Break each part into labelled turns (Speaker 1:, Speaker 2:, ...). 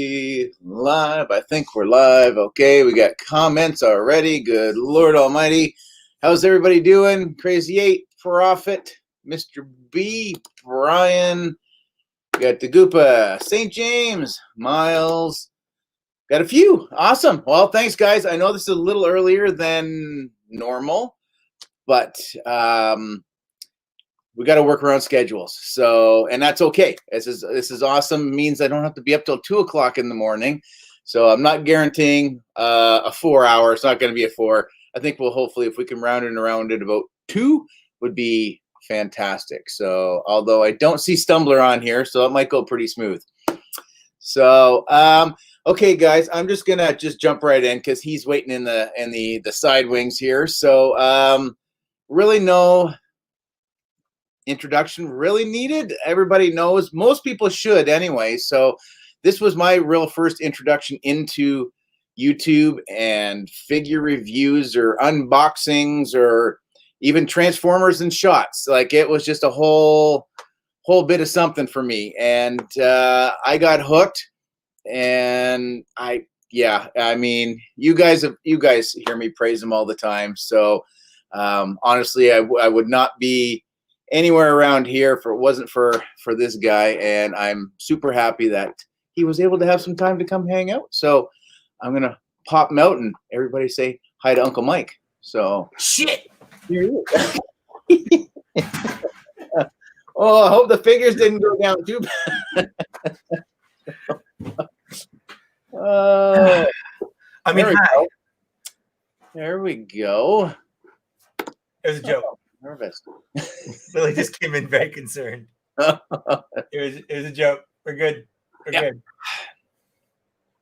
Speaker 1: Live. I think we're live. Okay, we got comments already. Good Lord Almighty. How's everybody doing? Crazy 8, Profit, Mr. B, Brian, got the Goopa, St. James, Miles, got a few. Awesome. Well, thanks, guys. I know this is a little earlier than normal, but we got to work around schedules. So, and that's okay. This is awesome. It means I don't have to be up till 2 o'clock in the morning. So I'm not guaranteeing a 4 hour. It's not going to be a 4. I think we'll hopefully, if we can round it around at about 2, would be fantastic. So, although I don't see Stumbler on here, so it might go pretty smooth. So, okay, guys, I'm just gonna jump right in because he's waiting in the side wings here. So, really no introduction really needed. Everybody knows, most people should anyway. So this was my real first introduction into YouTube and figure reviews or unboxings or even Transformers and shots. Like, it was just a whole bit of something for me, and I got hooked. And I mean, you guys hear me praise them all the time. So honestly, I would not be anywhere around here if it wasn't for this guy, and I'm super happy that he was able to have some time to come hang out. So I'm gonna pop him out and everybody say hi to Uncle Mike. So
Speaker 2: shit.
Speaker 1: Here he is. Oh, I hope the figures didn't go down too bad.
Speaker 2: I mean, hi.
Speaker 1: There we go.
Speaker 2: It was a joke.
Speaker 1: Nervous.
Speaker 2: Lily just came in very concerned. It was a joke. We're good. We're good.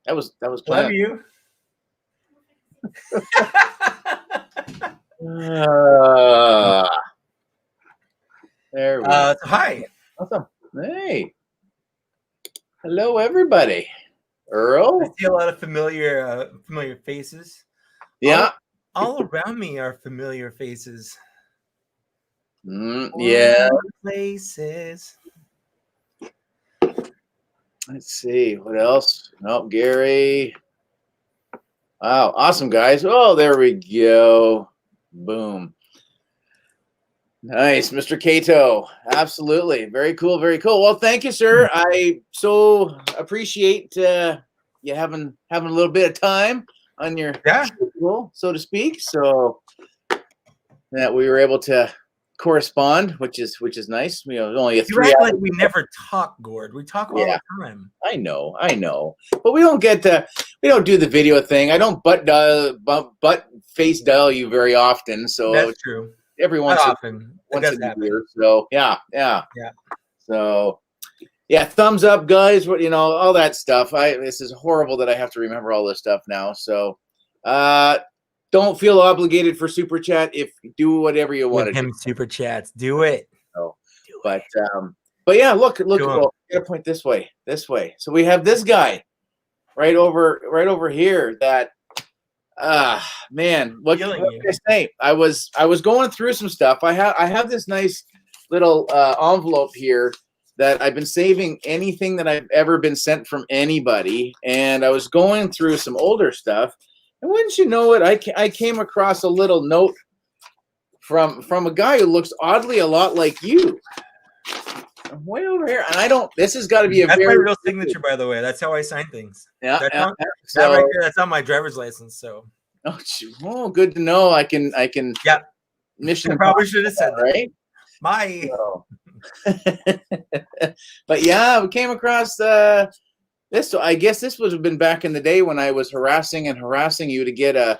Speaker 1: That was planned.
Speaker 2: Love you.
Speaker 1: There we go.
Speaker 2: Hi.
Speaker 1: Awesome. Hey. Hello, everybody. Earl.
Speaker 2: I see a lot of familiar faces.
Speaker 1: Yeah.
Speaker 2: All around me are familiar faces.
Speaker 1: Yeah.
Speaker 2: Places.
Speaker 1: Let's see what else. Oh, Gary. Wow, awesome, guys. Oh, there we go. Boom. Nice, Mr. Cato. Absolutely. Very cool. Very cool. Well, thank you, sir. I so appreciate you having a little bit of time on your schedule, so to speak. So that we were able to correspond, which is nice. You know, only a 3
Speaker 2: hour.
Speaker 1: Like
Speaker 2: we never talk, Gord. We talk all the time.
Speaker 1: I know, but we don't do the video thing. I don't butt face dial you very often, so
Speaker 2: that's true.
Speaker 1: Every once in a year. So yeah. So yeah, thumbs up, guys. What, all that stuff. This is horrible that I have to remember all this stuff now. So don't feel obligated for super chat. If do whatever you want to do.
Speaker 2: Super chats, do it.
Speaker 1: Oh, but yeah, look. Well, get a point this way. So we have this guy right over here. That man, what can I say? I was going through some stuff. I have this nice little envelope here that I've been saving anything that I've ever been sent from anybody, and I was going through some older stuff. And wouldn't you know it, I came across a little note from a guy who looks oddly a lot like you. I'm way over here, and this has got to be
Speaker 2: that's my real signature, by the way. That's how I sign things.
Speaker 1: Yeah,
Speaker 2: that right there, that's on my driver's license. So,
Speaker 1: good to know. I can.
Speaker 2: Yeah,
Speaker 1: mission.
Speaker 2: Probably should have said that,
Speaker 1: right? But yeah, we came across this. So I guess this would have been back in the day when I was harassing you to get a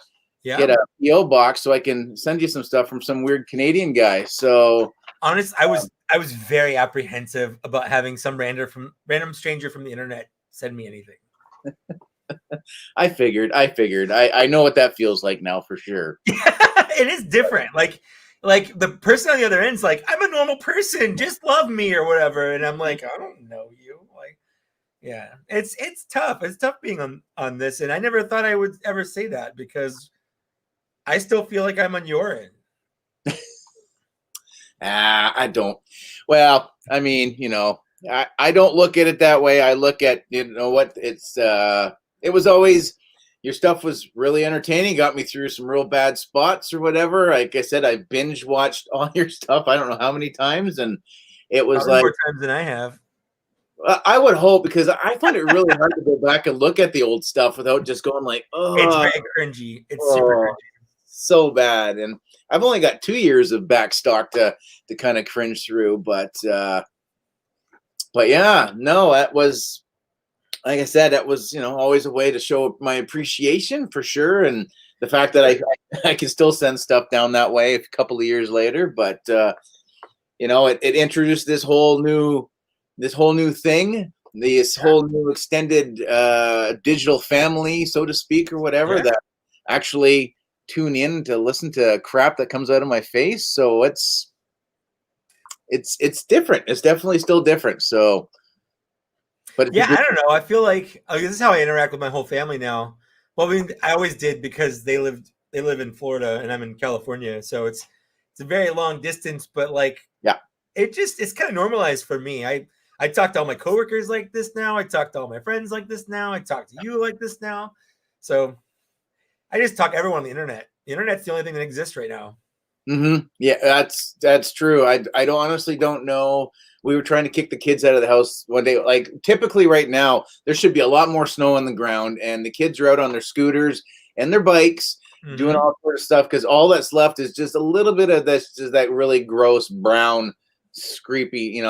Speaker 1: PO box so I can send you some stuff from some weird Canadian guy. So
Speaker 2: honest, I was very apprehensive about having some random stranger from the internet send me anything.
Speaker 1: I figured. I know what that feels like now for sure.
Speaker 2: It is different. Like the person on the other end's like, I'm a normal person, just love me or whatever, and I'm like, I don't know you. Like, yeah, it's tough. It's tough being on this, and I never thought I would ever say that because I still feel like I'm on your end.
Speaker 1: I don't. Well, I mean, I don't look at it that way. I look at, you know what, it was always, your stuff was really entertaining, got me through some real bad spots or whatever. Like I said, I binge watched all your stuff I don't know how many times, and it was
Speaker 2: Probably
Speaker 1: like,
Speaker 2: more times than I have.
Speaker 1: I would hope, because I find it really hard to go back and look at the old stuff without just going like,
Speaker 2: It's
Speaker 1: oh,
Speaker 2: very cringy. It's super cringy.
Speaker 1: so bad. And I've only got 2 years of back stock to kind of cringe through, but yeah, no, that was, like I said, that was, always a way to show my appreciation for sure. And the fact that I can still send stuff down that way a couple of years later, but it introduced this whole new thing, this whole new extended digital family, so to speak, or whatever, that actually tune in to listen to crap that comes out of my face. So it's different. It's definitely still different. So, but
Speaker 2: yeah, I don't know. I feel like this is how I interact with my whole family now. Well, I mean, I always did because they live in Florida and I'm in California, so it's a very long distance. But like,
Speaker 1: yeah,
Speaker 2: it's kind of normalized for me. I talk to all my coworkers like this now. I talk to all my friends like this now. I talk to you like this now. So I just talk to everyone on the internet. The internet's the only thing that exists right now.
Speaker 1: Mm-hmm. Yeah, that's true. I honestly don't know. We were trying to kick the kids out of the house one day. Like, typically right now, there should be a lot more snow on the ground, and the kids are out on their scooters and their bikes doing all sorts of stuff, because all that's left is just a little bit of this, just that really gross brown, scrapey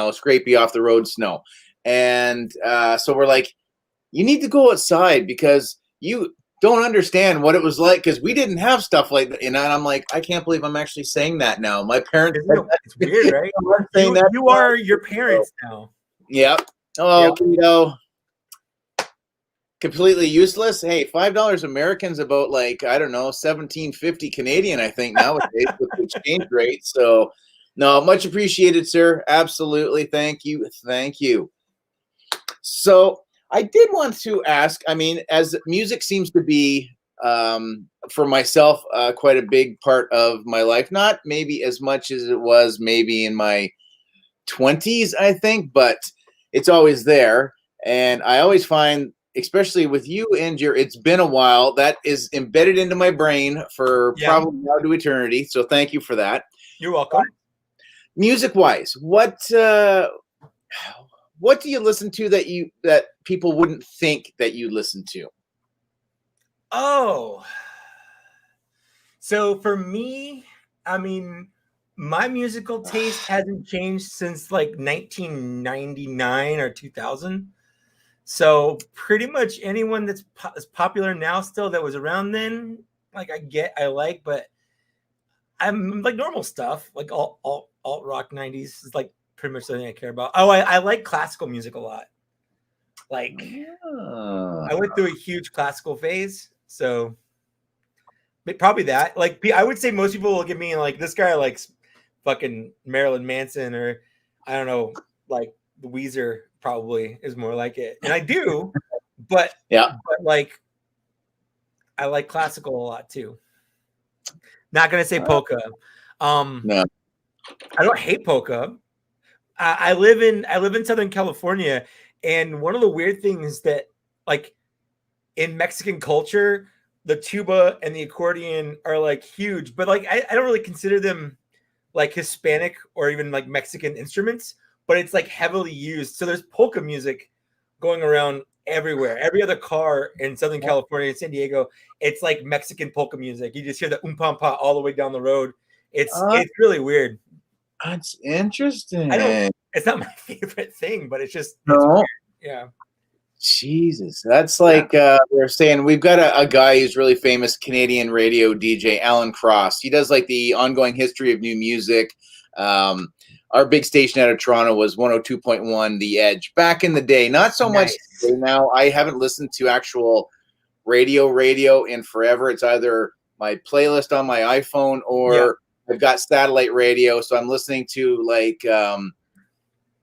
Speaker 1: off the road snow. And so we're like, you need to go outside, because you don't understand what it was like, because we didn't have stuff like that. And I'm like, I can't believe I'm actually saying that now. My parents,
Speaker 2: it's weird, right? You are your parents now.
Speaker 1: Yep. Oh, completely useless. Hey, $5 American's about, like, I don't know, 17.50 Canadian, I think, nowadays with the exchange rate. So, no, much appreciated, sir. Absolutely. Thank you. So I did want to ask, I mean, as music seems to be, for myself, quite a big part of my life, not maybe as much as it was maybe in my 20s, I think, but it's always there. And I always find, especially with you and it's been a while, that is embedded into my brain for probably now to eternity. So thank you for that.
Speaker 2: You're welcome.
Speaker 1: Music wise, what do you listen to that people wouldn't think that you listen to?
Speaker 2: Oh, so for me, I mean, my musical taste hasn't changed since like 1999 or 2000. So pretty much anyone that's popular now still that was around then, like I like, but I'm like normal stuff, like alt rock 90s is like pretty much something I care about. Oh, I like classical music a lot. Like I went through a huge classical phase, so probably that. Like I would say most people will give me like, this guy likes fucking Marilyn Manson, or I don't know, like Weezer probably is more like it, and I do, but like I like classical a lot too. Not gonna say polka.
Speaker 1: No.
Speaker 2: I don't hate polka. I live in Southern California, and one of the weird things that, like, in Mexican culture, the tuba and the accordion are like huge, but like I don't really consider them like Hispanic or even like Mexican instruments, but it's like heavily used. So there's polka music going around everywhere. Every other car in Southern California and San Diego, it's like Mexican polka music. You just hear the pampa all the way down the road. It's really weird.
Speaker 1: That's interesting.
Speaker 2: It's not my favorite thing, but it's just
Speaker 1: weird.
Speaker 2: Yeah.
Speaker 1: Jesus, that's like they're saying, we've got a guy who's really famous, Canadian radio DJ, Alan Cross. He does like the ongoing history of new music. Our big station out of Toronto was 102.1 The Edge back in the day. Not so much now. I haven't listened to actual radio in forever. It's either my playlist on my iPhone or I've got satellite radio, so I'm listening to like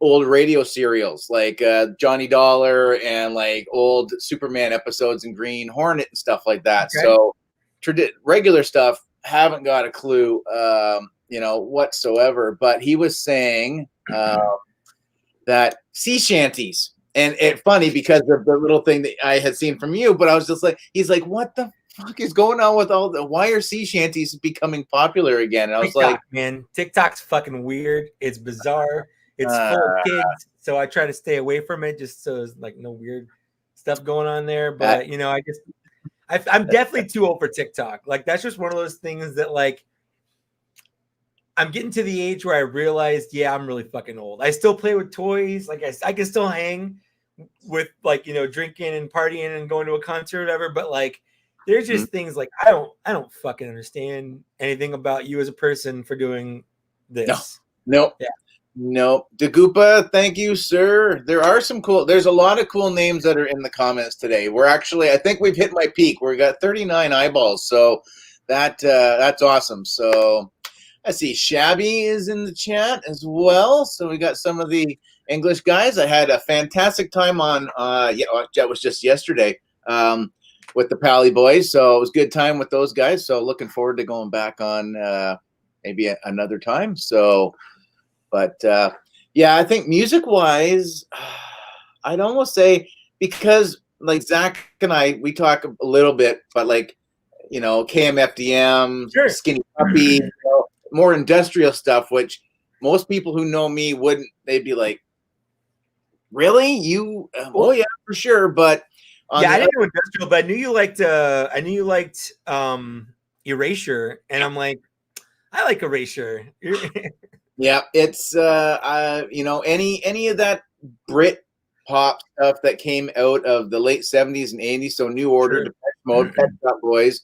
Speaker 1: old radio serials like Johnny Dollar and like old Superman episodes and Green Hornet and stuff like that. Okay. So regular stuff, haven't got a clue, whatsoever. But he was saying that sea shanties. And it's funny because of the little thing that I had seen from you, but I was just like, he's like, what the fuck is going on with all the, why are sea shanties becoming popular again? And I was
Speaker 2: TikTok,
Speaker 1: like,
Speaker 2: man, TikTok's fucking weird. It's bizarre. It's full of kids. So I try to stay away from it just so there's like no weird stuff going on there. But you know, I'm definitely too old for TikTok. Like that's just one of those things that like I'm getting to the age where I realized, yeah, I'm really fucking old. I still play with toys. Like I can still hang with like, you know, drinking and partying and going to a concert or whatever. But like, there's just things like I don't fucking understand anything about you as a person for doing this.
Speaker 1: No.
Speaker 2: Yeah.
Speaker 1: No. Dagupa, thank you, sir. There's a lot of cool names that are in the comments today. I think we've hit my peak. We got 39 eyeballs. So that's awesome. So I see Shabby is in the chat as well. So we got some of the English guys. I had a fantastic time on, that was just yesterday with the Pally Boys. So it was a good time with those guys. So looking forward to going back on maybe another time. So, but yeah, I think music-wise, I'd almost say because like Zach and we talk a little bit, but like, you know, KMFDM,
Speaker 2: Sure.
Speaker 1: Skinny Puppy, you know, more industrial stuff, which most people who know me wouldn't. They'd be like, "Really? You? Oh yeah, for sure." But
Speaker 2: yeah, I didn't know industrial, but I knew you liked Erasure, and I'm like, I like Erasure.
Speaker 1: Yeah, it's you know, any of that Brit pop stuff that came out of the late 70s and 80s. So New Order,
Speaker 2: Sure.
Speaker 1: Depeche Mode, Pet Shop Boys,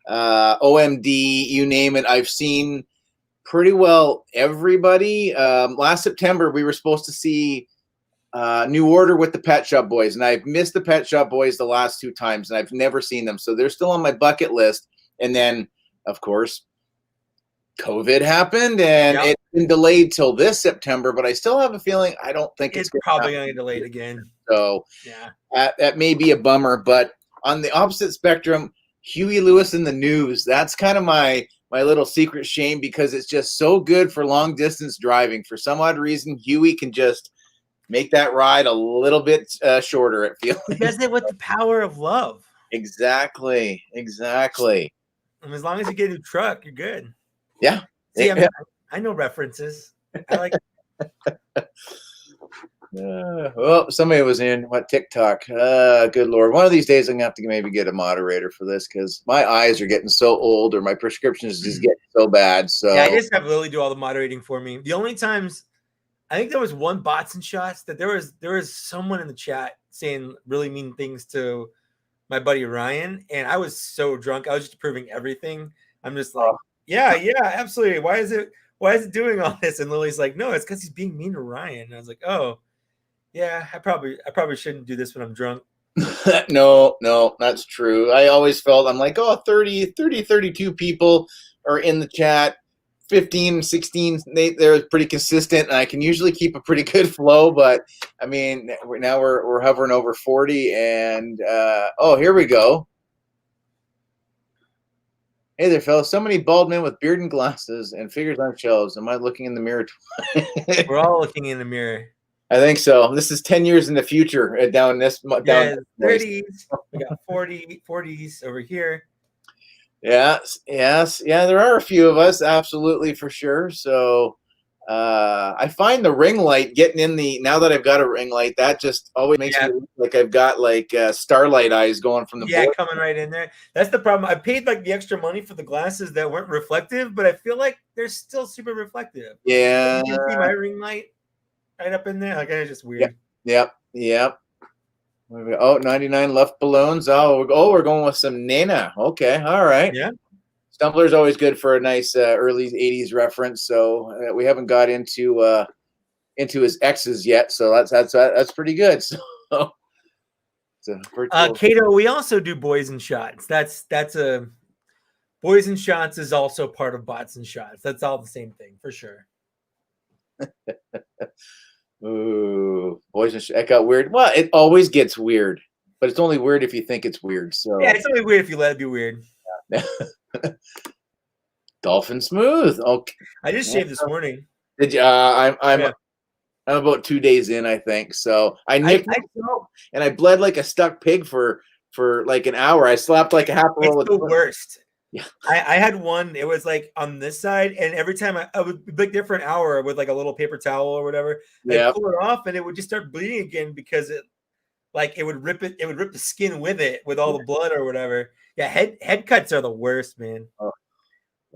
Speaker 1: OMD, you name it. I've seen pretty well everybody. Last September, we were supposed to see New Order with the Pet Shop Boys, and I've missed the Pet Shop Boys the last 2 times, and I've never seen them. So they're still on my bucket list. And then, of course, COVID happened, and it's been delayed till this September. But I still have a feeling I don't think it's
Speaker 2: probably going to get delayed again.
Speaker 1: So
Speaker 2: yeah,
Speaker 1: that may be a bummer. But on the opposite spectrum, Huey Lewis in the News. That's kind of my little secret shame because it's just so good for long distance driving. For some odd reason, Huey can just make that ride a little bit shorter. It feels.
Speaker 2: He does it with the power of love.
Speaker 1: Exactly.
Speaker 2: And as long as you get a new truck, you're good.
Speaker 1: Yeah.
Speaker 2: See, I know references. I like.
Speaker 1: Well, somebody was in TikTok. Good Lord. One of these days I'm gonna have to maybe get a moderator for this because my eyes are getting so old or my prescriptions just getting so bad. So
Speaker 2: yeah, I just have Lily do all the moderating for me. The only times I think there was one bots and shots that there was someone in the chat saying really mean things to my buddy Ryan, and I was so drunk. I was just approving everything. I'm just like, yeah, absolutely. Why is it doing all this? And Lily's like, no, it's because he's being mean to Ryan. And I was like, oh, yeah, I probably shouldn't do this when I'm drunk.
Speaker 1: No, that's true. I always felt I'm like, 32 people are in the chat. 15, 16, they're pretty consistent, and I can usually keep a pretty good flow. But I mean, we're hovering over 40, and here we go. Hey there, fellas. So many bald men with beard and glasses and figures on shelves. Am I looking in the mirror?
Speaker 2: We're all looking in the mirror.
Speaker 1: I think so. This is 10 years in the future down this.
Speaker 2: Down 30s. We got 40s over here.
Speaker 1: Yes. Yeah, there are a few of us, absolutely, for sure. So I find the ring light getting in now that I've got a ring light, that just always makes me look like I've got like starlight eyes going from the board.
Speaker 2: Coming right in there. That's the problem. I paid like the extra money for the glasses that weren't reflective, but I feel like they're still super reflective.
Speaker 1: Yeah.
Speaker 2: You can see my ring light right up in there. Like it's just weird.
Speaker 1: Yep. 99 left balloons. We're going with some Nana. Okay, all right.
Speaker 2: Yeah.
Speaker 1: Stumbler's always good for a nice early 80s reference. So we haven't got into his exes yet. So that's pretty good. So
Speaker 2: Cato, we also do boys and shots. That's a boys and shots is also part of bots and shots. That's all the same thing for sure.
Speaker 1: Ooh, boys and shots. It got weird. Well, it always gets weird, but it's only weird if you think it's weird. So
Speaker 2: yeah, it's only weird if you let it be weird.
Speaker 1: Dolphin Smooth. Okay.
Speaker 2: I just shaved this morning.
Speaker 1: Did you? I'm I'm about 2 days in, I think. So I nicked myself, and I bled like a stuck pig for like an hour. I slapped like a half a roll
Speaker 2: It's
Speaker 1: of
Speaker 2: the
Speaker 1: toilet.
Speaker 2: worst.
Speaker 1: Yeah.
Speaker 2: I had one. It was like on this side, and every time I would be like there for an hour with like a little paper towel or whatever.
Speaker 1: Yeah.
Speaker 2: I'd pull it off, and it would just start bleeding again because it would rip it. It would rip the skin with it, with all the blood or whatever. Yeah, head cuts are the worst, man.
Speaker 1: Oh,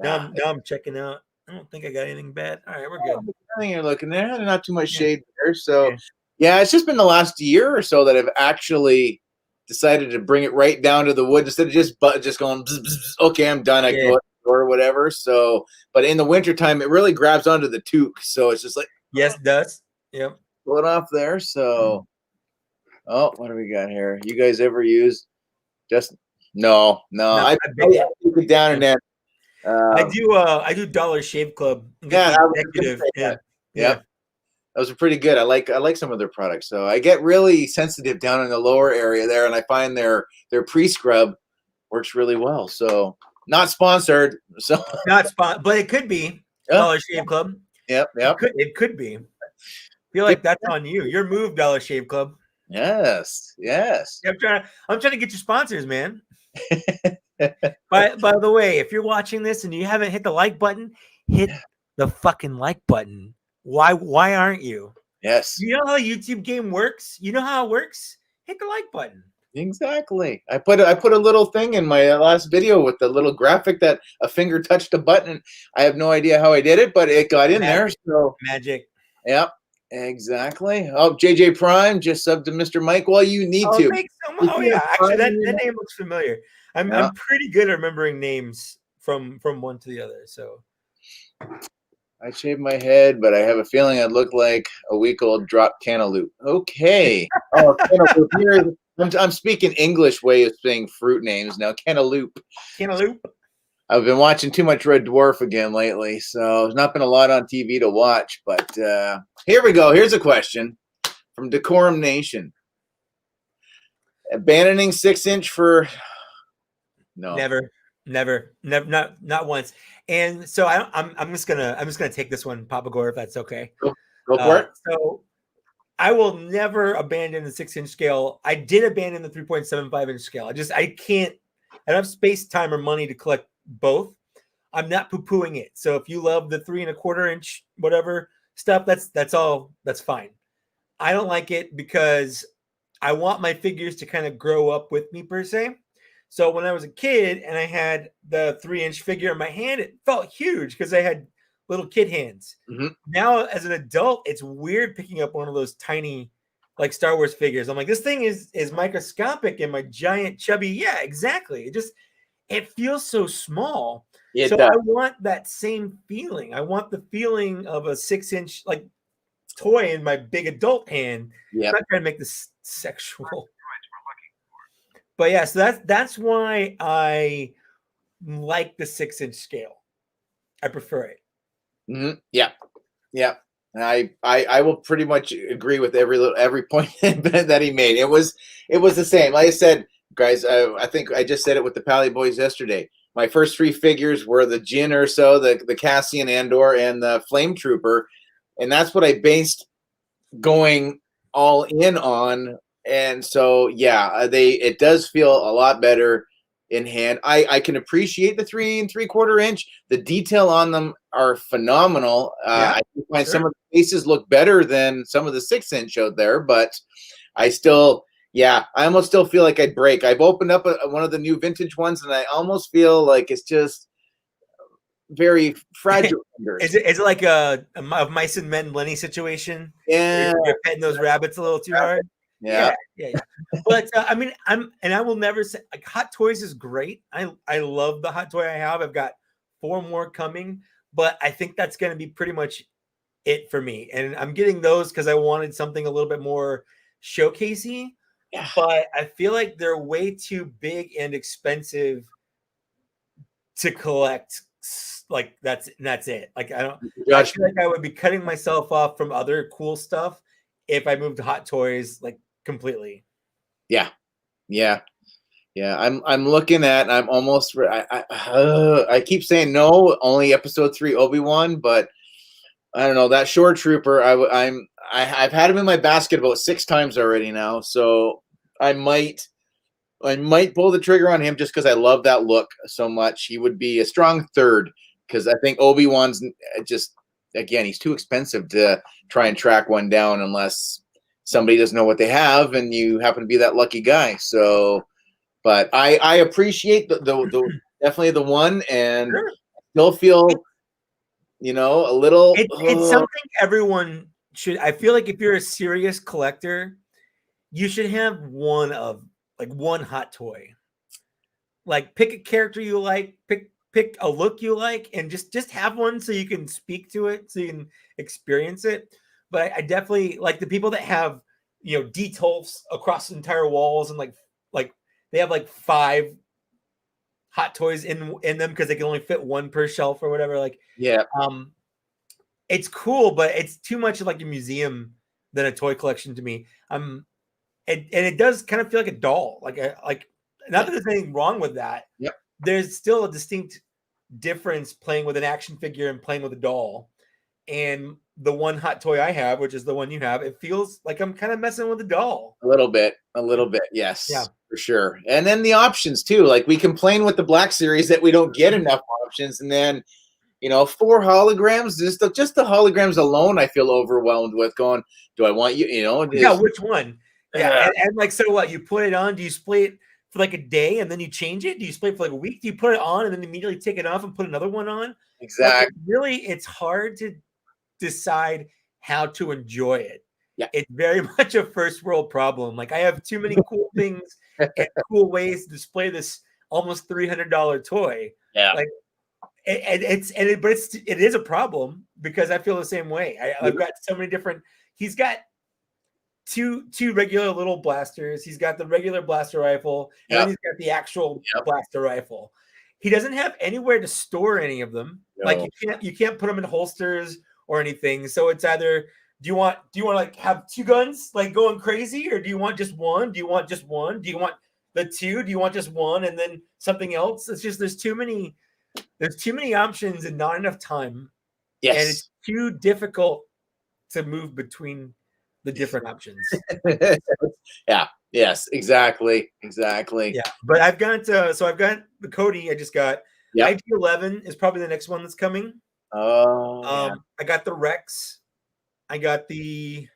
Speaker 1: yeah.
Speaker 2: Now I'm checking out. I don't think I got anything bad. All right, we're good.
Speaker 1: I think you're looking there. Not too much shade there. So yeah, it's just been the last year or so that I've actually decided to bring it right down to the wood instead of just going, bzz, bzz, bzz, okay, I'm done. I go or whatever. So, but in the wintertime, it really grabs onto the toque. So it's just like,
Speaker 2: yes, it does. Yep.
Speaker 1: Pull it off there. So, oh, what do we got here? You guys ever use just no. I take it down and then.
Speaker 2: I do Dollar Shave Club.
Speaker 1: Yeah,
Speaker 2: yeah.
Speaker 1: Those are pretty good. I like some of their products. So I get really sensitive down in the lower area there, and I find their pre-scrub works really well. So not sponsored. So
Speaker 2: but it could be Dollar Shave Club.
Speaker 1: Yep.
Speaker 2: It could be. I feel like that's on you. Your move, Dollar Shave Club.
Speaker 1: Yes.
Speaker 2: I'm trying to get your sponsors, man. By the way, if you're watching this and you haven't hit the like button, hit the fucking like button. Why aren't you?
Speaker 1: Yes.
Speaker 2: You know how YouTube game works? You know how it works? Hit the like button.
Speaker 1: Exactly. I put a little thing in my last video with the little graphic that a finger touched a button. I have no idea how I did it, but it got in there. So
Speaker 2: magic.
Speaker 1: Yep. Exactly. Oh, JJ Prime just subbed to Mr. Mike. Well, you need to.
Speaker 2: Thanks so much. Oh yeah, actually that name looks familiar. I'm pretty good at remembering names from one to the other. So
Speaker 1: I shaved my head, but I have a feeling I'd look like a week-old dropped cantaloupe. Okay. Oh, cantaloupe. Here, I'm speaking English way of saying fruit names now. Cantaloupe. I've been watching too much Red Dwarf again lately, so there's not been a lot on TV to watch. But here we go. Here's a question from Decorum Nation. Abandoning 6-inch for no.
Speaker 2: Never, not once. And so I'm just gonna take this one, Papa Gore, if that's okay.
Speaker 1: Go for it.
Speaker 2: So I will never abandon the 6-inch scale. I did abandon the 3.75-inch scale. I can't. I don't have space, time, or money to collect both. I'm not poo-pooing it. So if you love the 3.25-inch whatever stuff, that's all. That's fine. I don't like it because I want my figures to kind of grow up with me per se. So when I was a kid and I had the 3-inch figure in my hand, it felt huge because I had little kid hands.
Speaker 1: Mm-hmm.
Speaker 2: Now, as an adult, it's weird picking up one of those tiny, like Star Wars figures. I'm like, this thing is microscopic and my giant chubby. Yeah, exactly. It feels so small. I want that same feeling. I want the feeling of a 6-inch like toy in my big adult hand.
Speaker 1: Yeah.
Speaker 2: I'm not trying to make this sexual. But yeah, so that's why I like the 6-inch scale. I prefer it.
Speaker 1: Mm-hmm. Yeah. And I will pretty much agree with every point that he made. It was the same. Like I said, guys, I think I just said it with the Pally Boys yesterday. My first 3 figures were the Jin or so, the Cassian Andor, and the Flame Trooper, and that's what I based going all in on. And so, yeah, it does feel a lot better in hand. I can appreciate the 3 3/4 inch. The detail on them are phenomenal. I find some of the faces look better than some of the 6-inch out there, but I almost still feel like I'd break. I've opened up one of the new vintage ones, and I almost feel like it's just very fragile.
Speaker 2: Is it like a Mice and Men Lenny situation?
Speaker 1: Yeah,
Speaker 2: you're petting those rabbits a little too hard.
Speaker 1: Yeah.
Speaker 2: But I mean, I will never say like Hot Toys is great. I love the Hot Toy I have. I've got 4 more coming, but I think that's going to be pretty much it for me. And I'm getting those because I wanted something a little bit more showcasey.
Speaker 1: Yeah.
Speaker 2: But I feel like they're way too big and expensive to collect. Like that's it. Like I feel like I would be cutting myself off from other cool stuff if I moved to Hot Toys like completely.
Speaker 1: Yeah. I'm looking at. I'm almost. I keep saying no. Only episode 3 Obi-Wan, but I don't know that Shore Trooper. I've had him in my basket about 6 times already now, so I might pull the trigger on him just because I love that look so much. He would be a strong third because I think Obi-Wan's just, again, he's too expensive to try and track one down unless somebody doesn't know what they have and you happen to be that lucky guy. So, but I appreciate the definitely the one, and
Speaker 2: Sure.
Speaker 1: still feel, you know, a little.
Speaker 2: It's something everyone should. I feel like if you're a serious collector, you should have one hot toy. Like pick a character you like, pick a look you like, and just have one so you can speak to it, so you can experience it. But I definitely like the people that have, you know, details across the entire walls, and like they have like 5 hot toys in them because they can only fit one per shelf or whatever. Like,
Speaker 1: Yeah.
Speaker 2: It's cool, but it's too much like a museum than a toy collection to me. And it does kind of feel like a doll. Like not that there's anything wrong with that.
Speaker 1: Yep.
Speaker 2: There's still a distinct difference playing with an action figure and playing with a doll. And the one hot toy I have, which is the one you have, it feels like I'm kind of messing with a doll.
Speaker 1: A little bit, yes,
Speaker 2: yeah,
Speaker 1: for sure. And then the options too. Like we complain with the Black Series that we don't get enough options, and then, you know, 4 holograms. Just the holograms alone, I feel overwhelmed with. Going, do I want you? You know,
Speaker 2: yeah. Which one? Yeah, and like, so what? You put it on? Do you display it for like a day and then you change it? Do you display it for like a week? Do you put it on and then immediately take it off and put another one on?
Speaker 1: Exactly.
Speaker 2: Like, really, it's hard to decide how to enjoy it.
Speaker 1: Yeah,
Speaker 2: it's very much a first world problem. Like I have too many cool things and cool ways to display this almost $300 toy.
Speaker 1: Yeah,
Speaker 2: like it is a problem because I feel the same way. I've got so many different. He's got two regular little blasters. He's got the regular blaster rifle, and then he's got the actual blaster rifle. He doesn't have anywhere to store any of them. No. Like you can't put them in holsters or anything. So it's either do you want to like have 2 guns like going crazy, or do you want just one? Do you want just one? Do you want the 2? Do you want just one and then something else? It's just there's too many options and not enough time.
Speaker 1: Yes.
Speaker 2: And it's too difficult to move between the different options.
Speaker 1: Yeah. Yes, exactly.
Speaker 2: Yeah. But I've got the Cody I just got. Yep. IG-11 is probably the next one that's coming.
Speaker 1: Oh.
Speaker 2: I got the Rex. I got the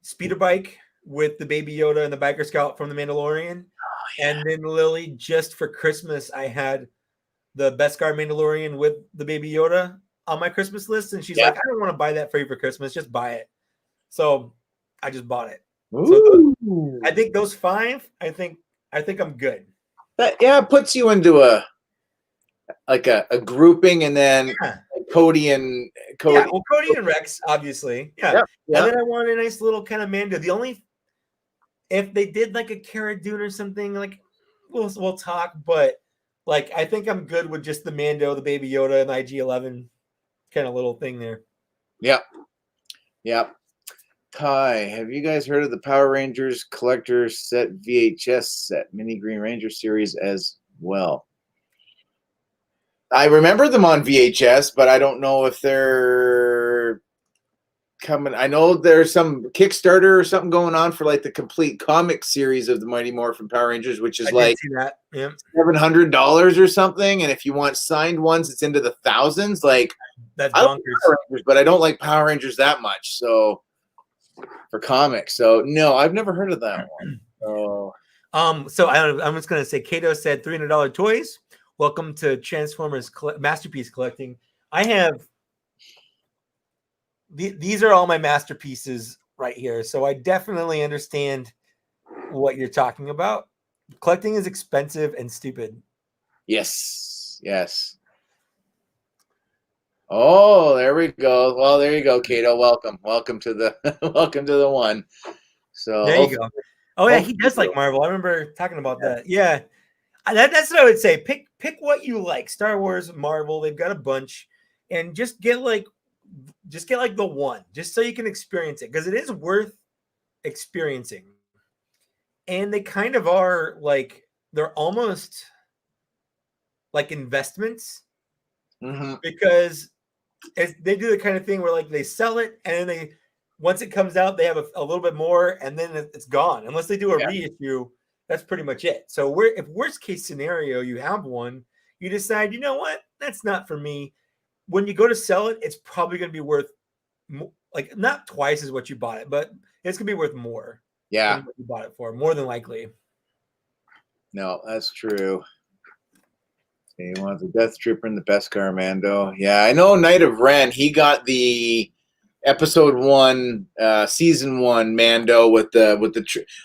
Speaker 2: speeder bike with the Baby Yoda and the Biker Scout from the Mandalorian. Oh, yeah. And then Lily, just for Christmas, I had the Beskar Mandalorian with the Baby Yoda on my Christmas list, and she's like, "I don't want to buy that for you for Christmas. Just buy it." So I just bought it. So I think those 5. I think I'm good.
Speaker 1: But it puts you into a grouping, and then Cody.
Speaker 2: Yeah, well, Cody and Rex, obviously. Yeah. And then I want a nice little kind of Mando. The only if they did like a Cara Dune or something, like we'll talk, but like I think I'm good with just the Mando, the Baby Yoda, and the IG-11 kind of little thing there.
Speaker 1: Yep. Ty, have you guys heard of the Power Rangers Collector Set VHS set Mini Green Ranger series as well? I remember them on VHS, but I don't know if they're coming. I know there's some Kickstarter or something going on for like the complete comic series of the Mighty Morphin Power Rangers, which is like $700 or something. And if you want signed ones, it's into the thousands. Like,
Speaker 2: that's
Speaker 1: I
Speaker 2: bonkers.
Speaker 1: like Power Rangers, but I don't like Power Rangers that much. So for comics, so no, I've never heard of that one.
Speaker 2: So I'm just gonna say, Kato said $300 toys. Welcome to Transformers Masterpiece Collecting. I have these are all my masterpieces right here. So I definitely understand what you're talking about. Collecting is expensive and stupid.
Speaker 1: Yes. Oh, there we go. Well, there you go, Kato. Welcome to the one. So
Speaker 2: there you go. Oh yeah, he does like Marvel. I remember talking about that. Yeah. That's what I would say. Pick what you like. Star Wars, Marvel, they've got a bunch, and just get like the one, just so you can experience it, because it is worth experiencing. And they kind of are like, they're almost like investments, because they do the kind of thing where like they sell it and then once it comes out, they have a little bit more, and then it's gone. Unless they do a
Speaker 1: Yeah.
Speaker 2: reissue, that's pretty much it. So if worst case scenario, you have one, you decide, you know what, that's not for me. When you go to sell it, it's probably going to be worth like not twice as what you bought it, but it's going to be worth more.
Speaker 1: Yeah.
Speaker 2: Than what you bought it for, more than likely.
Speaker 1: No, that's true. He wants the Death Trooper and the Beskar Mando. Yeah, I know Knight of Ren, he got the episode 1, season 1 Mando with the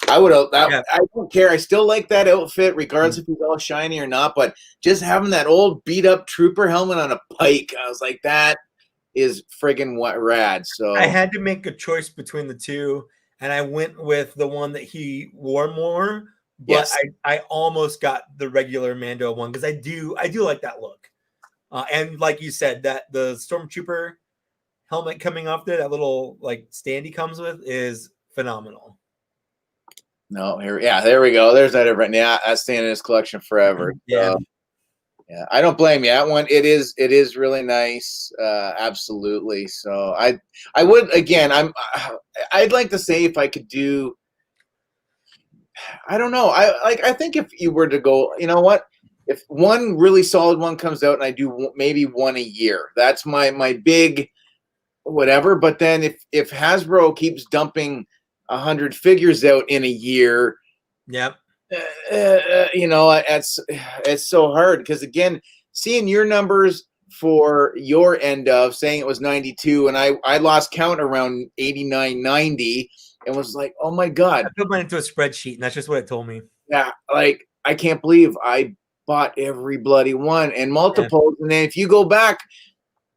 Speaker 1: I would I don't care. I still like that outfit, regardless if he's all shiny or not. But just having that old beat up trooper helmet on a pike, I was like, that is friggin' rad. So
Speaker 2: I had to make a choice between the two, and I went with the one that he wore more. But
Speaker 1: yes.
Speaker 2: I almost got the regular Mando one because I do like that look. And like you said, that the Stormtrooper helmet coming off there, that little like stand he comes with, is phenomenal.
Speaker 1: No, there we go. There's that event. Yeah, that's staying in his collection forever.
Speaker 2: Yeah.
Speaker 1: Yeah, I don't blame you. That one, it is really nice. Absolutely. So I would, again, I'd like to say if I could do, I don't know. I think if you were to go, you know what? If one really solid one comes out and I do maybe one a year, that's my big whatever. But then if Hasbro keeps dumping 100 figures out in a year,
Speaker 2: yep.
Speaker 1: You know, it's so hard because, again, seeing your numbers for your end of saying it was 92 and I lost count around 89, 90 and was like, oh my God.
Speaker 2: I put mine into a spreadsheet and that's just what it told me.
Speaker 1: Yeah, like I can't believe I bought every bloody one and multiples. Yeah. And then if you go back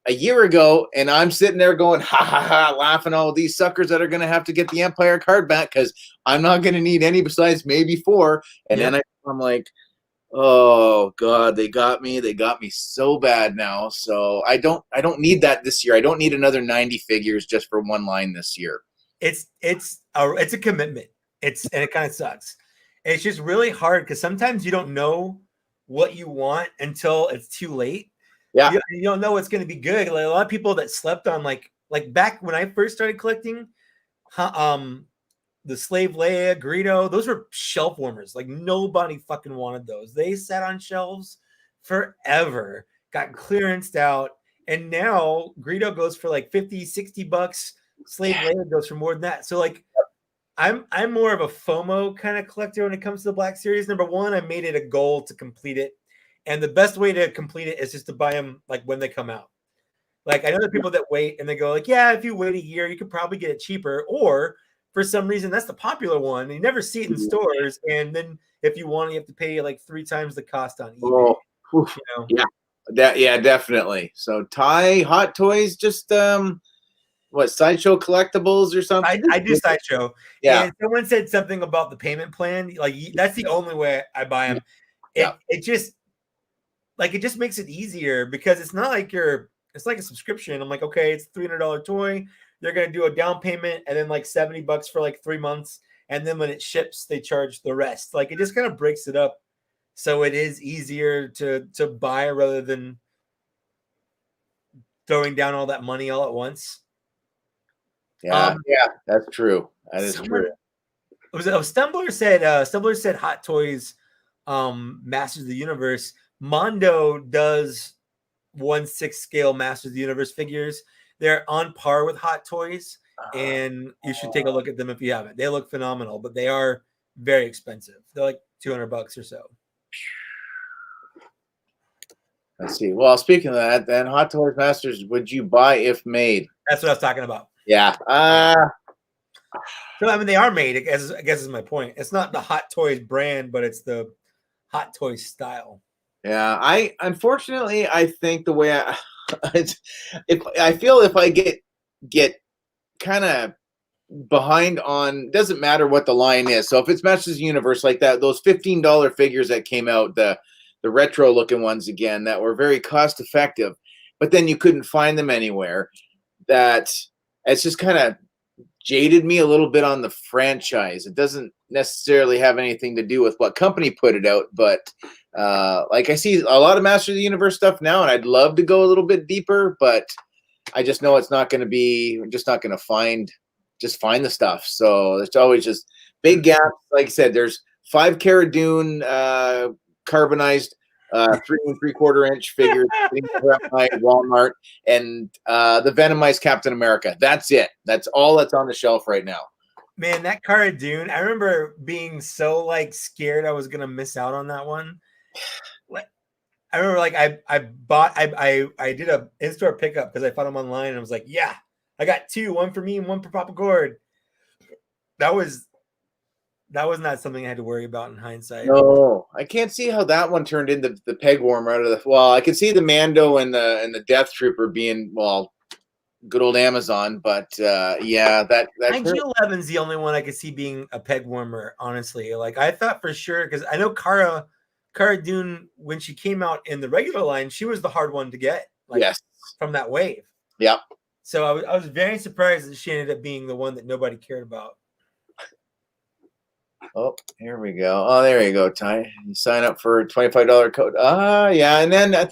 Speaker 1: a year ago and I'm sitting there going, ha ha ha, laughing all these suckers that are going to have to get the Empire card back because I'm not going to need any besides maybe 4. And then I'm like, oh God, they got me so bad now. So I don't need that this year. I don't need another 90 figures just for one line this year.
Speaker 2: It's a commitment. And it kind of sucks. It's just really hard because sometimes you don't know what you want until it's too late.
Speaker 1: Yeah,
Speaker 2: you don't know what's going to be good. Like a lot of people that slept on like back when I first started collecting, the Slave Leia, Greedo, those were shelf warmers. Like nobody fucking wanted those. They sat on shelves forever, got clearanced out, and now Greedo goes for like $50-$60. Slave Leia goes for more than that. So like, I'm more of a FOMO kind of collector when it comes to the Black Series. Number one, I made it a goal to complete it. And the best way to complete it is just to buy them like when they come out. Like I know there are people that wait and they go like, yeah, if you wait a year, you could probably get it cheaper. Or for some reason, that's the popular one. You never see it in stores. And then if you want, you have to pay like 3 times the cost on eBay.
Speaker 1: You know? Yeah, definitely. So Hot Toys, just what, Sideshow Collectibles or something?
Speaker 2: I do Sideshow.
Speaker 1: Yeah.
Speaker 2: And someone said something about the payment plan. Like that's the only way I buy them. It just makes it easier because it's not like it's like a subscription. I'm like, okay, it's $300 toy. They're going to do a down payment and then like $70 for like 3 months. And then when it ships, they charge the rest. Like it just kind of breaks it up. So it is easier to buy rather than throwing down all that money all at once.
Speaker 1: Yeah, that's true. That is true.
Speaker 2: Stumbler said Hot Toys Masters of the Universe. Mondo does 1/6 scale Masters of the Universe figures. They're on par with Hot Toys, and you should take a look at them if you haven't. They look phenomenal, but they are very expensive. They're like $200 or so.
Speaker 1: Let's see. Well, speaking of that, then Hot Toys Masters, would you buy if made?
Speaker 2: That's what I was talking about.
Speaker 1: Yeah.
Speaker 2: So I mean, they are made. I guess is my point. It's not the Hot Toys brand, but it's the Hot Toys style.
Speaker 1: Yeah, I think the way I feel if I get kind of behind on, doesn't matter what the line is. So if it's Masters of the Universe like that, those $15 figures that came out, the retro looking ones again, that were very cost effective, but then you couldn't find them anywhere. That it's just kind of jaded me a little bit on the franchise. It doesn't necessarily have anything to do with what company put it out, but like I see a lot of Masters of the Universe stuff now, and I'd love to go a little bit deeper, but I just know it's not going to be. I'm just not going to find just find the stuff. So it's always just big gaps. Like I said, there's 5 Cara Dune carbonized 3 3/4 inch figures sitting over at my Walmart, and the Venomized Captain America. That's it. That's all that's on the shelf right now.
Speaker 2: Man, that Cara Dune, I remember being so like scared I was gonna miss out on that one. Like, I remember like I did a in-store pickup because I found them online and I was like, yeah, I got 2, one for me and one for Papa Gord. That was not something I had to worry about in hindsight.
Speaker 1: No, I can't see how that one turned into the peg warmer out of the. Well, I can see the Mando and the Death Trooper being, well, good old Amazon, but yeah, that
Speaker 2: IG-11's the only one I could see being a peg warmer. Honestly, like I thought for sure, because I know Cara Dune, when she came out in the regular line, she was the hard one to get. Like,
Speaker 1: yes,
Speaker 2: from that wave.
Speaker 1: Yep.
Speaker 2: So I was very surprised that she ended up being the one that nobody cared about.
Speaker 1: Oh, here we go. Oh, there you go, Ty. You sign up for a $25 code. Yeah, and then I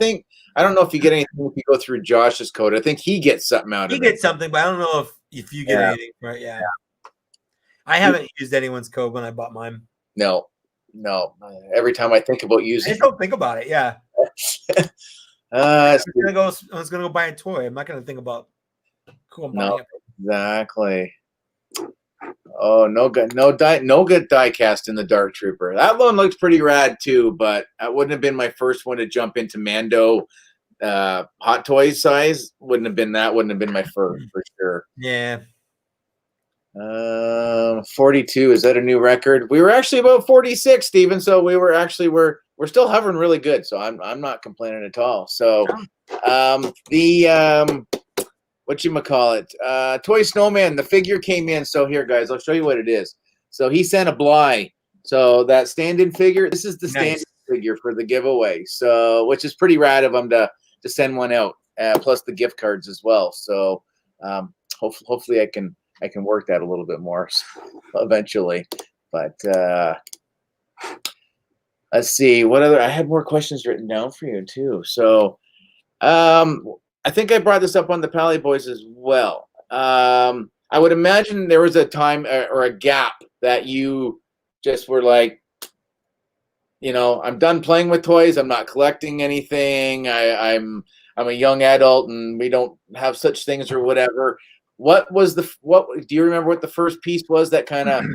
Speaker 1: don't know if you get anything if you go through Josh's code. I think he gets something out of it.
Speaker 2: He gets something, but I don't know if you get anything, right? Yeah. I haven't used anyone's code when I bought mine.
Speaker 1: No. Every time I think about using
Speaker 2: I just don't think about it, yeah.
Speaker 1: I
Speaker 2: was gonna go buy a toy. I'm not gonna think about cool.
Speaker 1: No, exactly. Oh, no good die cast in the Dark Trooper. That one looks pretty rad too, but that wouldn't have been my first one to jump into Mando Hot Toys size. Wouldn't have been my first for sure.
Speaker 2: Yeah.
Speaker 1: 42, is that a new record? We were actually about 46, Steven, so we're still hovering really good, so I'm not complaining at all. So whatchamacallit, Toy Snowman, the figure came in. So here, guys, I'll show you what it is. So he sent a Bly. So that stand-in figure, this is the stand-in figure for the giveaway. So, which is pretty rad of him to send one out, plus the gift cards as well. So hopefully I can work that a little bit more eventually. But let's see, what other, I had more questions written down for you too. So I think I brought this up on the Pally Boys as well. I would imagine there was a time or a gap that you just were like, I'm done playing with toys. I'm not collecting anything. I'm a young adult and we don't have such things or whatever. What do you remember what the first piece was that kind of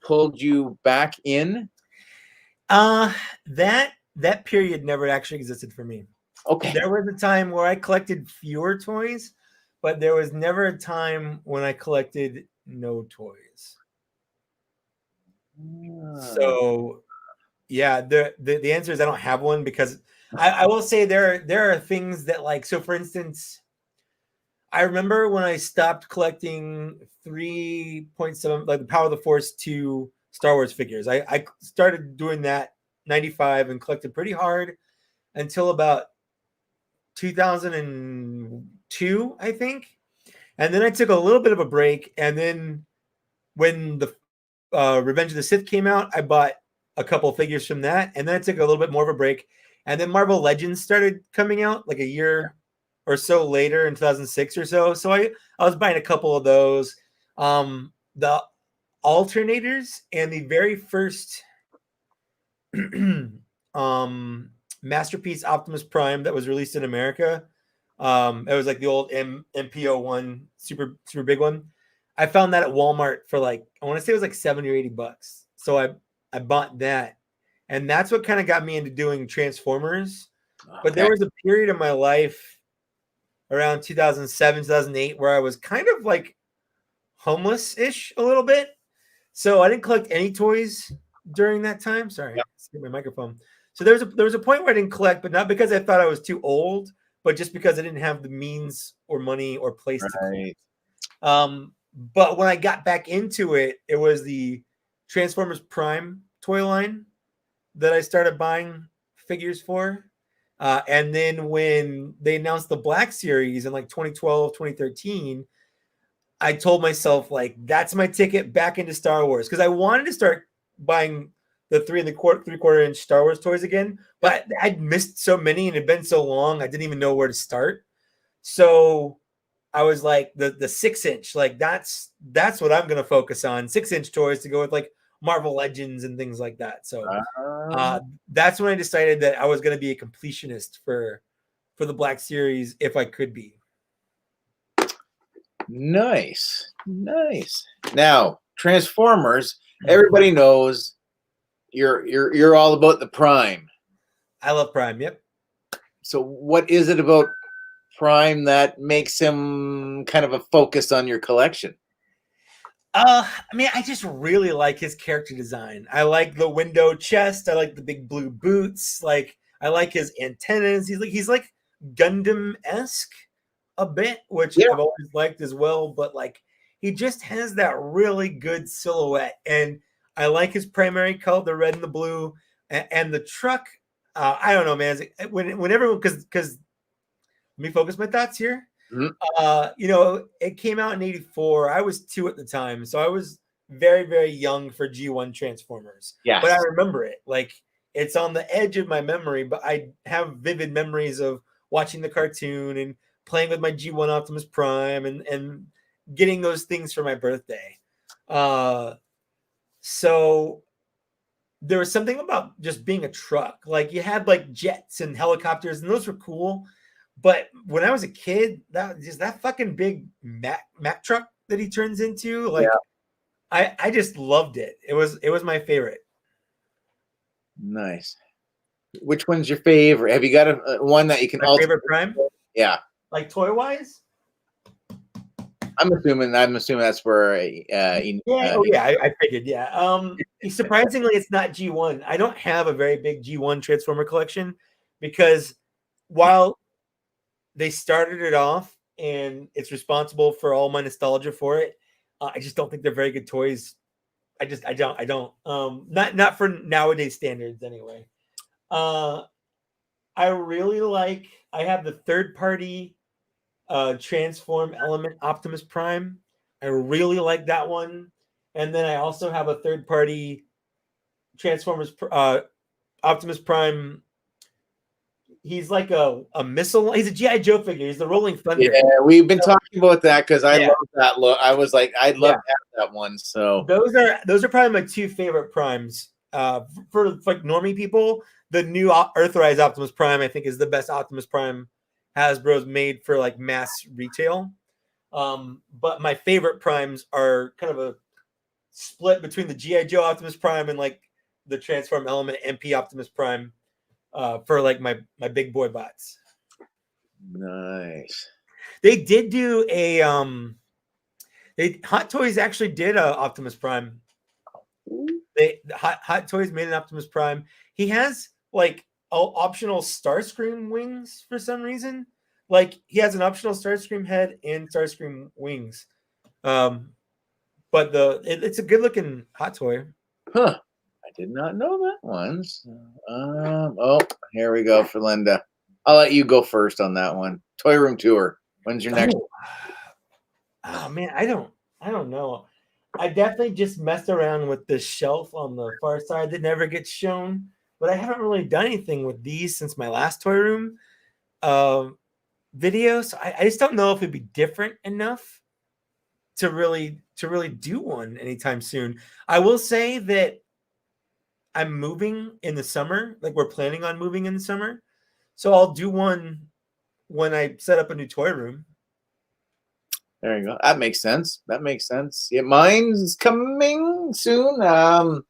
Speaker 1: pulled you back in?
Speaker 2: That period never actually existed for me.
Speaker 1: Okay.
Speaker 2: There was a time where I collected fewer toys, but there was never a time when I collected no toys. So, yeah, the answer is I don't have one, because I will say there are things that, like, so for instance, I remember when I stopped collecting 3.7, like the Power of the Force 2 Star Wars figures. I started doing that 95 and collected pretty hard until about 2002, I think. And then I took a little bit of a break. And then when the Revenge of the Sith came out, I bought a couple figures from that. And then I took a little bit more of a break. And then Marvel Legends started coming out like a year or so later in 2006 or so. So I was buying a couple of those. The alternators and the very first Masterpiece Optimus Prime that was released in America. It was like the old MPO1 super big one. I found that at Walmart for like, I want to say it was like $70 or $80. So I bought that. And that's what kind of got me into doing Transformers. Okay. But there was a period of my life around 2007, 2008 where I was kind of like homeless-ish a little bit. So I didn't collect any toys during that time. Sorry, let's get my microphone. So there was a point where I didn't collect, but not because I thought I was too old, but just because I didn't have the means or money or place to collect. But when I got back into it, it was the Transformers Prime toy line that I started buying figures for. And then when they announced the Black Series in like 2012, 2013, I told myself, like, that's my ticket back into Star Wars, because I wanted to start buying the 3 3/4 inch Star Wars toys again, but I'd missed so many and it had been so long I didn't even know where to start. So I was like the 6-inch, like that's what I'm gonna focus on. 6-inch toys to go with like Marvel Legends and things like that. So that's when I decided that I was gonna be a completionist for the Black Series if I could be.
Speaker 1: Nice. Now, Transformers, everybody knows you're all about the Prime.
Speaker 2: I love Prime, yep.
Speaker 1: So what is it about Prime that makes him kind of a focus on your collection?
Speaker 2: I mean, I just really like his character design. I like the window chest. I like the big blue boots. Like, I like his antennas. He's like Gundam-esque a bit, which I've always liked as well. But like, he just has that really good silhouette, and I like his primary color, the red and the blue, and the truck. I don't know, man. When everyone, because let me focus my thoughts here. Mm-hmm. It came out in '84. I was 2 at the time, so I was very, very young for G1 Transformers. Yeah, but I remember it. Like, it's on the edge of my memory, but I have vivid memories of watching the cartoon and playing with my G1 Optimus Prime and getting those things for my birthday. So there was something about just being a truck. Like, you had like jets and helicopters, and those were cool. But when I was a kid, that fucking big Mack truck that he turns into, like, I just loved it. It was my favorite.
Speaker 1: Nice. Which one's your favorite? Have you got a one that you can?
Speaker 2: My favorite Prime?
Speaker 1: Yeah.
Speaker 2: Like toy wise?
Speaker 1: I'm assuming that's where.
Speaker 2: I figured. Yeah. Surprisingly, it's not G1. I don't have a very big G1 Transformer collection because while they started it off and it's responsible for all my nostalgia for it, I just don't think they're very good toys. I don't. Not for nowadays standards anyway. I really like. I have the third-party Transform Element Optimus Prime. I really like that one. And then I also have a third-party Transformers Optimus Prime. He's like a missile. He's a G.I. Joe figure. He's the Rolling Thunder.
Speaker 1: Yeah, we've been talking about that because I love that look. I was like, I'd love to have that one. So
Speaker 2: those are probably my 2 favorite primes. For like normie people, the new Earthrise Optimus Prime, I think, is the best Optimus Prime Hasbro's made for like mass retail. But my favorite primes are kind of a split between the G.I. Joe Optimus Prime and like the Transform Element MP Optimus Prime. For like my big boy bots.
Speaker 1: Nice.
Speaker 2: They did do a Hot Toys actually did a Optimus Prime. Hot Toys made an Optimus Prime. He has like optional Starscream wings for some reason. Like, he has an optional Starscream head and Starscream wings. But it's a good looking Hot Toy.
Speaker 1: Huh. I did not know that one. Oh, here we go for Linda. I'll let you go first on that one. Toy Room Tour. When's your next?
Speaker 2: Oh man, I don't know. I definitely just messed around with the shelf on the far side that never gets shown, but I haven't really done anything with these since my last Toy Room video. So I just don't know if it'd be different enough to really do one anytime soon. I will say that I'm moving in the summer. Like, we're planning on moving in the summer. So I'll do one when I set up a new toy room.
Speaker 1: There you go. That makes sense. Yeah, mine's coming soon. I'm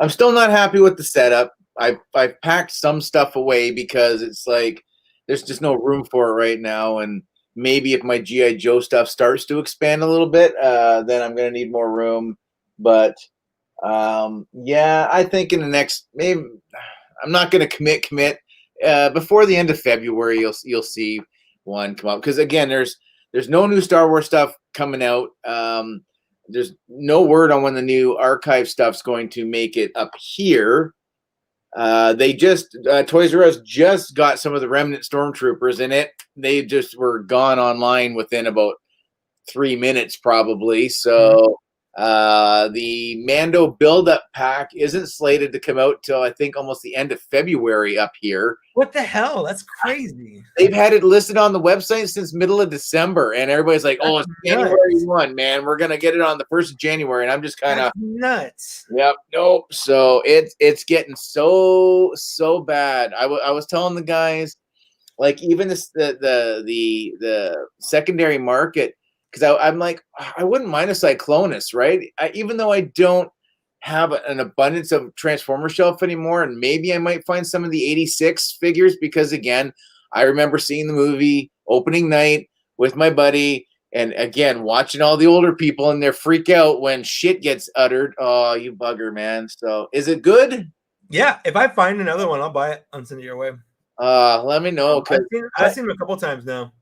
Speaker 1: still not happy with the setup. I've packed some stuff away because it's like there's just no room for it right now. And maybe if my G.I. Joe stuff starts to expand a little bit, then I'm going to need more room. But I think in the next, maybe I'm not going to commit before the end of February. You'll see one come up, because again, there's no new Star Wars stuff coming out. There's no word on when the new archive stuff's going to make it up here. They just Toys R Us just got some of the remnant stormtroopers in it. They just were gone online within about 3 minutes, probably. So The Mando build-up pack isn't slated to come out till I think almost the end of February up here.
Speaker 2: What the hell? That's crazy.
Speaker 1: They've had it listed on the website since middle of December, and everybody's like, "Oh, it's January 1, man. We're gonna get it on the 1st of January." And I'm just kind of
Speaker 2: nuts.
Speaker 1: Yep. Nope. So it's getting so bad. I was telling the guys, like, even the secondary market, because I'm like, I wouldn't mind a Cyclonus, right? Even though I don't have an abundance of Transformer shelf anymore, and maybe I might find some of the 86 figures, because again, I remember seeing the movie opening night with my buddy, and again watching all the older people and their freak out when shit gets uttered. Oh, you bugger, man. So is it good?
Speaker 2: Yeah, if I find another one, I'll buy it. I'll send it your way.
Speaker 1: Let me know, because
Speaker 2: I've seen them a couple times now.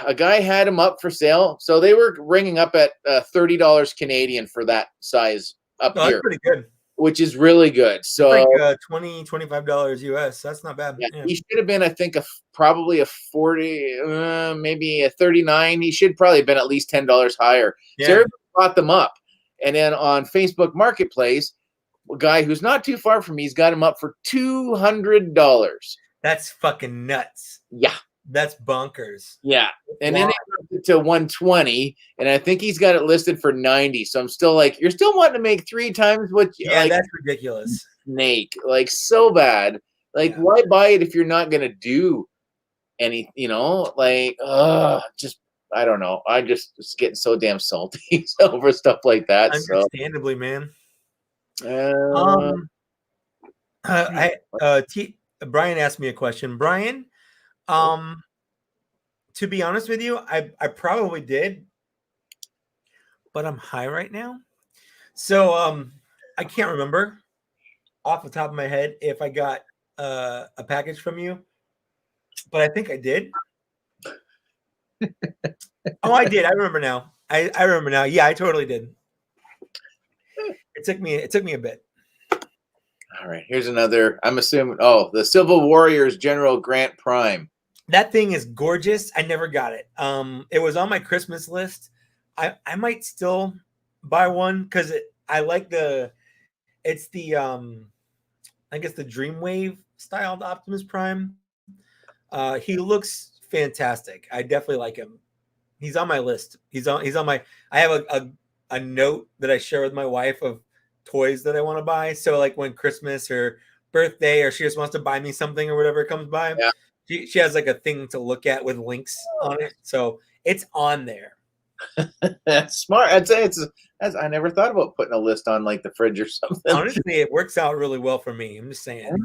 Speaker 1: A guy had them up for sale, so they were ringing up at $30 Canadian for that size up here.
Speaker 2: That's pretty good,
Speaker 1: which is really good. So
Speaker 2: like $20-$25 US. That's not bad.
Speaker 1: Yeah, he should have been, I think, probably a 40, maybe a 39. He should probably have been at least $10 higher. Yeah. So everybody bought them up, and then on Facebook Marketplace, a guy who's not too far from me, he's got him up for $200.
Speaker 2: That's fucking nuts.
Speaker 1: Yeah.
Speaker 2: That's bonkers.
Speaker 1: Yeah. And then it goes to 120, and I think he's got it listed for 90. So I'm still like, you're still wanting to make 3 times what you
Speaker 2: like, that's ridiculous.
Speaker 1: Snake. Like, so bad. Like, why buy it if you're not gonna do any, like, just I don't know. I just getting so damn salty over stuff like that.
Speaker 2: Understandably, man. Brian asked me a question. Brian, to be honest with you, I probably did, but I'm high right now. So I can't remember off the top of my head if I got a package from you, but I think I did. Oh, I did. I remember now. I remember now. Yeah, I totally did. It took me a bit.
Speaker 1: All right, here's another. I'm assuming. Oh, the Civil Warriors General Grant Prime.
Speaker 2: That thing is gorgeous. I never got it. It was on my Christmas list. I might still buy one because I like it's the I guess the Dreamwave styled Optimus Prime. He looks fantastic. I definitely like him. He's on my list. He's on my. I have a note that I share with my wife of toys that I want to buy. So like when Christmas or birthday or she just wants to buy me something or whatever comes by, she has like a thing to look at with links on it. So it's on there.
Speaker 1: That's smart. I'd say I never thought about putting a list on like the fridge or something.
Speaker 2: Honestly, it works out really well for me. I'm just saying.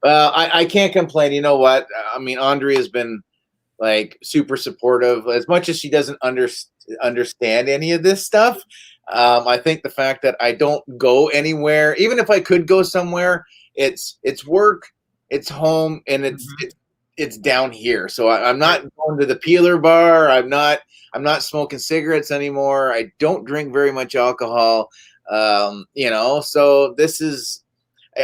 Speaker 1: Well, I can't complain. You know what? I mean, Andrea has been like super supportive. As much as she doesn't understand any of this stuff, I think the fact that I don't go anywhere, even if I could go somewhere, it's work, it's home, and it's down here. So I'm not going to the peeler bar. I'm not smoking cigarettes anymore. I don't drink very much alcohol. So this is,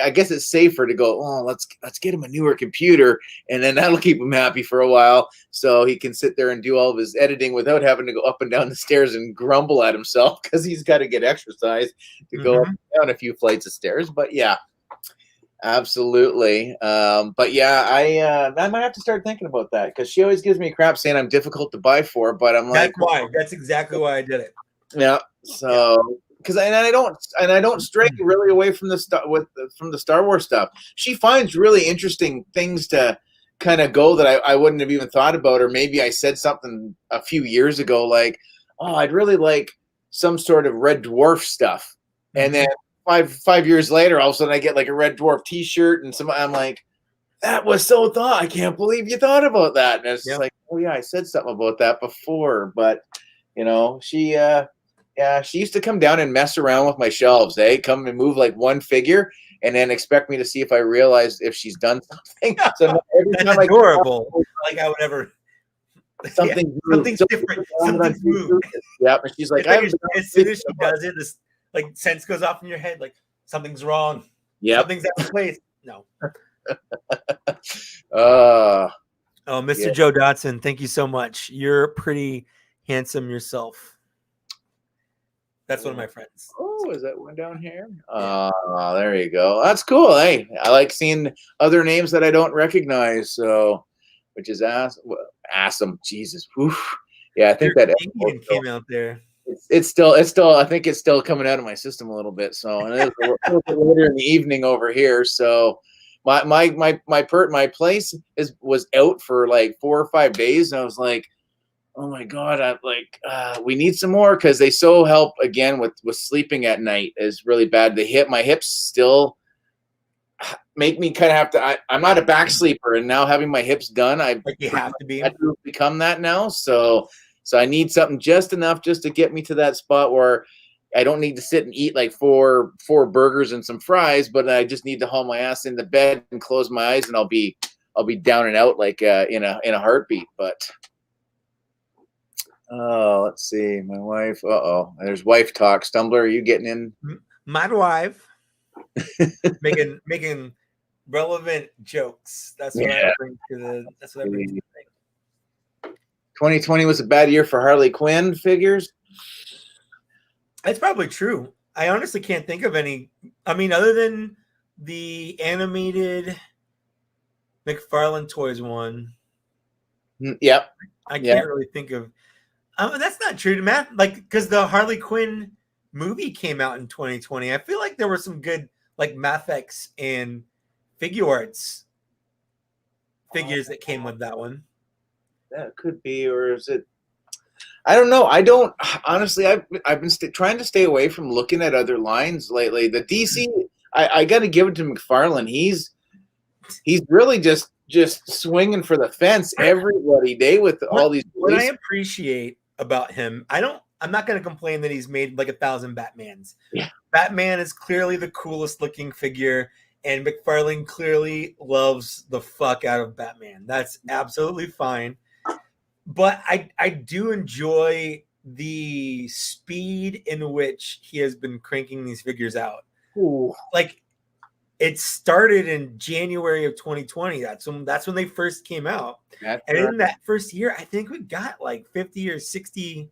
Speaker 1: I guess it's safer to go, oh, let's get him a newer computer, and then that'll keep him happy for a while so he can sit there and do all of his editing without having to go up and down the stairs and grumble at himself because he's got to get exercise to go up and down a few flights of stairs. But yeah, absolutely. But yeah, I might have to start thinking about that because she always gives me crap saying I'm difficult to buy for, but I'm like,
Speaker 2: that's exactly why I did it.
Speaker 1: Yeah. So because I don't stray really away from the Star Wars stuff. She finds really interesting things to kind of go that I wouldn't have even thought about, or maybe I said something a few years ago like, oh, I'd really like some sort of Red Dwarf stuff, and then five years later, all of a sudden I get like a Red Dwarf T-shirt, and I'm like, that was so thought. I can't believe you thought about that. And it's like, oh yeah, I said something about that before, but she. Yeah, she used to come down and mess around with my shelves. Come and move like one figure, and then expect me to see if I realized if she's done something. So
Speaker 2: every time adorable. Like I would ever
Speaker 1: something's
Speaker 2: different. Something's moved.
Speaker 1: Yep, and she's like,
Speaker 2: as soon as she does it, this like sense goes off in your head, like something's wrong.
Speaker 1: Yeah,
Speaker 2: something's out of place. No. Mr. Joe Dotson, thank you so much. You're pretty handsome yourself. That's one of my friends.
Speaker 1: Oh, is that one down here? There you go. That's cool. Hey, I like seeing other names that I don't recognize. So, which is awesome. Jesus. Oof. Yeah, I think that
Speaker 2: Indian came out there.
Speaker 1: it's still. I think it's still coming out of my system a little bit. So, and it's a little bit later in the evening over here. So, my place was out for like 4 or 5 days, and I was like, oh my God, we need some more, because they so help again with sleeping at night is really bad. My hips still make me kind of have to, I'm not a back sleeper, and now having my hips done,
Speaker 2: you have to be
Speaker 1: become that now. So I need something just enough just to get me to that spot where I don't need to sit and eat like four burgers and some fries, but I just need to haul my ass into bed and close my eyes, and I'll be down and out like in a heartbeat. But oh, let's see. My wife. There's wife talk. Stumbler, are you getting in?
Speaker 2: My wife making relevant jokes. That's what I bring to the. That's what I bring to the thing.
Speaker 1: 2020 was a bad year for Harley Quinn figures.
Speaker 2: That's probably true. I honestly can't think of any. I mean, other than the animated McFarlane Toys one.
Speaker 1: Yep.
Speaker 2: I can't really think of. That's not true to Matt. Like, because the Harley Quinn movie came out in 2020. I feel like there were some good like Mathex and figure arts figures that came with that one.
Speaker 1: That could be, or is it? I don't know. I don't honestly. I've been trying to stay away from looking at other lines lately. The DC, I got to give it to McFarlane. He's really just swinging for the fence every bloody day with all these.
Speaker 2: What I appreciate about him, I'm not going to complain that he's made like 1,000 Batmans.
Speaker 1: Yeah.
Speaker 2: Batman is clearly the coolest looking figure, and McFarlane clearly loves the fuck out of Batman. That's absolutely fine. But I do enjoy the speed in which he has been cranking these figures out.
Speaker 1: Ooh.
Speaker 2: Like, it started in January of 2020. That's when they first came out. In that first year, I think we got like 50 or 60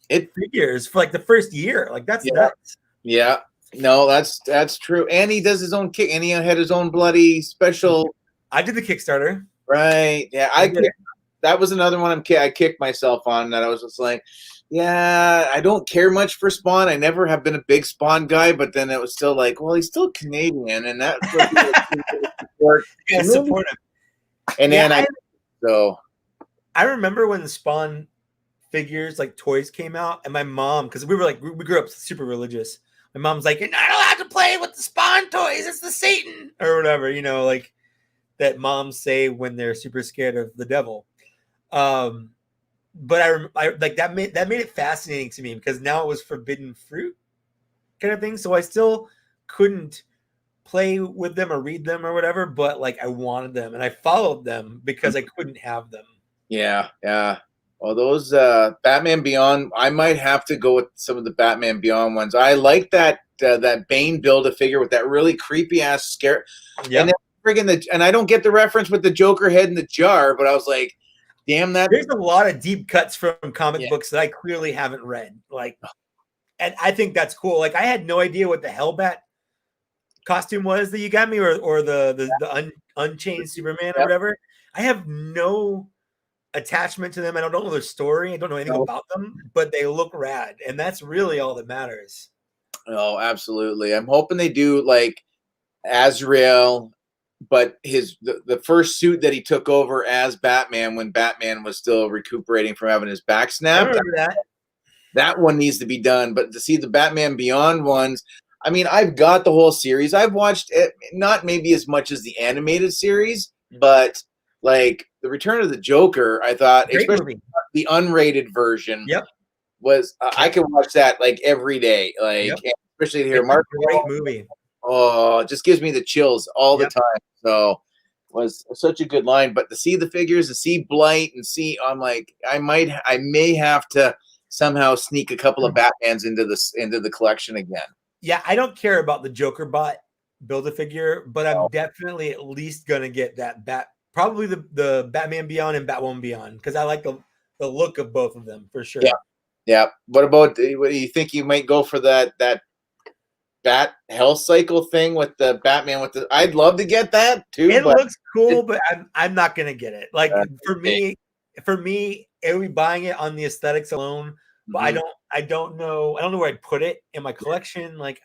Speaker 2: figures for like the first year. Like, that's nuts.
Speaker 1: Yeah. No, that's true. And he does his own kick, and he had his own bloody special.
Speaker 2: I did the Kickstarter.
Speaker 1: Right. Yeah. That was another one I kicked myself on, that I was just like, yeah, I don't care much for Spawn. I never have been a big Spawn guy, but then it was still like, well, he's still Canadian, and that's what
Speaker 2: support him.
Speaker 1: And then
Speaker 2: I remember when the Spawn figures, like toys, came out, and my mom, because we grew up super religious. My mom's like, "You're not allowed to play with the Spawn toys. It's the Satan," or whatever, like that moms say when they're super scared of the devil. But I like that made it fascinating to me, because now it was forbidden fruit kind of thing. So I still couldn't play with them or read them or whatever, but like I wanted them, and I followed them because I couldn't have them.
Speaker 1: Yeah. Well, those Batman Beyond, I might have to go with some of the Batman Beyond ones. I like that Bane Build-A-Figure with that really creepy ass scare.
Speaker 2: Yeah.
Speaker 1: And I don't get the reference with the Joker head in the jar, but I was like, damn that.
Speaker 2: There's a lot of deep cuts from comic books that I clearly haven't read. Like, and I think that's cool. Like, I had no idea what the Hellbat costume was that you got me, or the Unchained Superman or whatever. I have no attachment to them. I don't know their story. I don't know anything about them, but they look rad, and that's really all that matters.
Speaker 1: Oh, absolutely. I'm hoping they do like Azrael, but the first suit that he took over as Batman when Batman was still recuperating from having his back snapped.
Speaker 2: I remember
Speaker 1: that one needs to be done. But to see the Batman Beyond ones, I mean, I've got the whole series. I've watched it, not maybe as much as the animated series, but like the Return of the Joker, I thought, especially the unrated version, was I could watch that like every day, like especially to hear Mark.
Speaker 2: Great movie.
Speaker 1: Oh, it just gives me the chills all the time. So it was such a good line. But to see the figures, to see Blight, and I'm like, I may have to somehow sneak a couple of Batmans into the collection again.
Speaker 2: Yeah, I don't care about the Joker bot Build-A-Figure, but I'm definitely at least gonna get that probably the Batman Beyond and Batwoman Beyond, because I like the look of both of them for sure.
Speaker 1: Yeah. What about? What do you think you might go for that Bat Health Cycle thing with the Batman with the? I'd love to get that too,
Speaker 2: It
Speaker 1: but
Speaker 2: looks cool, but I'm not gonna get it. Like
Speaker 1: uh,
Speaker 2: for me, it would be buying it on the aesthetics alone. But
Speaker 1: mhm.
Speaker 2: I don't know where I'd put it in my collection. Like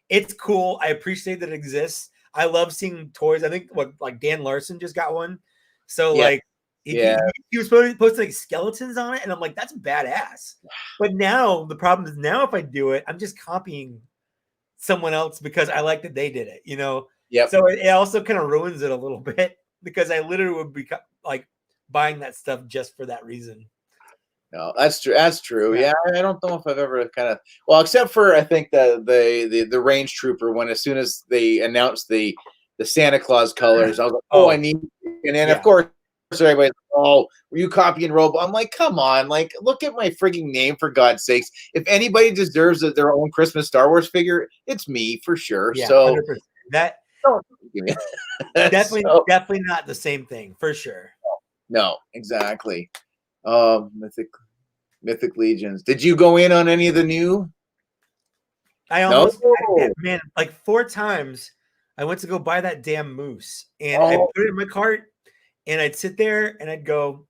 Speaker 2: it's cool. I appreciate that it exists. I love seeing toys. I think like Dan Larson just got one. So
Speaker 1: Yeah,
Speaker 2: like
Speaker 1: yeah,
Speaker 2: he was posting like skeletons on it, and I'm like, that's badass. But now the problem is now if I do it, I'm just copying someone else because I like that they did it, you know?
Speaker 1: yep.
Speaker 2: So it also kind of ruins it a little bit because I literally would be like buying that stuff just for that reason.
Speaker 1: No, that's true. That's true.
Speaker 2: Yeah.
Speaker 1: Yeah, I don't know if I've ever kind of well, except for I think the range trooper when as soon as they announced the Santa Claus colors, I was like, oh, I
Speaker 2: Oh,
Speaker 1: need. And then of
Speaker 2: yeah.
Speaker 1: course everybody's like, oh, were you copying Robo? I'm like, come on, like look at my freaking name for God's sakes. If anybody deserves their own Christmas Star Wars figure, it's me for sure.
Speaker 2: Yeah,
Speaker 1: So
Speaker 2: 100%. That
Speaker 1: don't give me so,
Speaker 2: definitely not the same thing for sure.
Speaker 1: no, exactly. Mythic Legions. Did you go in on any of the new?
Speaker 2: I
Speaker 1: No.
Speaker 2: almost man, like 4 times I went to go buy that damn moose and I
Speaker 1: Oh,
Speaker 2: put it in my cart and I'd sit there and I'd go,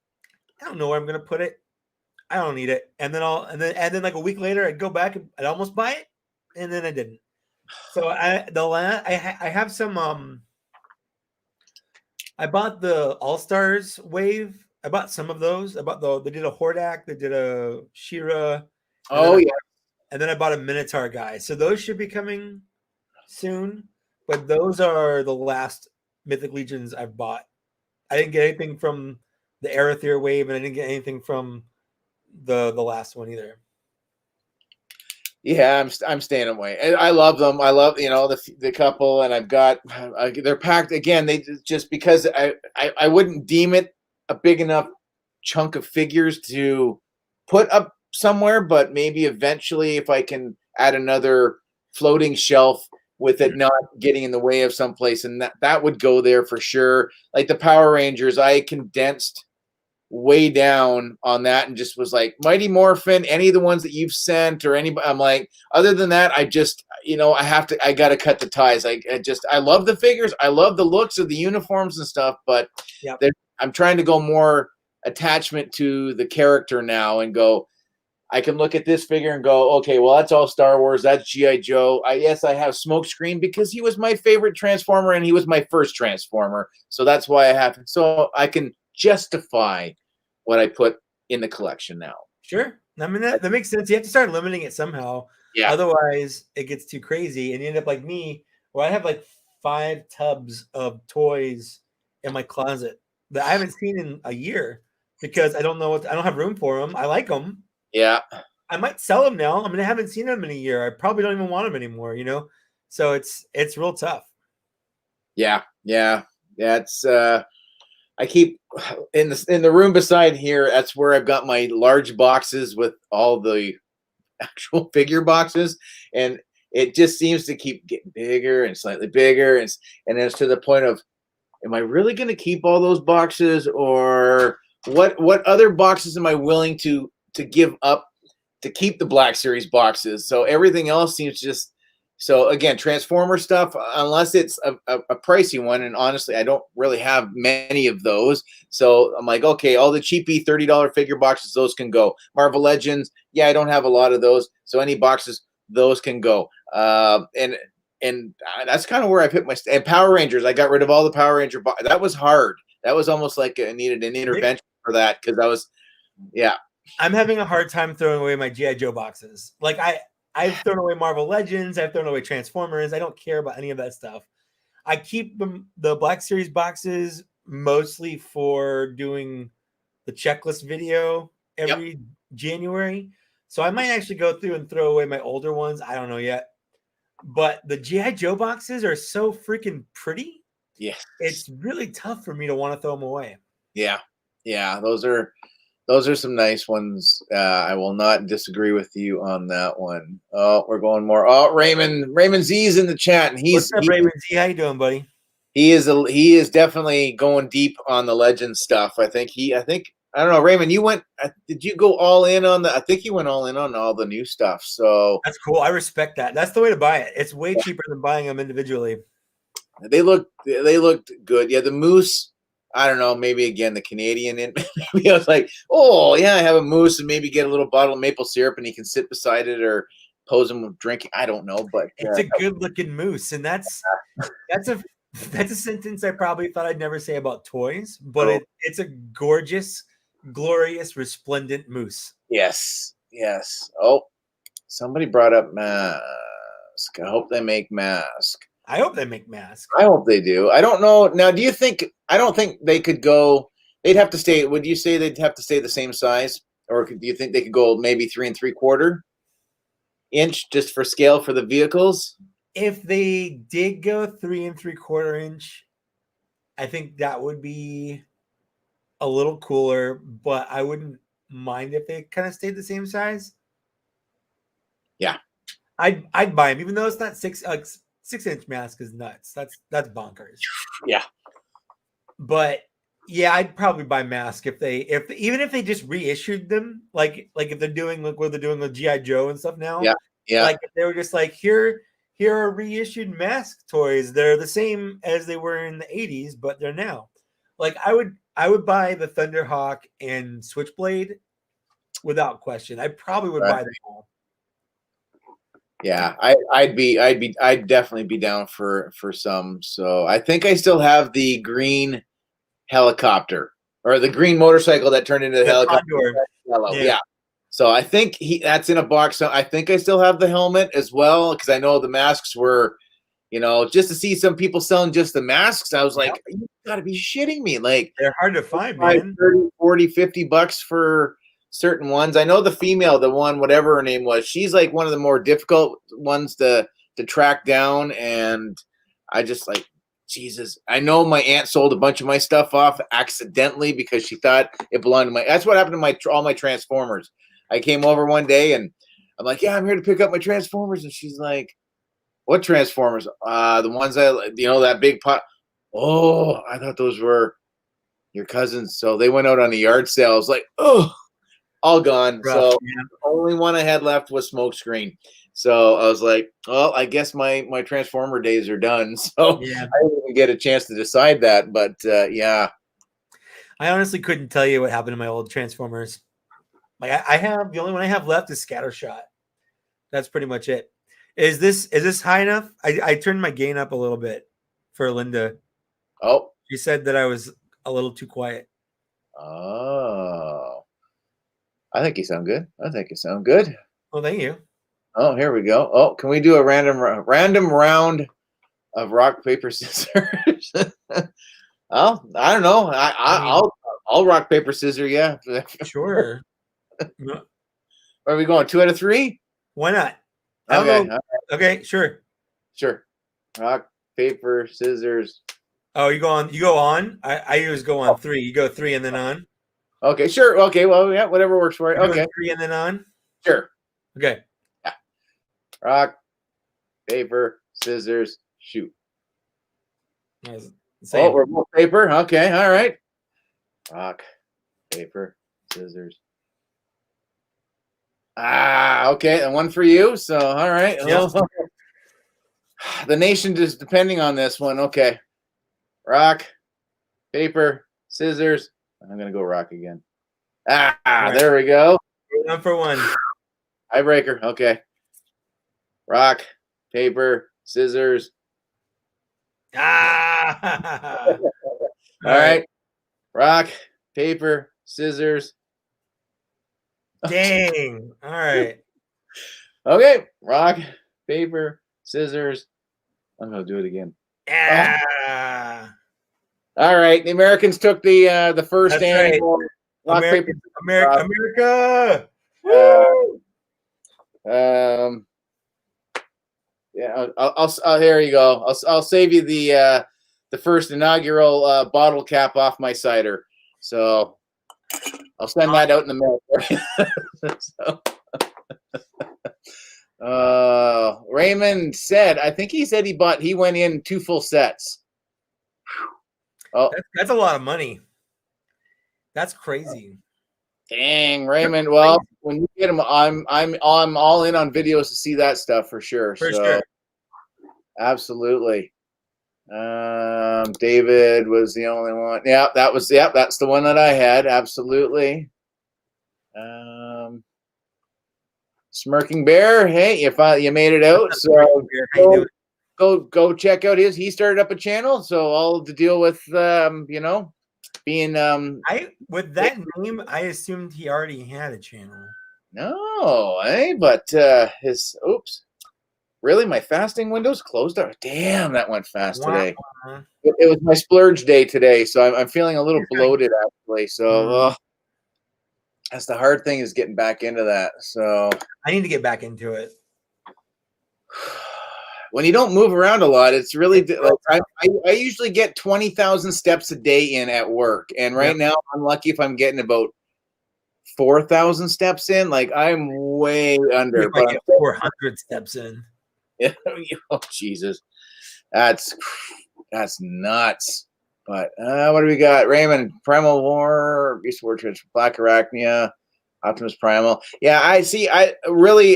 Speaker 2: I don't know where I'm gonna put it. I don't need it. And then like a week later I'd go back and I'd almost buy it and then I didn't. So I have some I bought the All Stars wave. I bought some of those. I bought they did a Hordak, they did a Shira, and
Speaker 1: oh yeah.
Speaker 2: then I bought a Minotaur guy. So those should be coming soon. But those are the last Mythic Legions I've bought. I didn't get anything from the Arethyr wave, and I didn't get anything from the last one either.
Speaker 1: Yeah, I'm staying away. And I love them. I love the couple, and I've got they're packed again. They just because I wouldn't deem it a big enough chunk of figures to put up somewhere, but maybe eventually if I can add another floating shelf with it not getting in the way of someplace, and that would go there for sure. Like the Power Rangers, I condensed way down on that and just was like Mighty Morphin, any of the ones that you've sent or anybody. I'm like, other than that, I just I got to cut the ties. I love the figures, I love the looks of the uniforms and stuff, but
Speaker 2: Yep.
Speaker 1: I'm trying to go more attachment to the character now and go. I can look at this figure and go, okay, well, that's all Star Wars. That's G.I. Joe. Yes, I have Smokescreen because he was my favorite Transformer and he was my first Transformer. So that's why I have it. So I can justify what I put in the collection now.
Speaker 2: Sure. I mean, that makes sense. You have to start limiting it somehow.
Speaker 1: Yeah.
Speaker 2: Otherwise, it gets too crazy. And you end up like me, where I have like 5 tubs of toys in my closet that I haven't seen in a year because I don't have room for them. I like them.
Speaker 1: Yeah.
Speaker 2: I might sell them now. I mean, I haven't seen them in a year. I probably don't even want them anymore, you know? So it's real tough.
Speaker 1: Yeah. Yeah. It's I keep in the room beside here. That's where I've got my large boxes with all the actual figure boxes, and it just seems to keep getting bigger and slightly bigger, and it's to the point of, am I really going to keep all those boxes, or what other boxes am I willing to give up to keep the Black Series boxes? So everything else seems just. So again, Transformer stuff, unless it's a pricey one, and honestly, I don't really have many of those. So I'm like, okay, all the cheapy $30 figure boxes, those can go. Marvel Legends, yeah, I don't have a lot of those. So any boxes, those can go. And that's kind of where I've hit my. And Power Rangers, I got rid of all the Power Ranger. That was hard. That was almost like I needed an intervention for that because I was, yeah.
Speaker 2: I'm having a hard time throwing away my G.I. Joe boxes. Like I've thrown away Marvel Legends. I've thrown away Transformers. I don't care about any of that stuff. I keep the Black Series boxes mostly for doing the checklist video every January. So I might actually go through and throw away my older ones. I don't know yet. But the G.I. Joe boxes are so freaking pretty.
Speaker 1: Yeah.
Speaker 2: It's really tough for me to want to throw them away.
Speaker 1: Yeah. Yeah. Those are some nice ones. I will not disagree with you on that one. Oh, we're going more. Oh, Raymond Z's in the chat, and
Speaker 2: What's up, Raymond Z? How you doing, buddy?
Speaker 1: He is definitely going deep on the legend stuff. I think I don't know, Raymond. You went? Did you go all in on the? I think you went all in on all the new stuff. So
Speaker 2: that's cool. I respect that. That's the way to buy it. It's way cheaper than buying them individually.
Speaker 1: they looked good. Yeah, the moose. I don't know. Maybe again the Canadian. Maybe I was like, oh yeah, I have a moose, and maybe get a little bottle of maple syrup, and he can sit beside it or pose him with drinking. I don't know, but
Speaker 2: it's a good looking moose, and that's a sentence I probably thought I'd never say about toys, but it's a gorgeous, glorious, resplendent moose.
Speaker 1: Yes. Oh, somebody brought up mask. I hope they make mask.
Speaker 2: I hope they make mask.
Speaker 1: I hope they do. I don't know. Now, do you think? I don't think they could go. They'd have to stay. Would you say they'd have to stay the same size, or do you think they could go maybe 3 3/4 inch just for scale for the vehicles?
Speaker 2: If they did go 3 3/4 inch, I think that would be a little cooler, but I wouldn't mind if they kind of stayed the same size.
Speaker 1: Yeah,
Speaker 2: I'd buy them, even though it's not 6-inch mask is nuts. That's bonkers.
Speaker 1: Yeah,
Speaker 2: but yeah, I'd probably buy mask even if they just reissued them, like if they're doing like what they're doing with GI Joe and stuff now.
Speaker 1: Yeah.
Speaker 2: Like if they were just like here are reissued mask toys. They're the same as they were in the 80s, but they're now. Like I would buy the Thunderhawk and Switchblade without question. I probably would buy them all.
Speaker 1: Yeah, I'd definitely be down for some. So I think I still have the green helicopter or the green motorcycle that turned into the helicopter. Yellow. Yeah. So I think that's in a box. So I think I still have the helmet as well because I know the masks were, just to see some people selling just the masks. I was like, you got to be shitting me. Like
Speaker 2: they're hard to find, man.
Speaker 1: 30, 40, $50 for certain ones. I know the female, the one, whatever her name was, she's like one of the more difficult ones to track down. And I just like, Jesus, I know my aunt sold a bunch of my stuff off accidentally because she thought it belonged to that's what happened to all my Transformers. I came over one day and I'm like, yeah, I'm here to pick up my Transformers. And she's like, what Transformers? The ones that big pot. Oh, I thought those were your cousins. So they went out on a yard sale. I was like, oh, all gone.
Speaker 2: Rough,
Speaker 1: so
Speaker 2: man.
Speaker 1: The only one I had left was Smokescreen. So I was like, well, I guess my Transformer days are done. So
Speaker 2: yeah.
Speaker 1: I didn't even get a chance to decide that. But yeah.
Speaker 2: I honestly couldn't tell you what happened to my old Transformers. Like I have the only one I have left is Scattershot. That's pretty much it. Is this high enough? I turned my gain up a little bit for Linda.
Speaker 1: Oh.
Speaker 2: She said that I was a little too quiet.
Speaker 1: Oh. I think you sound good.
Speaker 2: Oh, thank you.
Speaker 1: Oh, here we go. Oh, can we do a random round of rock, paper, scissors? Oh, I don't know. I'll rock, paper, scissors. Yeah.
Speaker 2: Sure.
Speaker 1: Are we going 2 out of 3?
Speaker 2: Why not?
Speaker 1: Okay.
Speaker 2: Okay, sure.
Speaker 1: Rock, paper, scissors.
Speaker 2: Oh, you go on? I always go on 3. You go 3 and then on?
Speaker 1: Okay, sure. Okay, well, yeah, whatever works for you. Okay.
Speaker 2: 3 and then on?
Speaker 1: Sure.
Speaker 2: Okay.
Speaker 1: Yeah. Rock, paper, scissors, shoot. Oh, we're both paper. Okay, all right. Rock, paper, scissors. Okay, and one for you. So, all right.
Speaker 2: Yeah.
Speaker 1: The nation is depending on this one. Okay. Rock, paper, scissors. I'm going to go rock again. Right. There we go.
Speaker 2: 1 for 1.
Speaker 1: Tiebreaker. Okay. Rock, paper, scissors.
Speaker 2: All
Speaker 1: right. Rock, paper, scissors.
Speaker 2: Dang. All right.
Speaker 1: Okay. Rock, paper, scissors. I'm going to do it again.
Speaker 2: Yeah.
Speaker 1: All right. The Americans took the first annual rock,
Speaker 2: America.
Speaker 1: paper.
Speaker 2: America.
Speaker 1: Yeah. I'll here you go. I'll save you the first inaugural bottle cap off my cider. So I'll send that out in the mail for you. Raymond said, I think he said he went in 2 full sets. Oh,
Speaker 2: that's a lot of money. That's crazy.
Speaker 1: Dang, Raymond. Well, when you get them, I'm all in on videos to see that stuff for sure.
Speaker 2: For
Speaker 1: so
Speaker 2: sure.
Speaker 1: Absolutely. David was the only one. Yeah, that's the one that I had. Absolutely. Smirking Bear. Hey, you made it out. So go check out his. He started up a channel, so all to deal with being
Speaker 2: with that name, I assumed he already had a channel.
Speaker 1: No, but his really, my fasting window's closed out. Damn, that went fast today. It was my splurge day today, so I'm feeling a little bloated actually. So that's the hard thing, is getting back into that. So
Speaker 2: I need to get back into it.
Speaker 1: When you don't move around a lot, it's really like I usually get 20,000 steps a day in at work, and right now I'm lucky if I'm getting about 4,000 steps in. Like, I'm way under.
Speaker 2: But I get 400 steps in.
Speaker 1: Yeah. Oh, Jesus. That's nuts. But what do we got? Raymond, Primal War, Beast War, Black Arachnia, Optimus Primal. Yeah, I see. I really,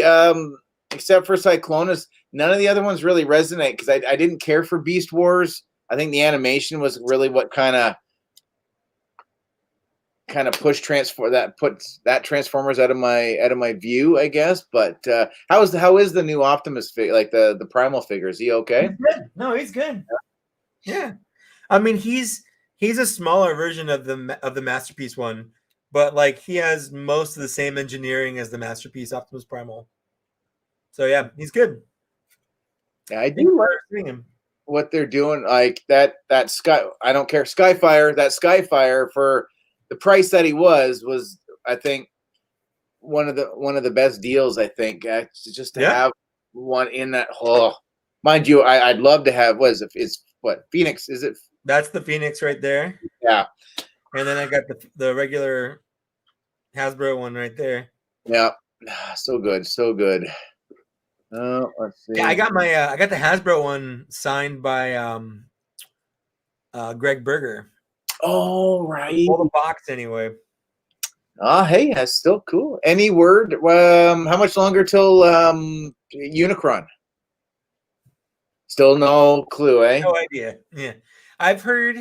Speaker 1: except for Cyclonus, none of the other ones really resonate, because I didn't care for Beast Wars. I think the animation was really what kind of puts that Transformers out of my view, I guess. But how is the new Optimus like the Primal figure? Is he okay?
Speaker 2: He's good. No, he's good. Yeah, I mean, he's a smaller version of the Masterpiece one, but like he has most of the same engineering as the Masterpiece Optimus Primal. So yeah, he's good.
Speaker 1: Yeah, I do like him. What they're doing, like that Sky. I don't care. Skyfire. That Skyfire, for the price that he was, I think one of the best deals. I think just to have one in that. Oh, mind you, I'd love to have. What Phoenix? Is it?
Speaker 2: That's the Phoenix right there.
Speaker 1: Yeah.
Speaker 2: And then I got the regular Hasbro one right there.
Speaker 1: Yeah. So good. So good. Let's see.
Speaker 2: Yeah, I got the Hasbro one signed by Greg Berger.
Speaker 1: Oh, right.
Speaker 2: Hold the box anyway.
Speaker 1: Hey, that's still cool. Any word? How much longer till Unicron? Still no clue, eh?
Speaker 2: No idea. Yeah, I've heard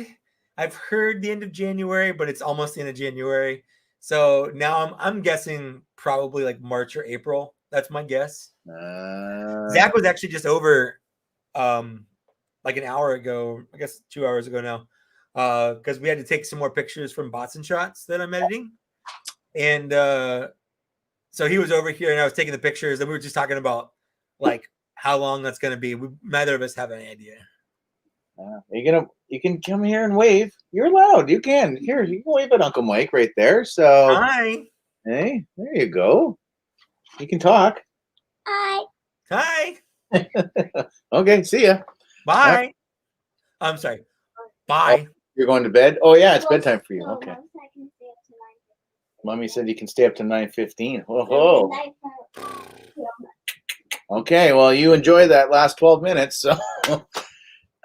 Speaker 2: the end of January, but it's almost the end of January. So now I'm guessing probably like March or April. That's my guess. Zach was actually just over like an hour ago, I guess 2 hours ago now, because we had to take some more pictures from bots and shots that I'm editing. And so he was over here and I was taking the pictures, and we were just talking about like how long that's going to be. Neither of us have any idea.
Speaker 1: You can come here and wave. You're allowed. You can. Here, you can wave at Uncle Mike right there. So
Speaker 2: hi.
Speaker 1: Hey, there you go. You can talk.
Speaker 2: Hi.
Speaker 1: Okay, see ya.
Speaker 2: Bye. I'm sorry. Bye.
Speaker 1: Oh, you're going to bed? Oh yeah, it's bedtime for you. Okay. Mommy said you can stay up to 9:15. Whoa. Okay, well, you enjoy that last 12 minutes. So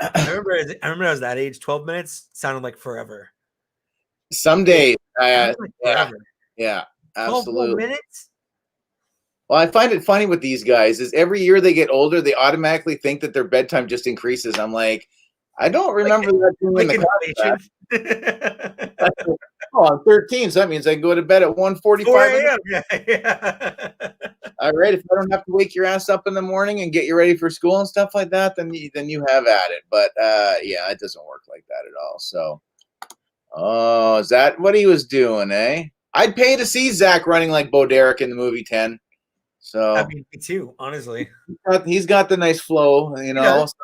Speaker 2: I remember I was that age. 12 minutes sounded like forever.
Speaker 1: Some days,
Speaker 2: forever.
Speaker 1: Yeah, absolutely.
Speaker 2: 12 minutes.
Speaker 1: Well, I find it funny with these guys is every year they get older, they automatically think that their bedtime just increases. I'm like, I don't remember that being in the contract. Oh, I'm 13, so that means I can go to bed at 1:45.
Speaker 2: Yeah.
Speaker 1: All right, if I don't have to wake your ass up in the morning and get you ready for school and stuff like that, then you have at it. But yeah, it doesn't work like that at all. So, oh, is that what he was doing, eh? I'd pay to see Zach running like Bo Derek in the movie 10. So
Speaker 2: I mean, me too, honestly.
Speaker 1: He's got the nice flow, you know. Yeah. So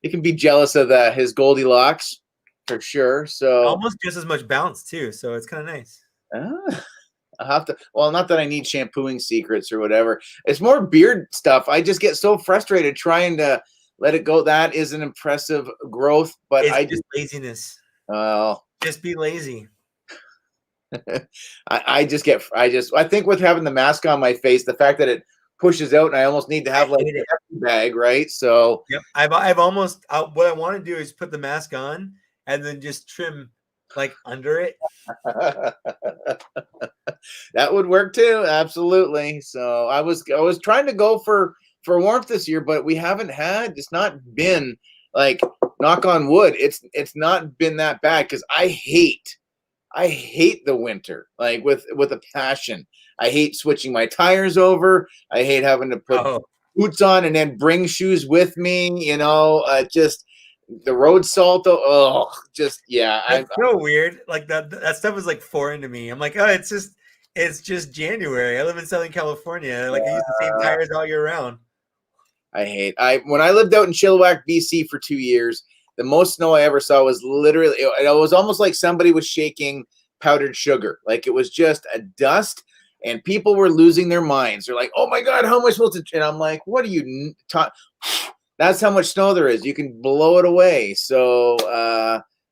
Speaker 1: you can be jealous of his Goldilocks for sure. So
Speaker 2: almost just as much bounce too. So it's kind of nice.
Speaker 1: I have to. Well, not that I need shampooing secrets or whatever. It's more beard stuff. I just get so frustrated trying to let it go. That is an impressive growth, but
Speaker 2: it's just laziness.
Speaker 1: Well,
Speaker 2: just be lazy.
Speaker 1: I think with having the mask on my face, the fact that it pushes out and I almost need to have like a bag, right? So
Speaker 2: yep, I've almost what I want to do is put the mask on and then just trim like under it.
Speaker 1: That would work too. Absolutely. So I was trying to go for warmth this year, but we haven't had. It's not been like, knock on wood. It's not been that bad because I hate the winter, like with a passion. I hate switching my tires over. I hate having to put boots on and then bring shoes with me. You know, just the road salt. Oh, just yeah.
Speaker 2: It's so weird. Like that stuff is like foreign to me. I'm like, oh, it's just January. I live in Southern California. Like I use the same tires all year round.
Speaker 1: When I lived out in Chilliwack, BC for 2 years, the most snow I ever saw was literally, it was almost like somebody was shaking powdered sugar. Like it was just a dust and people were losing their minds. They're like, oh my God, how am I supposed to? And I'm like, what are you That's how much snow there is. You can blow it away. So,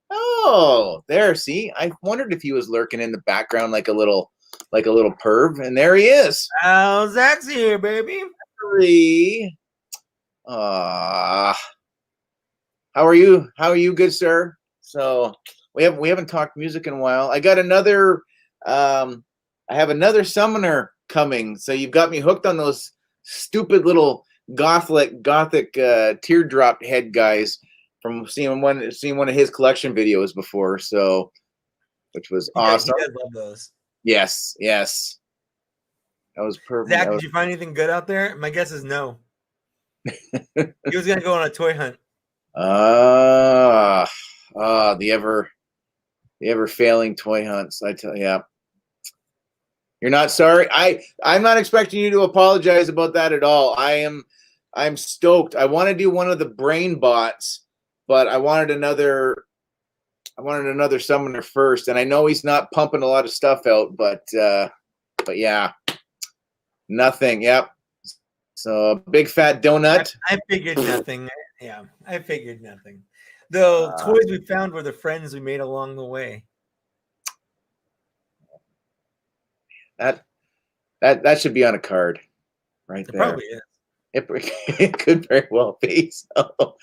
Speaker 1: oh, there, see, I wondered if he was lurking in the background like a little perv. And there he is.
Speaker 2: Oh, Zach's here, baby.
Speaker 1: How are you? How are you, good sir? So we haven't talked music in a while. I got another I have another summoner coming. So you've got me hooked on those stupid little gothic teardrop head guys from seeing one of his collection videos before. So which was awesome.
Speaker 2: He does love those.
Speaker 1: Yes. That was perfect.
Speaker 2: Zach, did you find anything good out there? My guess is no. He was gonna go on a toy hunt.
Speaker 1: The ever failing toy hunts. I tell you, you're not sorry. I'm not expecting you to apologize about that at all. I'm stoked. I want to do one of the brain bots, but I wanted another summoner first, and I know he's not pumping a lot of stuff out, but yeah, nothing. Yep. So big fat donut.
Speaker 2: I figured nothing. Yeah, I figured nothing. The toys we found were the friends we made along the way.
Speaker 1: That should be on a card, right there.
Speaker 2: Probably is.
Speaker 1: It could very well be. So,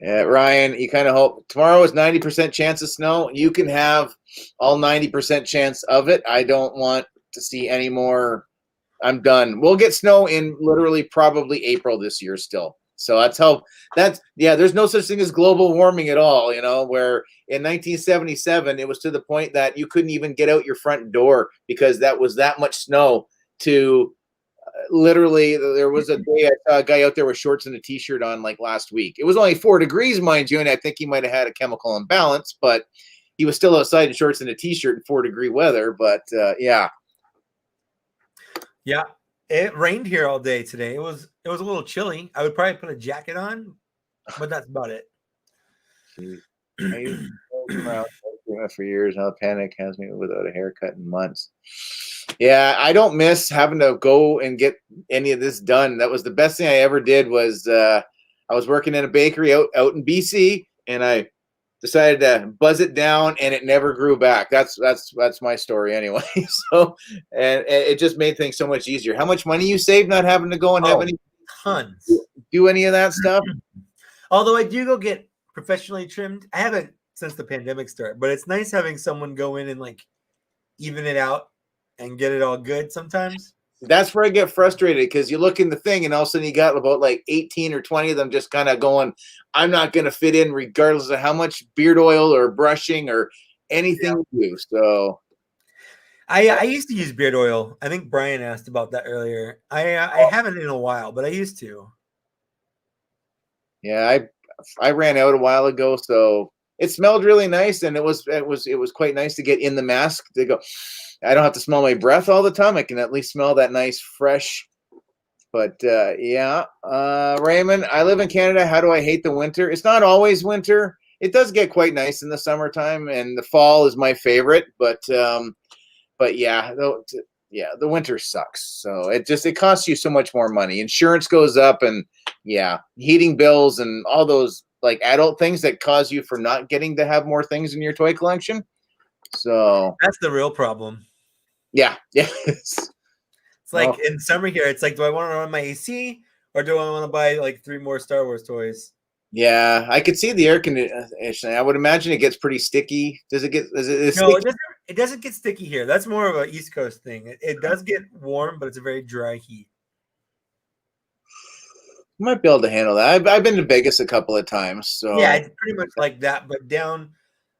Speaker 1: yeah, Ryan, you kind of hope tomorrow is 90% chance of snow. You can have all 90% chance of it. I don't want to see any more. I'm done. We'll get snow in literally probably April this year still. So there's no such thing as global warming at all, you know, where in 1977, it was to the point that you couldn't even get out your front door because that was that much snow to literally, there was a day I saw a guy out there with shorts and a t-shirt on like last week. It was only 4 degrees, mind you, and I think he might have had a chemical imbalance, but he was still outside in shorts and a t-shirt in 4-degree weather. But yeah.
Speaker 2: Yeah, it rained here all day today. It was a little chilly. I would probably put a jacket on, but that's about it.
Speaker 1: I used to for years now. Panic has me without a haircut in months. Yeah, I don't miss having to go and get any of this done. That was the best thing I ever did. Was I was working in a bakery out in BC, and I decided to buzz it down, and it never grew back. That's my story anyway. So, and it just made things so much easier. How much money you save not having to go and have any
Speaker 2: tons
Speaker 1: do any of that stuff?
Speaker 2: Although I do go get professionally trimmed. I haven't since the pandemic started, but it's nice having someone go in and like even it out and get it all good sometimes.
Speaker 1: That's where I get frustrated because you look in the thing and all of a sudden you got about like 18 or 20 of them just kind of going, I'm not going to fit in regardless of how much beard oil or brushing or anything you do. So
Speaker 2: I used to use beard oil. I think Brian asked about that earlier. I haven't in a while, but I used to.
Speaker 1: Yeah, I ran out a while ago, so it smelled really nice, and it was quite nice to get in the mask to go. I don't have to smell my breath all the time. I can at least smell that nice fresh. But yeah, Raymond, I live in Canada. How do I hate the winter? It's not always winter. It does get quite nice in the summertime, and the fall is my favorite. But yeah, the winter sucks. So it costs you so much more money. Insurance goes up, and yeah, heating bills and all those like adult things that cause you for not getting to have more things in your toy collection. So
Speaker 2: that's the real problem.
Speaker 1: Yeah.
Speaker 2: It's like in summer here, it's like, do I want to run my AC or do I want to buy like 3 more Star Wars toys?
Speaker 1: Yeah, I could see the air conditioning. I would imagine it gets pretty sticky. Does it get?
Speaker 2: No, it doesn't get sticky here. That's more of an East Coast thing. It does get warm, but it's a very dry heat.
Speaker 1: Might be able to handle that. I've been to Vegas a couple of times, so
Speaker 2: Yeah, it's pretty much like that, but down.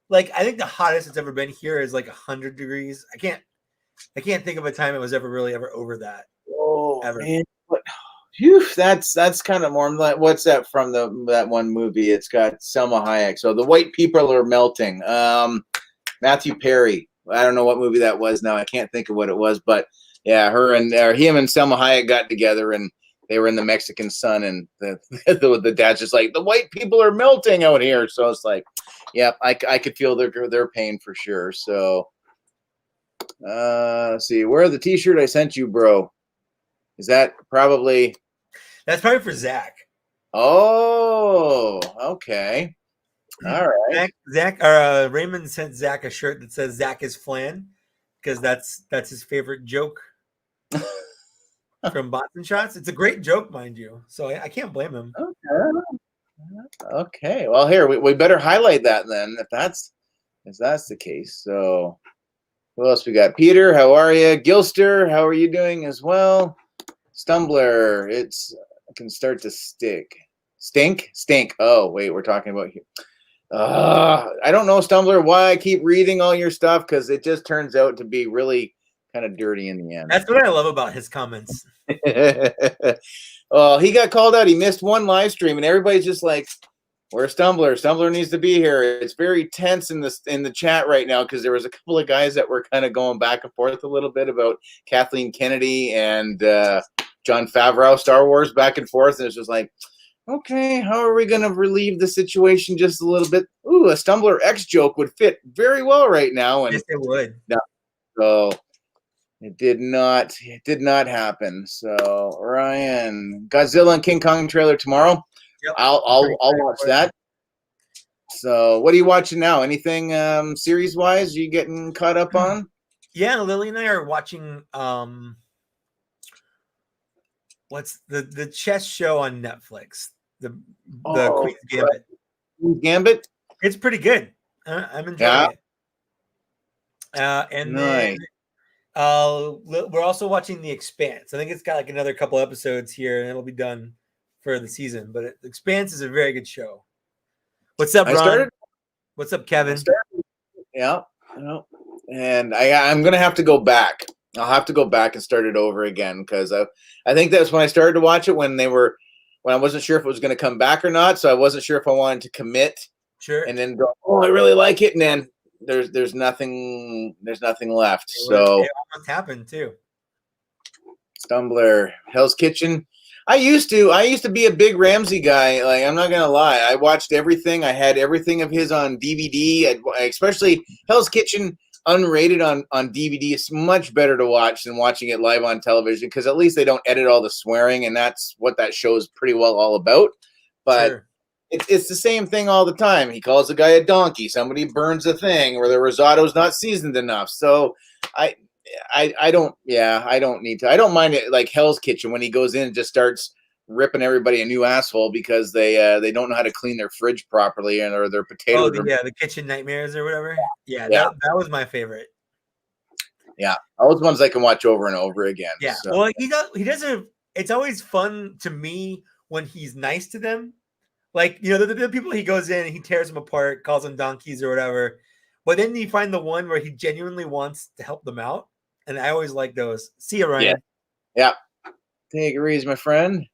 Speaker 2: Like I think the hottest it's ever been here is like 100 degrees. I can't think of a time it was ever over that.
Speaker 1: Oh
Speaker 2: ever.
Speaker 1: man, whew, that's kind of warm. What's that from that one movie? It's got Selma Hayek. So the white people are melting. Matthew Perry. I don't know what movie that was now. I can't think of what it was, but yeah, him and Selma Hayek got together and they were in the Mexican sun, and the dad's just like, the white people are melting out here. So it's like, yeah, I could feel their pain for sure. So let's see, wear the t-shirt I sent you, bro. Is that probably?
Speaker 2: That's probably for Zach.
Speaker 1: Oh, okay. All right.
Speaker 2: Zach or Raymond sent Zach a shirt that says Zach is Flan because that's his favorite joke from Bots and Shots. It's a great joke, mind you. So I can't blame him.
Speaker 1: Okay. Well, here we better highlight that then if that's the case. So who else we got? Peter, how are you? Gilster, how are you doing as well? Stumbler, it can start to stink. Oh wait, we're talking about here. I don't know, Stumbler, why I keep reading all your stuff, because it just turns out to be really kind of dirty in the end.
Speaker 2: That's what I love about his comments.
Speaker 1: Oh, he got called out. He missed one live stream, and everybody's just like, "Where's Stumbler? Stumbler needs to be here." It's very tense in the chat right now because there was a couple of guys that were kind of going back and forth a little bit about Kathleen Kennedy and Jon Favreau, Star Wars, back and forth, and it's just like, okay, how are we going to relieve the situation just a little bit? Ooh, a Stumbler X joke would fit very well right now. And
Speaker 2: yes, it would.
Speaker 1: No, so it did not happen. So Ryan, Godzilla and King Kong trailer tomorrow. Yep. I'll watch that. So what are you watching now? Anything series wise you getting caught up on?
Speaker 2: Yeah, Lily and I are watching what's the chess show on Netflix? The Queen's Gambit.
Speaker 1: Queen's Gambit?
Speaker 2: It's pretty good. I'm enjoying it. And nice. Then we're also watching The Expanse. I think it's got like another couple episodes here, and it'll be done for the season. But The Expanse is a very good show. What's up, Ron? What's up, Kevin?
Speaker 1: Yeah. And I'm gonna have to go back. I'll have to go back and start it over again because I think that's when I started to watch it when I wasn't sure if it was going to come back or not. So I wasn't sure if I wanted to commit.
Speaker 2: Sure.
Speaker 1: And then go, oh, I really like it, and then there's nothing left. So
Speaker 2: it almost happened too.
Speaker 1: Stumbler, Hell's Kitchen. I used to be a big Ramsey guy. Like, I'm not gonna lie, I watched everything. I had everything of his on DVD. Especially Hell's Kitchen unrated on DVD. It's much better to watch than watching it live on television because at least they don't edit all the swearing, and that's what that show is pretty well all about. But sure. It's the same thing all the time. He calls a guy a donkey. Somebody burns a thing, or the risotto's not seasoned enough. So I don't need to. I don't mind it like Hell's Kitchen when he goes in and just starts ripping everybody a new asshole because they don't know how to clean their fridge properly or their potatoes.
Speaker 2: The kitchen nightmares or whatever. Yeah. That was my favorite.
Speaker 1: Yeah, those ones I can watch over and over again.
Speaker 2: Yeah. So. Well, he doesn't. It's always fun to me when he's nice to them. Like, the people he goes in and he tears them apart, calls them donkeys or whatever. But then you find the one where he genuinely wants to help them out. And I always like those. See you, Ryan.
Speaker 1: Yeah. Take it easy, my friend.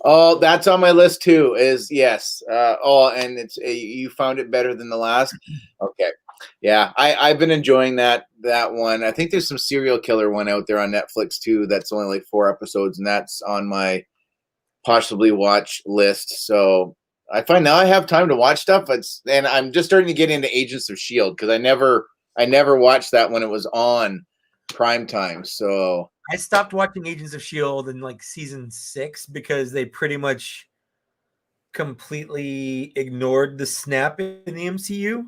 Speaker 1: Oh, that's on my list too. Yes. And it's you found it better than the last. Okay. Yeah, I've been enjoying that one. I think there's some serial killer one out there on Netflix too. That's only like 4 episodes, and that's on my possibly watch list. So I find now I have time to watch stuff. And I'm just starting to get into Agents of S.H.I.E.L.D. because I never watched that when it was on prime time. So
Speaker 2: I stopped watching Agents of S.H.I.E.L.D. in like season 6 because they pretty much completely ignored the snap in the MCU.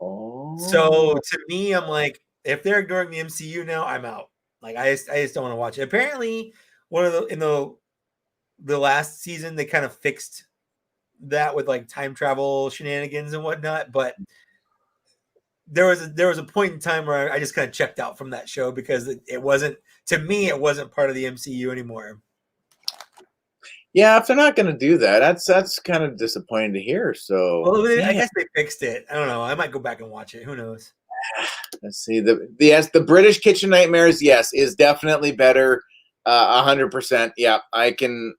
Speaker 2: Oh. So to me, I'm like, if they're ignoring the MCU now, I'm out. Like I just don't want to watch it. Apparently, in the last season, they kind of fixed that with like time travel shenanigans and whatnot, but there was a point in time where I just kind of checked out from that show because it wasn't, to me, it wasn't part of the MCU anymore.
Speaker 1: Yeah, if they're not going to do that, that's kind of disappointing to hear. So,
Speaker 2: well, I guess they fixed it. I don't know. I might go back and watch it. Who knows?
Speaker 1: Let's see. The British Kitchen Nightmares, yes, is definitely better. 100%. Yeah, I can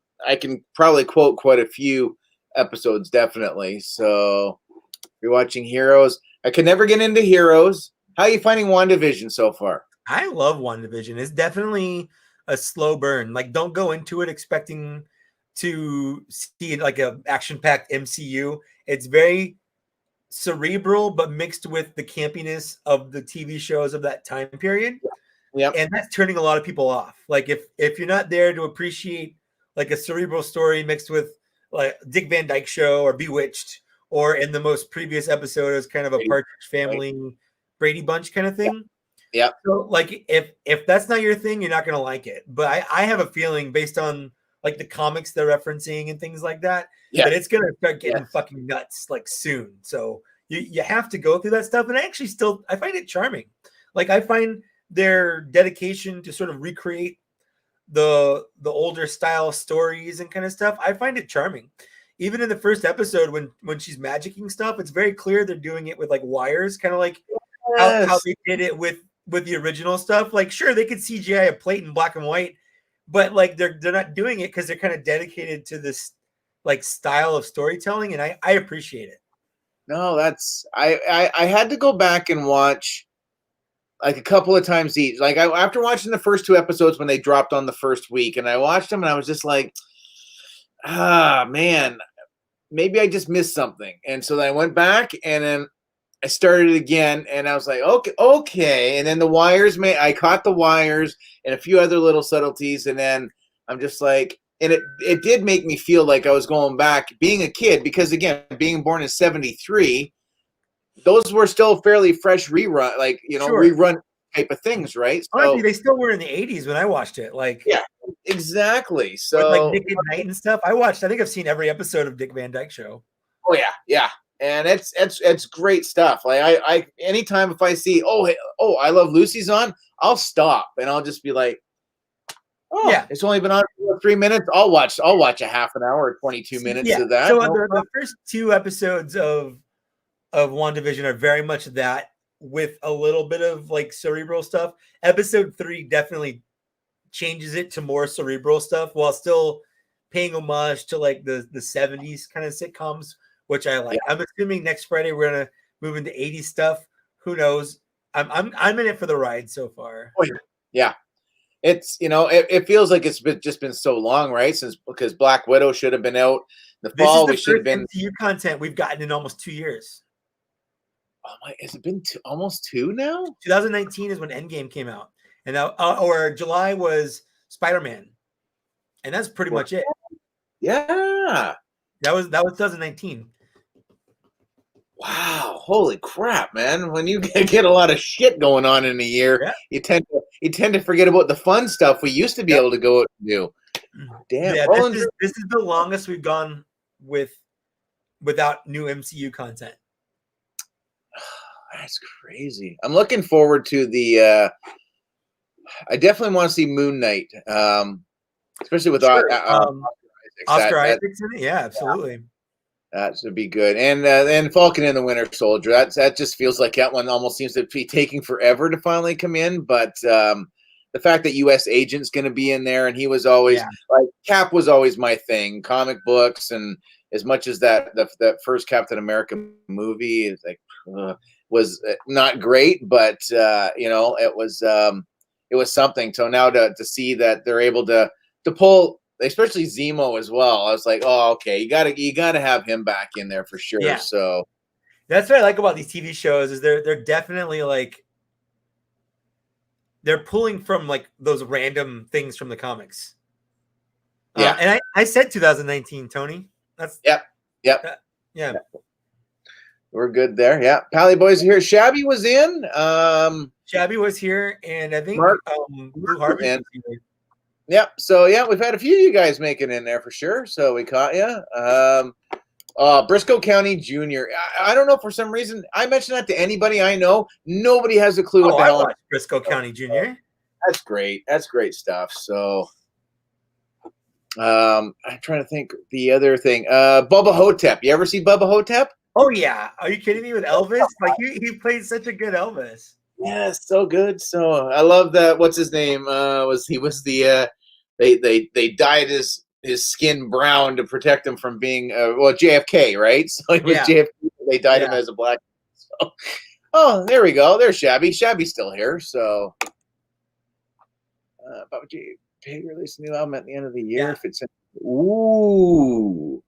Speaker 1: probably quote quite a few episodes, definitely. So, if you're watching Heroes, I could never get into Heroes. How are you finding WandaVision so far?
Speaker 2: I love WandaVision. It's definitely a slow burn. Like, don't go into it expecting to see like a action-packed MCU. It's very cerebral, but mixed with the campiness of the TV shows of that time period.
Speaker 1: Yeah,
Speaker 2: and that's turning a lot of people off. Like if you're not there to appreciate like a cerebral story mixed with like Dick Van Dyke Show or Bewitched, or in the most previous episode as kind of a Partridge Family, Brady Bunch kind of thing.
Speaker 1: Yeah.
Speaker 2: So like if that's not your thing, you're not gonna like it. But I have a feeling based on like the comics they're referencing and things like that, that it's gonna start getting fucking nuts like soon. So you have to go through that stuff. And I actually I find it charming. Like I find their dedication to sort of recreate the older style stories and kind of stuff, I find it charming. Even in the first episode when she's magicking stuff, it's very clear they're doing it with like wires, kind of like how they did it with the original stuff. Like sure, they could CGI a plate in black and white, but like they're not doing it because they're kind of dedicated to this like style of storytelling, and I appreciate it.
Speaker 1: No, that's I had to go back and watch like a couple of times each. Like after watching the first two episodes when they dropped on the first week, and I watched them and I was just like, man, maybe I just missed something. And so then I went back and then I started again and I was like, okay. And then the wires, I caught the wires and a few other little subtleties. And then I'm just like, and it did make me feel like I was going back being a kid, because again, being born in 73, those were still fairly fresh rerun, like, rerun type of things, right?
Speaker 2: Honestly, they still were in the 80s when I watched it. Like,
Speaker 1: yeah, exactly. So
Speaker 2: with like Nick at Night and stuff. I think I've seen every episode of Dick Van Dyke Show.
Speaker 1: Oh yeah. And it's great stuff. Like I anytime if I see, I Love Lucy's on, I'll stop and I'll just be like, it's only been on for 3 minutes. I'll watch a half an hour or 22 minutes of that.
Speaker 2: So the first two episodes of WandaVision are very much that, with a little bit of like cerebral stuff. Episode 3 definitely changes it to more cerebral stuff while still paying homage to like the 70s kind of sitcoms, which I like. I'm assuming next Friday we're gonna move into 80s stuff. Who knows? I'm in it for the ride so far.
Speaker 1: Yeah. It's it feels like it's just been so long, right? Because Black Widow should have been out the fall. We should have been
Speaker 2: MCU content we've gotten in almost 2 years.
Speaker 1: Oh my! Has it been almost 2 now?
Speaker 2: 2019 is when Endgame came out, and now or July was Spider-Man, and that's pretty much it.
Speaker 1: Yeah,
Speaker 2: that was 2019.
Speaker 1: Wow! Holy crap, man! When you get a lot of shit going on in a year, you tend to forget about the fun stuff we used to be able to go out and do. Damn!
Speaker 2: Yeah, this is the longest we've gone without new MCU content.
Speaker 1: That's crazy. I'm looking forward to the. I definitely want to see Moon Knight, especially with
Speaker 2: Oscar Isaac's in it. Yeah, absolutely.
Speaker 1: That should be good. And Falcon and the Winter Soldier. That just feels like that one almost seems to be taking forever to finally come in. But the fact that U.S. Agent's going to be in there, and he was always like Cap was always my thing. Comic books, and as much as that first Captain America movie is like. Was not great, but it was something. So now to see that they're able to pull, especially Zemo as well, I was like, oh, okay, you gotta have him back in there for sure.
Speaker 2: Yeah.
Speaker 1: So
Speaker 2: that's what I like about these TV shows is they're definitely like they're pulling from like those random things from the comics. And I said 2019, Tony. That's
Speaker 1: yep.
Speaker 2: Yeah.
Speaker 1: We're good there. Yeah. Pally boys are here. Shabby was in.
Speaker 2: Shabby was here, and I think Blue Harvey was here.
Speaker 1: Yep. So we've had a few of you guys making in there for sure. So we caught you. Briscoe County Jr. I don't know, for some reason I mentioned that to anybody I know. Nobody has a clue what the hell.
Speaker 2: I watched Briscoe County Jr.
Speaker 1: That's great. That's great stuff. So I'm trying to think the other thing. Bubba Hotep. You ever see Bubba Hotep?
Speaker 2: Oh yeah. Are you kidding me with Elvis? Like he played such a good Elvis.
Speaker 1: Yeah, so good. So I love that. What's his name? He was the they dyed his skin brown to protect him from being JFK, right? So it was JFK. They dyed him as a black. So, oh, there we go. There's Shabby. Shabby's still here. So Bubba J. Pig released a new album at the end of the year. If it's ooh,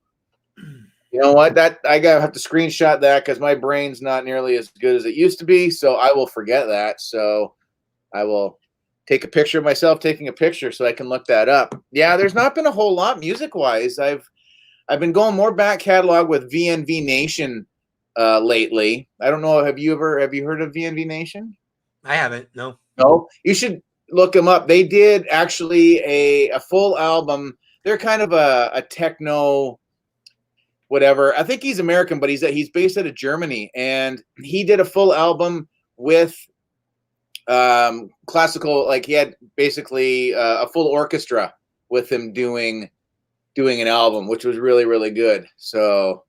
Speaker 1: you know what? That I gotta have to screenshot that because my brain's not nearly as good as it used to be. So I will forget that. So I will take a picture of myself taking a picture so I can look that up. Yeah, there's not been a whole lot music wise. I've been going more back catalog with VNV Nation lately. I don't know. Have you heard of VNV Nation?
Speaker 2: I haven't. No.
Speaker 1: No, you should look them up. They did actually a full album. They're kind of a techno whatever. I think he's American, but he's based out of Germany, and he did a full album with classical. Like he had basically a full orchestra with him doing an album, which was really, really good. So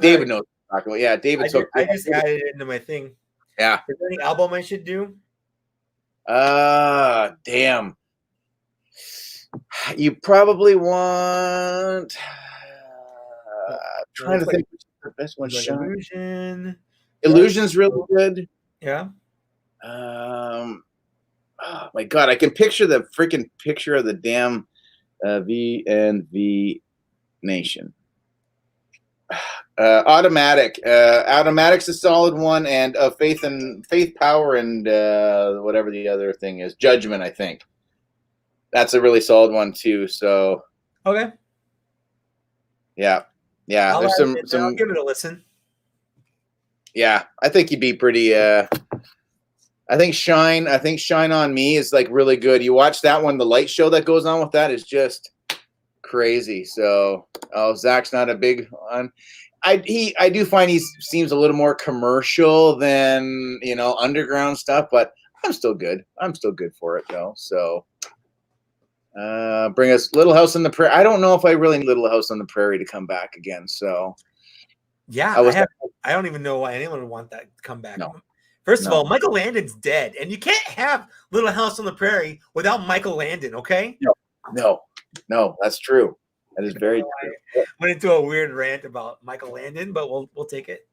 Speaker 1: David knows what I'm talking about. Yeah, David.
Speaker 2: I just added it into my thing.
Speaker 1: Yeah.
Speaker 2: Is there any album I should do?
Speaker 1: Damn. You probably want. Trying to think which the best one.
Speaker 2: Like Illusion.
Speaker 1: Illusion's really good.
Speaker 2: Yeah.
Speaker 1: Oh my god, I can picture the freaking picture of the damn VNV Nation. Automatic. Automatic's a solid one, and Faith Power and whatever the other thing is, Judgment, I think. That's a really solid one too. So
Speaker 2: okay.
Speaker 1: Yeah. There's some.
Speaker 2: I'll give it a listen.
Speaker 1: Yeah, I think you'd be pretty. I think Shine on Me is like really good. You watch that one. The light show that goes on with that is just crazy. So, Zach's not a big one. I do find he seems a little more commercial than underground stuff, but I'm still good. I'm still good for it though. So. Bring us Little House on the Prairie. I don't know if I really need Little House on the Prairie to come back again. So,
Speaker 2: yeah, I don't even know why anyone would want that to come back.
Speaker 1: No.
Speaker 2: First of all, Michael Landon's dead, and you can't have Little House on the Prairie without Michael Landon. Okay?
Speaker 1: No, that's true. That is very true.
Speaker 2: I went into a weird rant about Michael Landon, but we'll take it.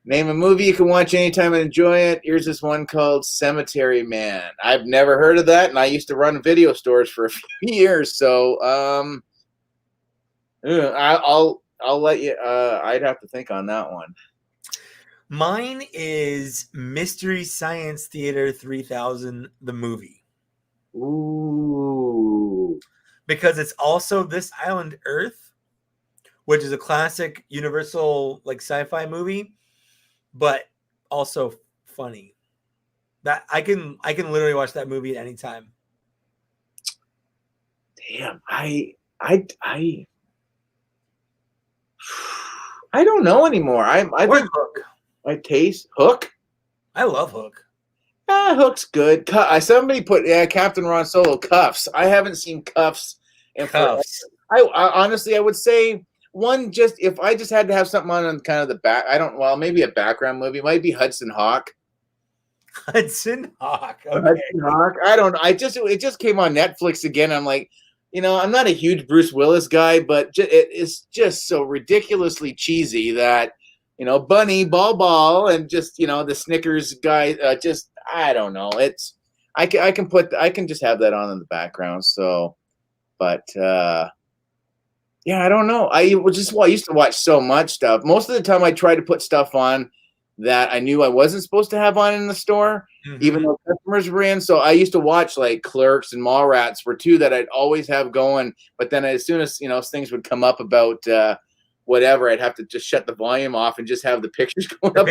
Speaker 1: Name a movie you can watch anytime and enjoy it. Here's this one called Cemetery Man. I've never heard of that, and I used to run video stores for a few years. So I'll let you. I'd have to think on that one.
Speaker 2: Mine is Mystery Science Theater 3000, the movie.
Speaker 1: Ooh.
Speaker 2: Because it's also This Island Earth, which is a classic Universal sci-fi movie, but also funny. That I can literally watch that movie at any time.
Speaker 1: Damn, I don't know anymore. I think
Speaker 2: Hook.
Speaker 1: My taste Hook.
Speaker 2: I love Hook.
Speaker 1: Hook's good. Somebody put Captain Ron Solo Cuffs. I haven't seen Cuffs.
Speaker 2: Cuffs.
Speaker 1: I honestly I would say one if I just had to have something on kind of the back. Maybe a background movie. It might be Hudson Hawk.
Speaker 2: Hudson Hawk. Okay.
Speaker 1: Hudson Hawk. I don't know. It just came on Netflix again. I'm like, I'm not a huge Bruce Willis guy, but it's just so ridiculously cheesy that Bunny Ball and just the Snickers guy. I don't know. I can just have that on in the background. So, but I don't know. I used to watch so much stuff. Most of the time, I tried to put stuff on that I knew I wasn't supposed to have on in the store, even though customers were in. So I used to watch like Clerks and Mallrats were two that I'd always have going. But then as soon as things would come up about whatever, I'd have to just shut the volume off and just have the pictures going up.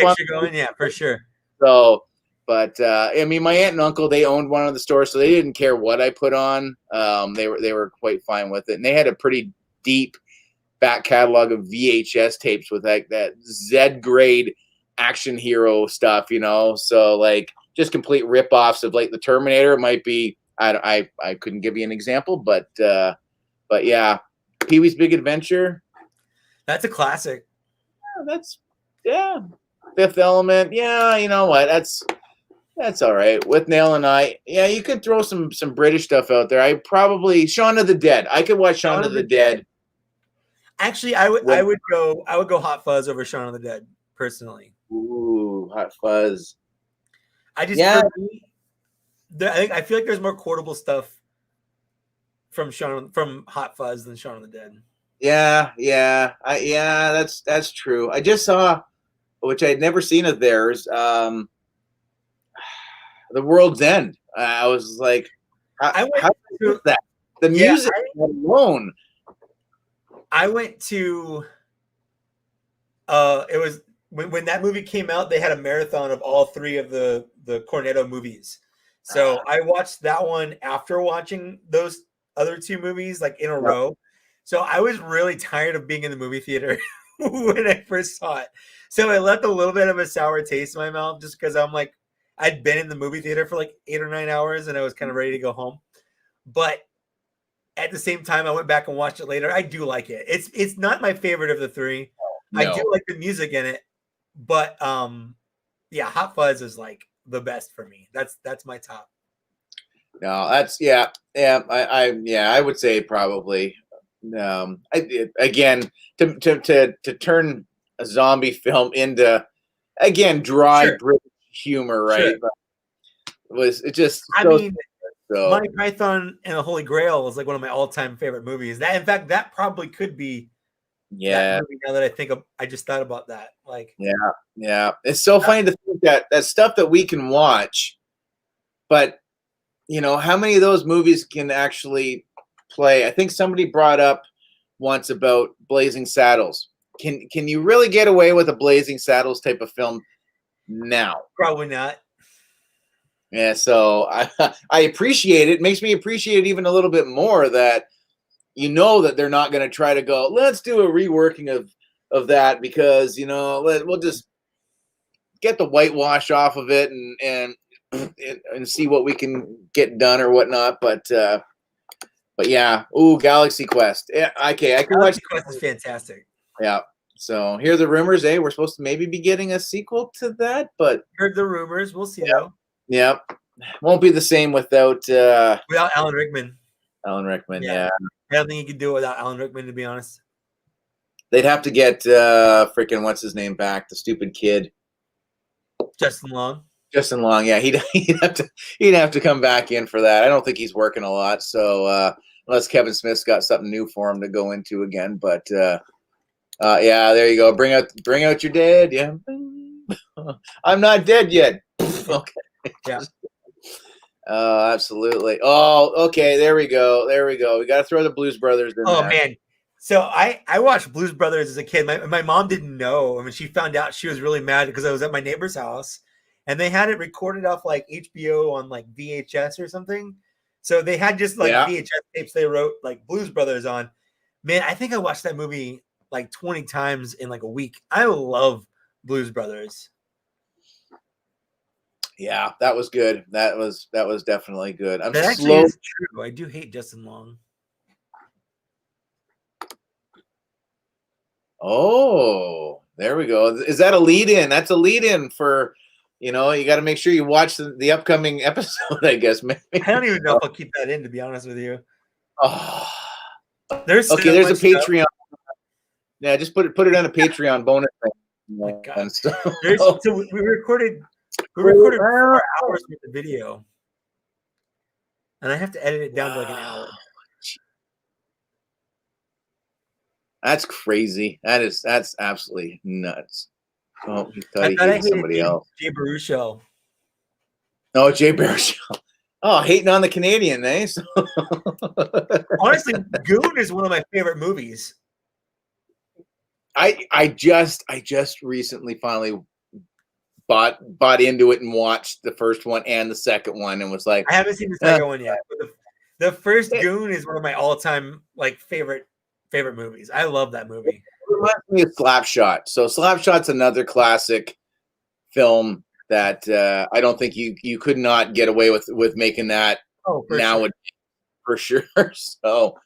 Speaker 2: Yeah, for sure.
Speaker 1: So, but my aunt and uncle, they owned one of the stores, so they didn't care what I put on. They were quite fine with it, and they had a pretty deep back catalog of VHS tapes with like that Z grade action hero stuff, you know. So like just complete rip-offs of like the Terminator. It might be I couldn't give you an example, but yeah, Pee-wee's Big Adventure.
Speaker 2: That's a classic.
Speaker 1: Yeah, Fifth Element. Yeah, you know what? That's all right. With Nail and I, yeah, you could throw some British stuff out there. I probably Shaun of the Dead. I could watch Shaun of the Dead.
Speaker 2: Actually, I would go Hot Fuzz over Shaun of the Dead personally.
Speaker 1: Ooh, Hot Fuzz.
Speaker 2: I feel like there's more quotable stuff from Hot Fuzz than Shaun of the Dead.
Speaker 1: Yeah, that's true. I just saw, which I'd never seen of theirs, The World's End. I was like, how is that? The music alone.
Speaker 2: I went to it was when that movie came out, they had a marathon of all 3 of the Cornetto movies. So I watched that one after watching those other 2 movies like in a row. So I was really tired of being in the movie theater when I first saw it. So it left a little bit of a sour taste in my mouth just because I'm like, I'd been in the movie theater for like 8 or 9 hours and I was kind of ready to go home. But at the same time, I went back and watched it later. I do like it. It's not my favorite of the 3. No. I do like the music in it, but yeah, Hot Fuzz is like the best for me. That's my top.
Speaker 1: No, that's I would say probably. Again, to turn a zombie film into dry British humor, right?
Speaker 2: Sure.
Speaker 1: It just?
Speaker 2: So. Monty Python and the Holy Grail was like one of my all-time favorite movies. That, in fact, that probably could be.
Speaker 1: Yeah.
Speaker 2: That movie, now that I think I just thought about that. Like.
Speaker 1: Yeah. It's so funny to think that stuff that we can watch, but you know how many of those movies can actually play? I think somebody brought up once about Blazing Saddles. Can you really get away with a Blazing Saddles type of film now?
Speaker 2: Probably not.
Speaker 1: Yeah, so I appreciate it. It makes me appreciate it even a little bit more that you know that they're not going to try to go, let's do a reworking of that because, you know, we'll just get the whitewash off of it and see what we can get done or whatnot. But yeah, Galaxy Quest. Yeah, okay, I can watch.
Speaker 2: Galaxy Quest is fantastic.
Speaker 1: Yeah. So here are the rumors. We're supposed to maybe be getting a sequel to that, but
Speaker 2: heard the rumors. We'll see though.
Speaker 1: Yep. Won't be the same without
Speaker 2: Alan Rickman.
Speaker 1: Alan Rickman, yeah.
Speaker 2: I don't think you could do it without Alan Rickman, to be honest.
Speaker 1: They'd have to get freaking what's his name back, the stupid kid.
Speaker 2: Justin Long.
Speaker 1: Yeah. He'd have to come back in for that. I don't think he's working a lot, so unless Kevin Smith's got something new for him to go into again. But yeah, there you go. Bring out your dead. Yeah. I'm not dead yet. Okay.
Speaker 2: Yeah.
Speaker 1: Absolutely. Oh, okay. There we go. We got to throw the Blues Brothers in there.
Speaker 2: Man. So I watched Blues Brothers as a kid. My mom didn't know. I mean, she found out, she was really mad because I was at my neighbor's house and they had it recorded off like HBO on like VHS or something. So they had just like VHS tapes they wrote like Blues Brothers on. Man, I think I watched that movie like 20 times in like a week. I love Blues Brothers.
Speaker 1: Yeah, that was good. That was definitely good.
Speaker 2: That actually is true. I do hate Justin Long.
Speaker 1: Oh, there we go. Is that a lead-in? That's a lead-in for, you know, you got to make sure you watch the upcoming episode, I guess. Maybe.
Speaker 2: I don't even know if I'll keep that in, to be honest with you.
Speaker 1: Oh,
Speaker 2: there's
Speaker 1: a Patreon. Stuff. Yeah, just put it on a Patreon bonus thing.
Speaker 2: Oh my God. So we recorded 4 hours with the video, and I have to edit it down to like an hour.
Speaker 1: That's crazy. That's absolutely nuts. Oh, he thought he
Speaker 2: hated
Speaker 1: somebody else.
Speaker 2: Jay Baruchel.
Speaker 1: Oh, Jay Baruchel. Oh, hating on the Canadian, eh? So
Speaker 2: honestly, Goon is one of my favorite movies.
Speaker 1: I just recently finally bought into it and watched the first one and the second one and was like,
Speaker 2: I haven't seen the second one yet, but the first Goon is one of my all-time like favorite favorite movies. I love that movie.
Speaker 1: It reminds me of Slapshot. So Slapshot's another classic film that I don't think you could not get away with making that nowadays for sure. So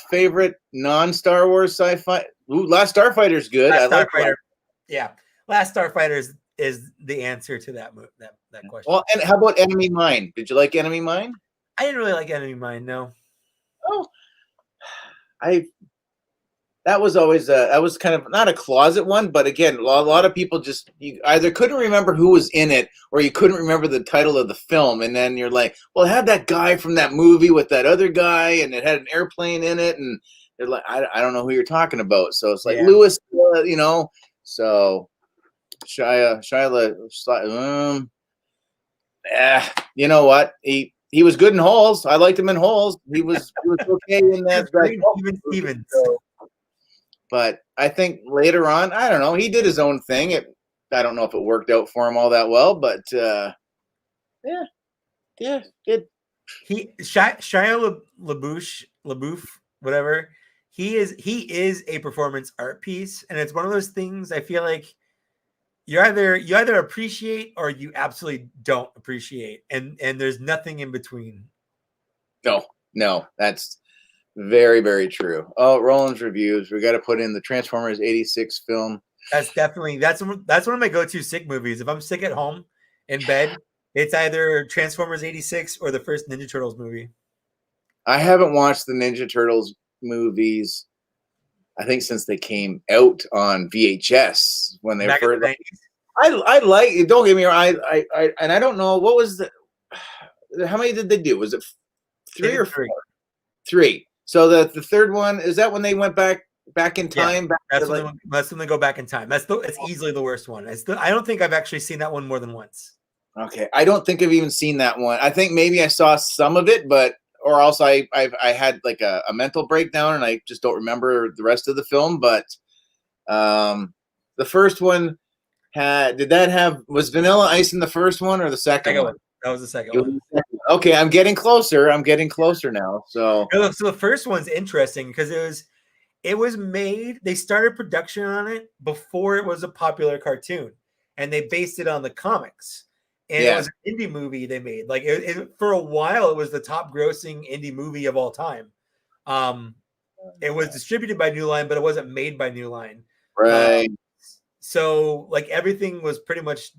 Speaker 1: favorite non-Star Wars sci-fi. Ooh, Last Starfighter's good.
Speaker 2: Last
Speaker 1: I like
Speaker 2: Starfighter. Yeah, Last Starfighter is the answer to that question.
Speaker 1: Well, and how about Enemy Mine? Did you like Enemy Mine?
Speaker 2: I didn't really like Enemy Mine. No.
Speaker 1: Oh, that was always that was kind of not a closet one, but again, a lot of people just you either couldn't remember who was in it or you couldn't remember the title of the film, and then you're like, well, it had that guy from that movie with that other guy, and it had an airplane in it, and they're like, I don't know who you're talking about. So it's like Lewis, you know. So Shia, you know what? He was good in Holes. I liked him in Holes. He was okay in that.
Speaker 2: Even Stevens.
Speaker 1: But I think later on, I don't know. He did his own thing. I don't know if it worked out for him all that well, but yeah, it.
Speaker 2: Shia LaBeouf, whatever. He is a performance art piece, and it's one of those things. I feel like you either appreciate or you absolutely don't appreciate, and there's nothing in between.
Speaker 1: No, that's very, very true. Oh, Roland's reviews. We got to put in the Transformers '86 film.
Speaker 2: That's one of my go-to sick movies. If I'm sick at home in bed, it's either Transformers '86 or the first Ninja Turtles movie.
Speaker 1: I haven't watched the Ninja Turtles movies, I think, since they came out on VHS when they first. I like it. Don't get me wrong. And I don't know what was how many did they do? Was it 3 or 4? 3. So the third one, is that when they went back in time?
Speaker 2: Yeah, that's when they go back in time. It's easily the worst one. I don't think I've actually seen that one more than once.
Speaker 1: Okay, I don't think I've even seen that one. I think maybe I saw some of it, or else I had like a mental breakdown and I just don't remember the rest of the film. But the first one was Vanilla Ice in the first one or the second one?
Speaker 2: That was the second one.
Speaker 1: Okay, I'm getting closer. Now. So
Speaker 2: the first one's interesting because it was made. They started production on it before it was a popular cartoon, and they based it on the comics. And it was an indie movie they made. Like for a while, it was the top grossing indie movie of all time. It was distributed by New Line, but it wasn't made by New Line.
Speaker 1: Right.
Speaker 2: So like everything was pretty much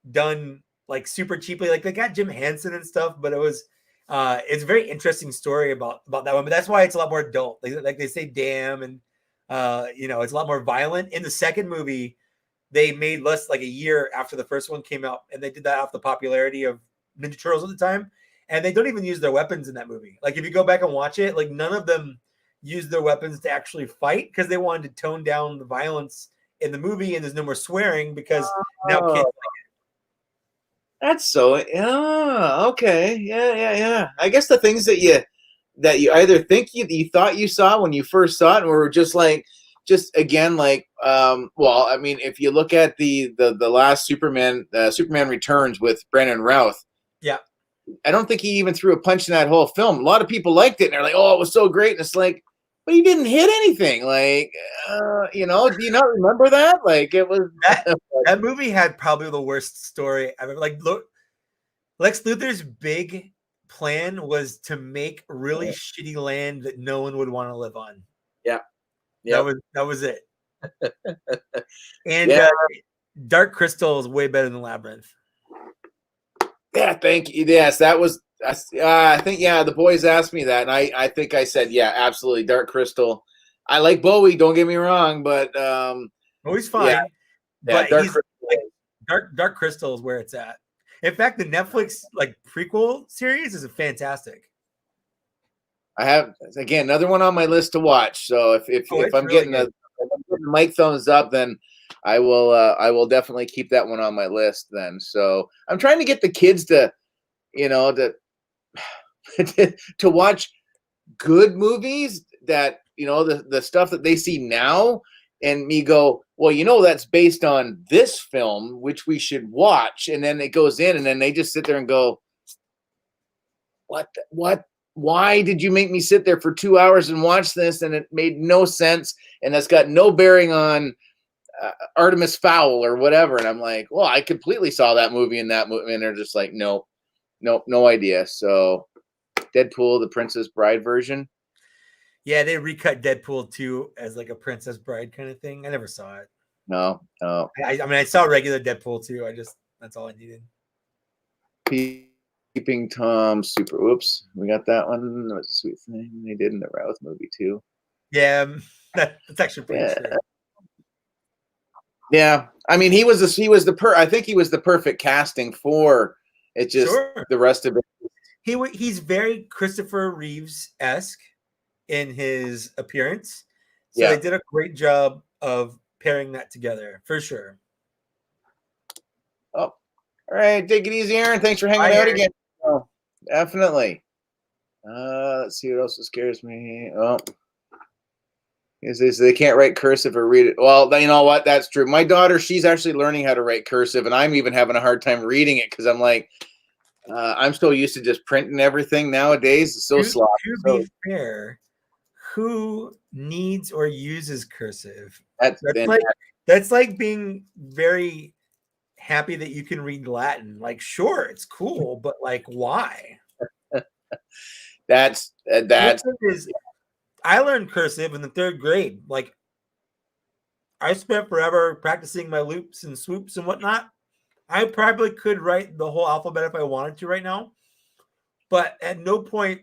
Speaker 2: done like super cheaply. Like they got Jim Henson and stuff, but it's a very interesting story about that one. But that's why it's a lot more adult. Like they say damn, and it's a lot more violent. In the second movie, they made less like a year after the first one came out, and they did that off the popularity of Ninja Turtles at the time. And they don't even use their weapons in that movie. Like if you go back and watch it, like none of them used their weapons to actually fight because they wanted to tone down the violence in the movie, and there's no more swearing because now kids like it.
Speaker 1: That's so okay. Yeah. I guess the things that you either think you thought you saw when you first saw it, and were just again like well, I mean, if you look at the last Superman Returns with Brandon Routh, I don't think he even threw a punch in that whole film. A lot of people liked it, and they're like, "Oh, it was so great," and it's like, but he didn't hit anything. Like, do you not remember that? Like, it was
Speaker 2: that movie had probably the worst story I've ever. Like, Lex Luthor's big plan was to make really shitty land that no one would want to live on.
Speaker 1: Yeah.
Speaker 2: That was it. And Dark Crystal is way better than Labyrinth.
Speaker 1: Yeah, thank you. Yes, that was. I think the boys asked me that, and I think I said absolutely. Dark Crystal. I like Bowie. Don't get me wrong, but
Speaker 2: Bowie's fine. But Dark Crystal is where it's at. In fact, the Netflix prequel series is fantastic.
Speaker 1: I have another one on my list to watch. So if I'm getting the Mike thumbs up, then I will definitely keep that one on my list then. So I'm trying to get the kids to to watch good movies that the stuff that they see now, and me go, well, that's based on this film, which we should watch. And then it goes in, and then they just sit there and go, what why did you make me sit there for 2 hours and watch this? And it made no sense. And that's got no bearing on Artemis Fowl or whatever. And I'm like, well, I completely saw that movie in that movie. And they're just like, nope, no idea. So Deadpool, the Princess Bride version.
Speaker 2: Yeah, they recut Deadpool 2 as like a Princess Bride kind of thing. I never saw it.
Speaker 1: No.
Speaker 2: I mean, I saw regular Deadpool 2. That's all I needed.
Speaker 1: Peeping Tom Super. Oops, we got that one. That was a sweet thing they did in the Routh movie too.
Speaker 2: Yeah, that's actually pretty true.
Speaker 1: Yeah, I mean, I think he was the perfect casting for it. Just the rest of it.
Speaker 2: He's very Christopher Reeves-esque in his appearance. So they did a great job of pairing that together for sure.
Speaker 1: Oh, all right. Take it easy, Aaron. Thanks for hanging out again. Oh, definitely. Let's see what else scares me. Oh, they can't write cursive or read it. Well, you know what? That's true. My daughter, she's actually learning how to write cursive, and I'm even having a hard time reading it because I'm like, I'm so used to just printing everything nowadays. It's so sloppy.
Speaker 2: To be fair, who needs or uses cursive? That's like being very happy that you can read Latin. Like, sure, it's cool, but like, why?
Speaker 1: That's
Speaker 2: I learned cursive in the 3rd grade. Like, I spent forever practicing my loops and swoops and whatnot. I probably could write the whole alphabet if I wanted to right now, but at no point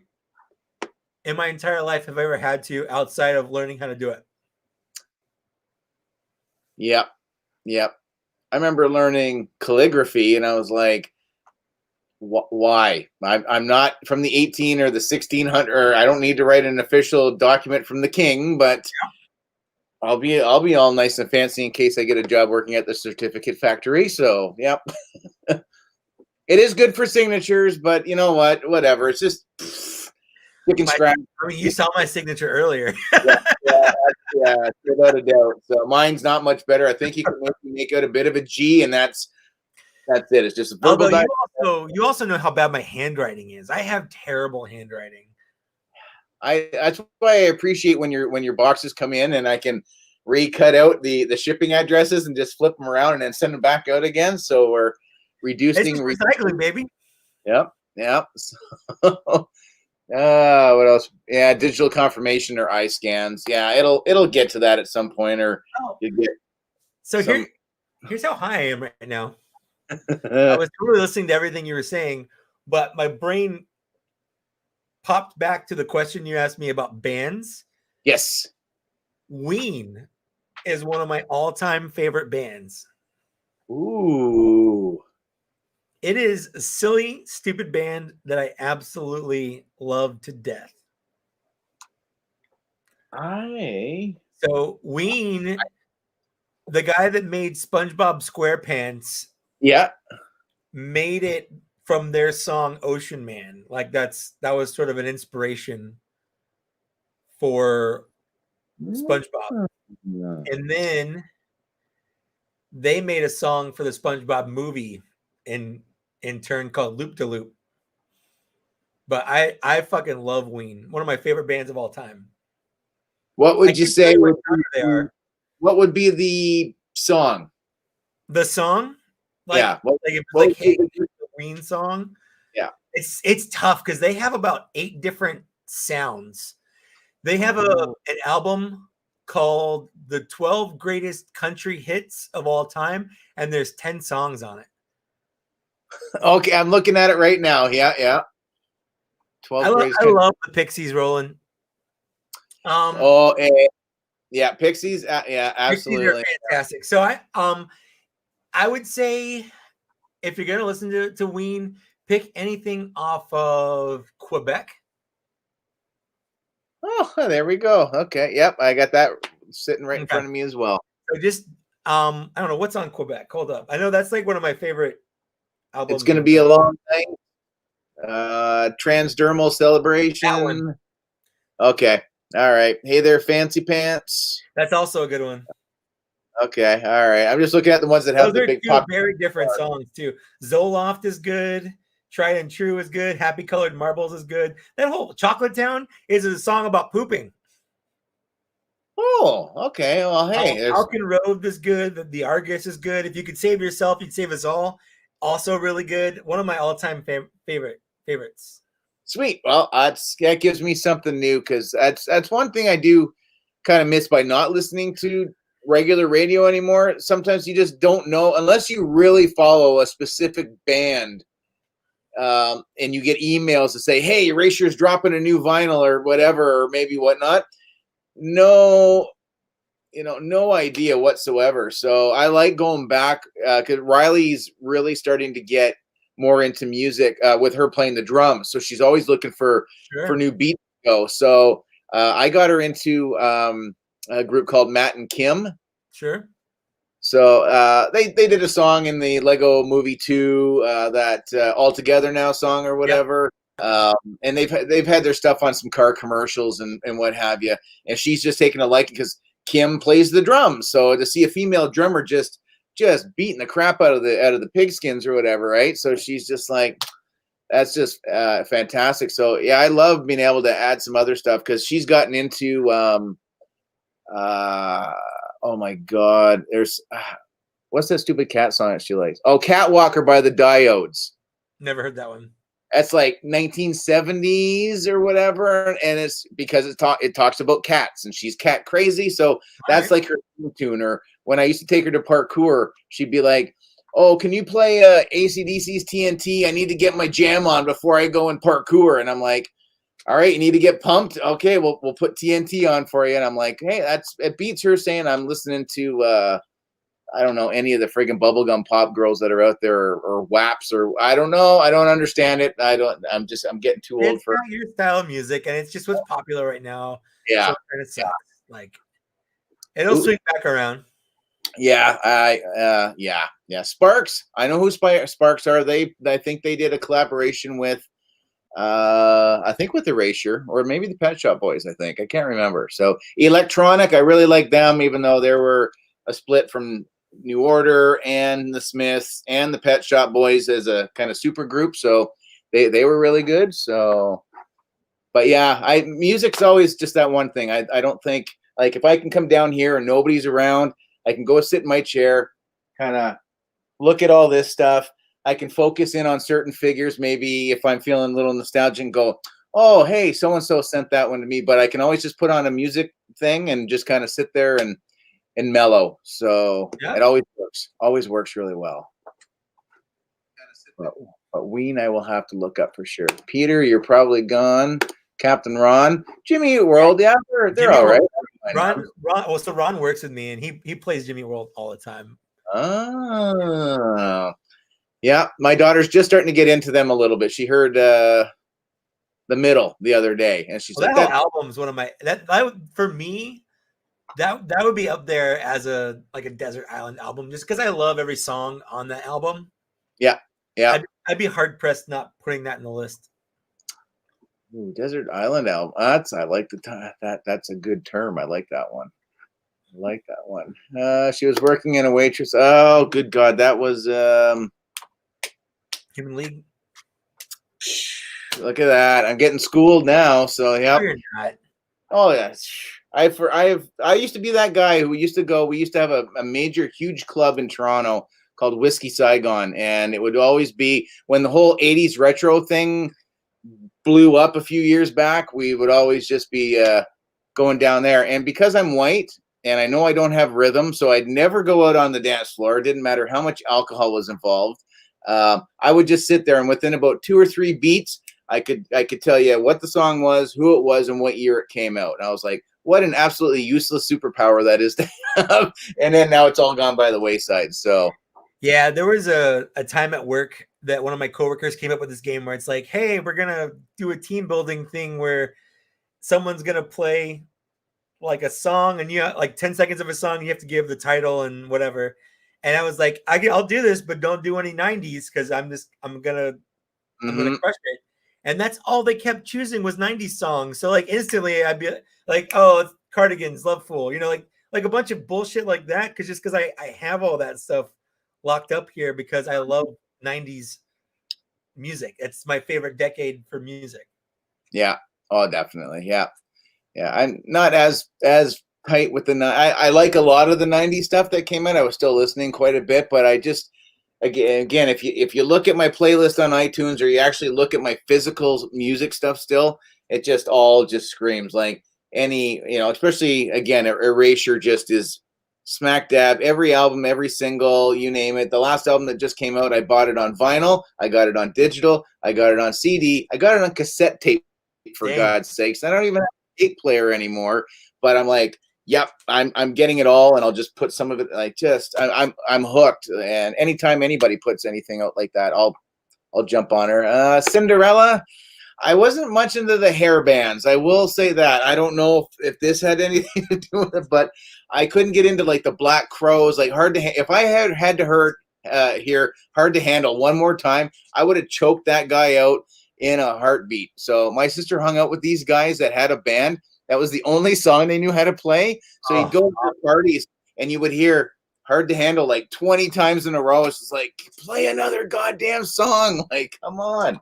Speaker 2: in my entire life have I ever had to outside of learning how to do it.
Speaker 1: Yep. I remember learning calligraphy, and I was like, why? I'm not from the 18 or the 1600, or I don't need to write an official document from the king, but I'll be all nice and fancy in case I get a job working at the certificate factory. So, yep. It is good for signatures, but you know what? Whatever. It's just
Speaker 2: I mean, you saw my signature earlier.
Speaker 1: yeah, without a doubt. So mine's not much better. I think you can make out a bit of a G, and that's it. It's just a verbal.
Speaker 2: You also know how bad my handwriting is. I have terrible handwriting.
Speaker 1: That's why I appreciate when your boxes come in and I can recut out the shipping addresses and just flip them around and then send them back out again. So we're reducing
Speaker 2: recycling, baby.
Speaker 1: Yep. So, what else? Yeah, digital confirmation or eye scans. Yeah, it'll get to that at some point, or you get.
Speaker 2: So here's how high I am right now. I was totally listening to everything you were saying, but my brain popped back to the question you asked me about bands.
Speaker 1: Yes.
Speaker 2: Ween is one of my all-time favorite bands.
Speaker 1: Ooh.
Speaker 2: It is a silly, stupid band that I absolutely love to death. So Ween, the guy that made SpongeBob SquarePants, made it from their song Ocean Man. Like that was sort of an inspiration for SpongeBob. And then they made a song for the SpongeBob movie in turn called Loop de Loop. But I fucking love Ween. One of my favorite bands of all time.
Speaker 1: What would you say they are? What would be the song?
Speaker 2: The song? Like the Ween song.
Speaker 1: Yeah.
Speaker 2: It's tough because they have about 8 different sounds. They have an album called The 12 Greatest Country Hits of All Time, and there's 10 songs on it.
Speaker 1: Okay, I'm looking at it right now. Yeah.
Speaker 2: 12 I love the Pixies rolling.
Speaker 1: Yeah, Pixies. Yeah, absolutely.
Speaker 2: Pixies are fantastic. So I would say if you're gonna listen to Ween, pick anything off of Quebec.
Speaker 1: Oh, there we go. Okay. Yep, I got that sitting right in front of me as well.
Speaker 2: So just I don't know what's on Quebec. Hold up. I know that's like one of my favorite albums.
Speaker 1: It's gonna be a long night. Transdermal Celebration. Okay. All right. Hey there, Fancy Pants.
Speaker 2: That's also a good one.
Speaker 1: Okay. All right. I'm just looking at the ones that have the big pop.
Speaker 2: Very different songs too. Zoloft is good. Tried and True is good. Happy Colored Marbles is good. That whole Chocolate Town is a song about pooping.
Speaker 1: Oh, okay. Well, hey,
Speaker 2: Falcon Road is good. The Argus is good. If you could save yourself, you'd save us all. Also really good. One of my all-time favorites.
Speaker 1: sweet. Well, that gives me something new, because that's one thing I do kind of miss by not listening to regular radio anymore. Sometimes you just don't know unless you really follow a specific band, and you get emails to say, "Hey, Erasure's dropping a new vinyl or whatever, or maybe whatnot." No, no idea whatsoever. So I like going back, because Riley's really starting to get more into music, with her playing the drums. So she's always looking for new beats to go. So I got her into a group called Matt and Kim.
Speaker 2: Sure.
Speaker 1: So they did a song in the Lego Movie 2, that All Together Now song or whatever. Yep. And they've had their stuff on some car commercials and what have you. And she's just taken a liking because Kim plays the drums. So to see a female drummer just beating the crap out of the pigskins or whatever, right? So she's just like, that's just fantastic. So yeah, I love being able to add some other stuff, because she's gotten into oh my God, there's what's that stupid cat song that she likes? Oh, Catwalker by the Diodes.
Speaker 2: Never heard that one.
Speaker 1: That's like 1970s or whatever, and it's because it talks about cats, and she's cat crazy, so that's like her tune. Or when I used to take her to parkour, she'd be like, "Oh, can you play AC/DC's TNT? I need to get my jam on before I go and parkour." And I'm like, "All right, you need to get pumped. Okay, we'll put TNT on for you." And I'm like, "Hey, it beats her saying I'm listening to I don't know any of the friggin' bubblegum pop girls that are out there, or WAPs, or I don't know. I don't understand it. I'm getting too old for
Speaker 2: your style of music, and it's just what's popular right now.
Speaker 1: Yeah.
Speaker 2: So it sucks. Like it'll swing back around.
Speaker 1: Yeah, yeah. Sparks. I know who Sparks are. I think they did a collaboration with I think with Erasure, or maybe the Pet Shop Boys. I can't remember. So electronic, I really like them, even though they were a split from New Order and the Smiths and the Pet Shop Boys as a kind of super group. So they were really good. So, but yeah, music's always just that one thing. I don't think, like, if I can come down here and nobody's around, I can go sit in my chair, kind of look at all this stuff. I can focus in on certain figures. Maybe if I'm feeling a little nostalgic, and go, "Oh, hey, so-and-so sent that one to me." But I can always just put on a music thing and just kind of sit there and mellow. So It always works really well. But Ween, I will have to look up for sure. Peter, you're probably gone. Captain Ron, Jimmy Eat World, yeah, they're all right.
Speaker 2: Ron works with me, and he plays Jimmy Eat World all the time.
Speaker 1: Oh, yeah. My daughter's just starting to get into them a little bit. She heard the Middle the other day, and she's like,
Speaker 2: "That whole album's one of my for me." That would be up there as a Desert Island album, just because I love every song on that album.
Speaker 1: Yeah.
Speaker 2: I'd be hard pressed not putting that in the list.
Speaker 1: Ooh, Desert Island album. I like that's a good term. I like that one. She was working in a waitress. Oh, good God, that was
Speaker 2: Human League.
Speaker 1: Look at that. I'm getting schooled now. So yeah.
Speaker 2: No, you're not.
Speaker 1: Oh yeah. I used to be that guy who used to go. We used to have a major, huge club in Toronto called Whiskey Saigon, and it would always be when the whole '80s retro thing blew up a few years back. We would always just be going down there, and because I'm white and I know I don't have rhythm, so I'd never go out on the dance floor. It didn't matter how much alcohol was involved. I would just sit there, and within about 2 or 3 beats, I could tell you what the song was, who it was, and what year it came out. And I was like, what an absolutely useless superpower that is to have. And then now it's all gone by the wayside. So
Speaker 2: yeah, there was a time at work that one of my coworkers came up with this game where it's like, "Hey, we're gonna do a team building thing where someone's gonna play like a song, and you have like 10 seconds of a song, you have to give the title and whatever." And I was like, "I'll do this, but don't do any 90s, because I'm gonna crush it." And that's all they kept choosing was 90s songs. So like instantly I'd be like, "Oh, it's Cardigans, Love Fool," like a bunch of bullshit like that. Because I have all that stuff locked up here because I love 90s music. It's my favorite decade for music.
Speaker 1: Yeah. Oh, definitely. Yeah. Yeah. I'm not as tight with I like a lot of the 90s stuff that came out. I was still listening quite a bit, but I just again if you look at my playlist on iTunes, or you actually look at my physical music stuff still, it just all just screams like any, especially again, Erasure just is smack dab. Every album, every single, you name it. The last album that just came out, I bought it on vinyl, I got it on digital, I got it on CD, I got it on cassette tape, for God's sakes. I don't even have a tape player anymore, but I'm like, yep, I'm getting it all, and I'll just put some of it, like, I'm hooked. And anytime anybody puts anything out like that, I'll jump on her. Cinderella, I wasn't much into the hair bands. I will say that. I don't know if this had anything to do with it, but I couldn't get into like the Black Crows. Like if I had to hear Hard to Handle one more time, I would have choked that guy out in a heartbeat. So my sister hung out with these guys that had a band. That was the only song they knew how to play. So you'd go to parties and you would hear Hard to Handle like 20 times in a row. It's just like, play another goddamn song. Like, come on.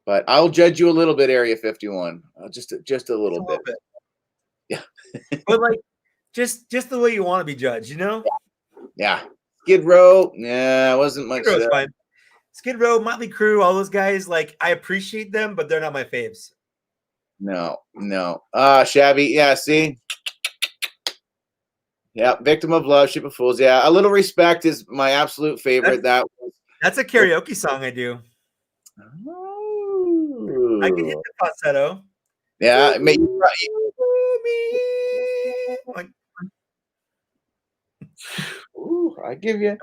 Speaker 1: But I'll judge you a little bit, Area 51. Just a little bit. Yeah.
Speaker 2: But like, just the way you want to be judged, you know?
Speaker 1: Yeah. Skid Row. Yeah, it wasn't much.
Speaker 2: Skid Row's fine. Skid Row, Motley Crue, all those guys, like, I appreciate them, but they're not my faves.
Speaker 1: No. Shabby. Yeah, see? Yeah, Victim of Love, Ship of Fools. Yeah, A Little Respect is my absolute favorite.
Speaker 2: That's a karaoke song I do.
Speaker 1: Oh.
Speaker 2: I can hit the falsetto.
Speaker 1: Yeah, it made Ooh, I give you.
Speaker 2: It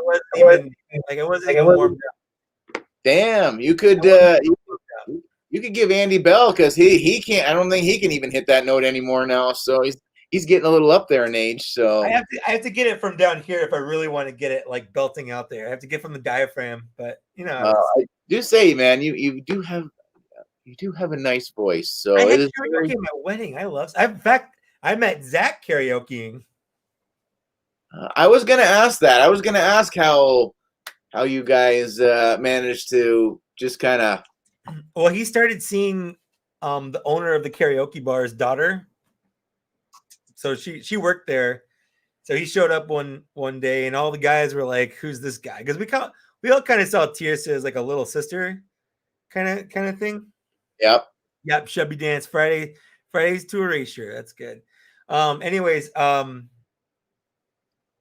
Speaker 2: wasn't even warmed up.
Speaker 1: Damn, you could give Andy Bell, because he can't. I don't think he can even hit that note anymore now. So he's getting a little up there in age. So
Speaker 2: I have to get it from down here if I really want to get it like belting out there. I have to get from the diaphragm. But I
Speaker 1: do say, man, you do have a nice voice. So
Speaker 2: I had karaoke at my wedding. In fact, I met Zach karaokeing.
Speaker 1: I was gonna ask that. I was gonna ask how you guys managed to just kind of.
Speaker 2: Well, he started seeing the owner of the karaoke bar's daughter. So she worked there. So he showed up one day, and all the guys were like, "Who's this guy?" Because we all kind of saw Tirsa as like a little sister, kind of thing.
Speaker 1: Yep.
Speaker 2: Chubby Dance Fridays to Erasure. That's good. Anyways,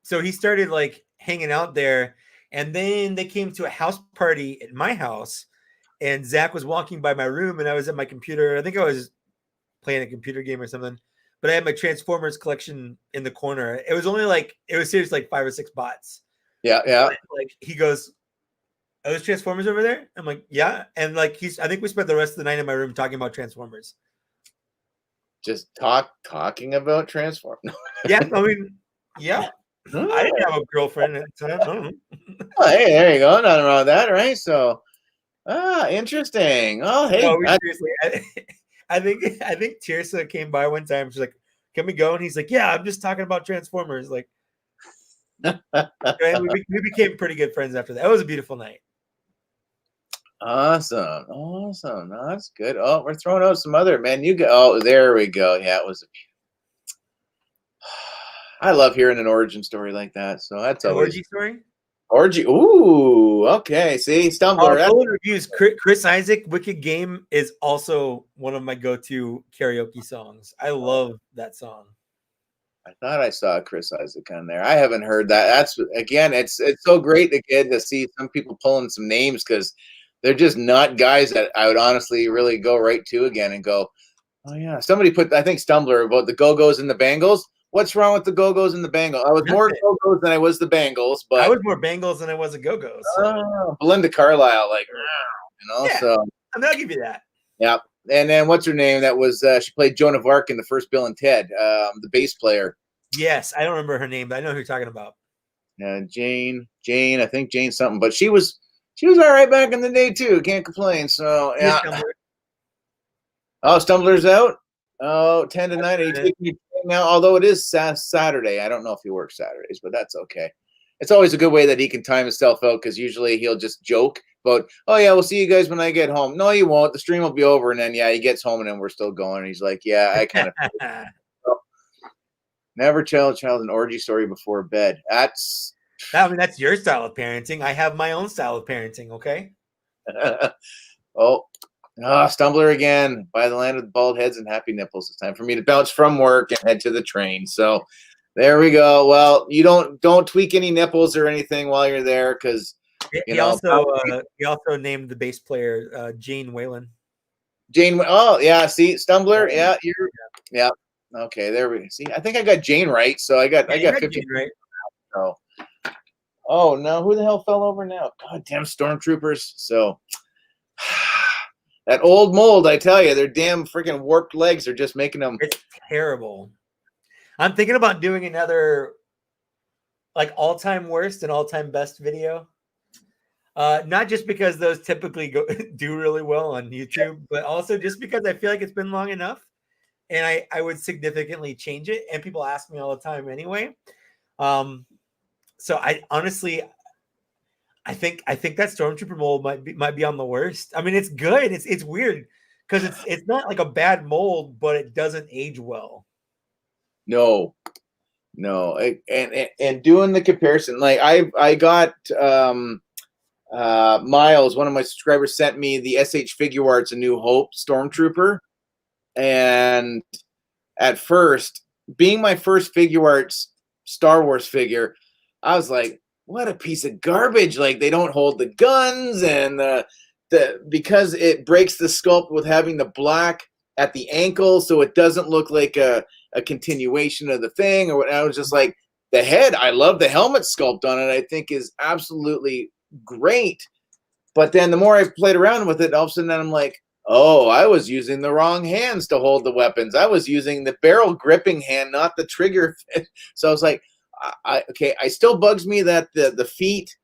Speaker 2: so he started like hanging out there, and then they came to a house party at my house, and Zach was walking by my room, and I was at my computer. I think I was playing a computer game or something, but I had my Transformers collection in the corner. It was seriously like 5 or 6 bots.
Speaker 1: Yeah.
Speaker 2: Like he goes, "Are those Transformers over there?" I'm like, "Yeah." And like I think we spent the rest of the night in my room talking about Transformers.
Speaker 1: Just talking about Transformers.
Speaker 2: Yeah, I mean, yeah. I didn't have a girlfriend at the time.
Speaker 1: Oh, hey, there you go. Nothing wrong with that, right? So, interesting. Oh, hey.
Speaker 2: No, seriously, I think Tirsa came by one time. She's like, "Can we go?" And he's like, "Yeah, I'm just talking about Transformers." Like, we became pretty good friends after that. It was a beautiful night.
Speaker 1: Awesome. No, that's good. Oh, we're throwing out some other, man. You go. Oh, there we go. Yeah, it was I love hearing an origin story like that. So that's always
Speaker 2: orgy story.
Speaker 1: Orgy. Ooh, okay. See, Stumbler.
Speaker 2: Reviews. Chris Isaac, Wicked Game is also one of my go-to karaoke songs. I love that song.
Speaker 1: I thought I saw Chris Isaac on there. I haven't heard that. That's again, it's so great again to see some people pulling some names, because they're just not guys that I would honestly really go right to again and go, oh yeah. Somebody put, I think, Stumbler about the Go-Go's and the Bangles. What's wrong with the Go-Go's and the Bangles? I was more Go-Go's than I was the Bangles, but
Speaker 2: I was more Bangles than I was a Go-Go's. So.
Speaker 1: Belinda Carlisle, like,
Speaker 2: yeah,
Speaker 1: so
Speaker 2: I'll give you that.
Speaker 1: Yeah. And then what's her name? That was she played Joan of Arc in the first Bill and Ted, the bass player.
Speaker 2: Yes, I don't remember her name, but I know who you're talking about.
Speaker 1: Jane, I think Jane something, but she was all right back in the day too. Can't complain. So yeah. Oh, Stumbler's out. Oh, 10 to 9. Are you taking your now? Although it is Saturday, I don't know if he works Saturdays, but that's okay. it's always a good way that he can time himself out, because usually he'll just joke about, oh yeah, we'll see you guys when I get home. No, you won't. The stream will be over, and then he gets home, and then we're still going. And he's like, yeah, I kind of never tell a child an orgy story before bed. That's
Speaker 2: that's your style of parenting. I have my own style of parenting. Okay.
Speaker 1: Stumbler again. By the land of bald heads and happy nipples. It's time for me to bounce from work and head to the train. So there we go. Well, you don't tweak any nipples or anything while you're there, because
Speaker 2: he also named the bass player Jane Whalen.
Speaker 1: Jane. Oh yeah, see, Stumbler. Yeah, yeah. Okay, there we see. I think I got Jane right. So I got 50
Speaker 2: Jane right.
Speaker 1: So, oh no, who the hell fell over now? God damn stormtroopers. So that old mold, I tell you, their damn freaking warped legs are just making them.
Speaker 2: It's terrible. I'm thinking about doing another like all-time worst and all-time best video. Not just because those typically do really well on YouTube, but also just because I feel like it's been long enough, and I would significantly change it. And people ask me all the time anyway. So I honestly, I think that Stormtrooper mold might be on the worst. I mean, it's good. It's weird because it's not like a bad mold, but it doesn't age well.
Speaker 1: No. And doing the comparison, like I got Miles, one of my subscribers, sent me the SH Figure Arts A New Hope Stormtrooper, and at first, being my first Figure Arts Star Wars figure, I was like, what a piece of garbage. Like, they don't hold the guns, and because it breaks the sculpt with having the black at the ankle, so it doesn't look like a continuation of the thing. Or I was just like, the head, I love the helmet sculpt on it. I think is absolutely great. But then the more I played around with it, all of a sudden I'm like, oh, I was using the wrong hands to hold the weapons. I was using the barrel gripping hand, not the trigger. So I was like, okay, it still bugs me that the feet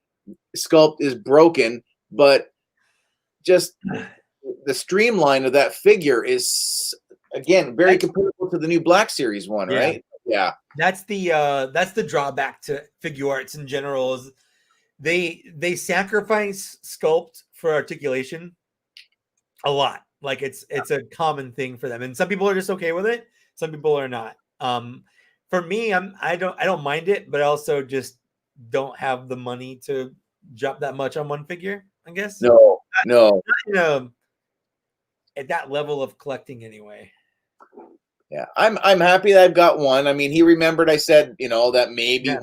Speaker 1: sculpt is broken, but just the streamline of that figure is, again, very comparable to the new Black Series one, right? Yeah.
Speaker 2: That's the drawback to figure arts in general, is they sacrifice sculpt for articulation a lot. Like it's a common thing for them, and some people are just okay with it. Some people are not. For me, I don't mind it, but I also just don't have the money to drop that much on one figure, I guess.
Speaker 1: No.
Speaker 2: Not at that level of collecting anyway.
Speaker 1: Yeah, I'm happy that I've got one. I mean, he remembered I said, that maybe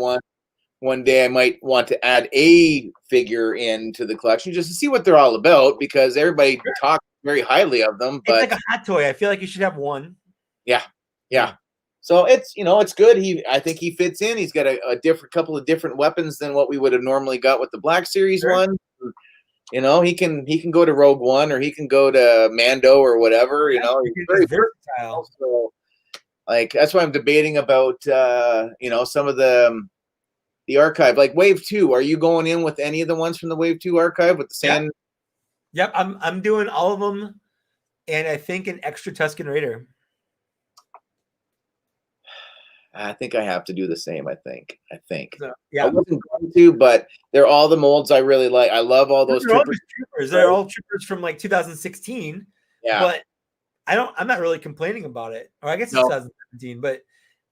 Speaker 1: one day I might want to add a figure into the collection just to see what they're all about, because everybody talks very highly of them. But
Speaker 2: it's like a hot toy. I feel like you should have one.
Speaker 1: Yeah. So it's it's good. I think he fits in. He's got a couple of different weapons than what we would have normally got with the Black Series one. He can go to Rogue One, or he can go to Mando or whatever. He's very versatile. So, like, that's why I'm debating about some of the archive, like Wave 2. Are you going in with any of the ones from the Wave 2 archive with the sand?
Speaker 2: Yep, I'm doing all of them, and I think an extra Tusken Raider.
Speaker 1: I think I have to do the same. I think.
Speaker 2: So,
Speaker 1: I wasn't going to, but they're all the molds I really like. I love all those troopers.
Speaker 2: They're all troopers from like 2016.
Speaker 1: Yeah.
Speaker 2: But I'm not really complaining about it. Or I guess it's 2017, but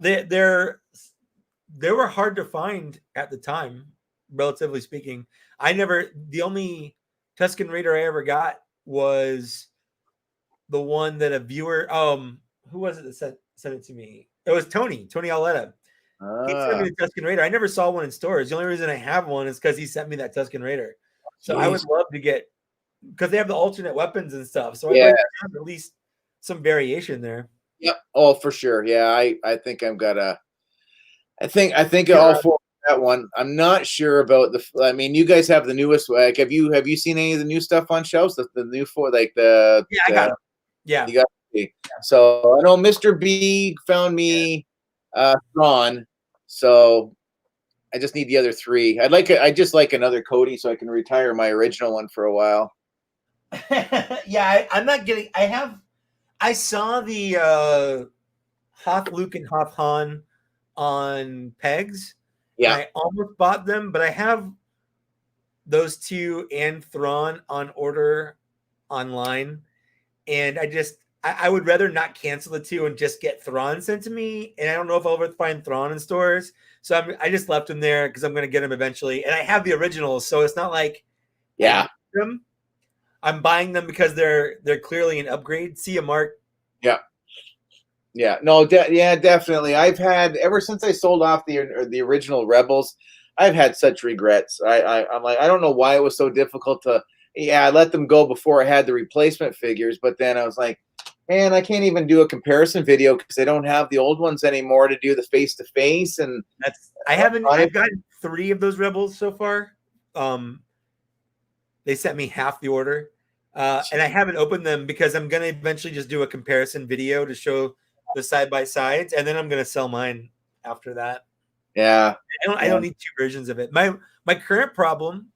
Speaker 2: they were hard to find at the time, relatively speaking. The only Tusken Raider I ever got was the one that a viewer, who was it that sent it to me? It was Tony Auletta. He sent me the Tusken Raider. I never saw one in stores. The only reason I have one is because he sent me that Tusken Raider. So I would love to get, because they have the alternate weapons and stuff. So I'd like to have at least some variation there.
Speaker 1: Yep. Oh, for sure. Yeah, I think I've got I think all four of that one. I'm not sure about I mean, you guys have the newest. Like, have you seen any of the new stuff on shelves? The new four, like the
Speaker 2: I got it. Yeah,
Speaker 1: you got it. So I know Mr. B found me Thrawn, so I just need the other three. I just like another Cody, so I can retire my original one for a while.
Speaker 2: I'm not getting. I saw the Hoth Luke and Hoth Han on pegs, and
Speaker 1: Yeah.
Speaker 2: I almost bought them, but I have those two and Thrawn on order online, and I would rather not cancel the two and just get Thrawn sent to me. And I don't know if I'll ever find Thrawn in stores, so I just left them there because I'm going to get them eventually. And I have the originals, so it's not like I need them. I'm buying them because they're clearly an upgrade. See ya, Mark.
Speaker 1: Yeah. Yeah. No. Yeah. Definitely. I've had ever since I sold off the original Rebels. I've had such regrets. I'm like, I don't know why it was so difficult to. Yeah, I let them go before I had the replacement figures, but then I was like, man, I can't even do a comparison video because I don't have the old ones anymore to do the face to face. And
Speaker 2: I've gotten 3 of those Rebels so far. They sent me half the order, and I haven't opened them because I'm gonna eventually just do a comparison video to show the side by sides, and then I'm gonna sell mine after that.
Speaker 1: Yeah,
Speaker 2: I don't need 2 versions of it. My current problem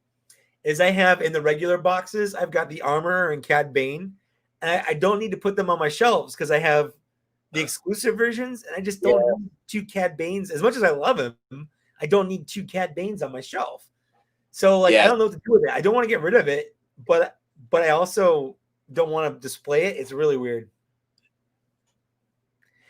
Speaker 2: is I have in the regular boxes, I've got the Armor and Cad Bane, and I don't need to put them on my shelves because I have the exclusive versions, and I just don't need 2 Cad Banes. As much as I love him, I don't need 2 Cad Banes on my shelf. So I don't know what to do with it. I don't want to get rid of it, but I also don't want to display it. It's really weird.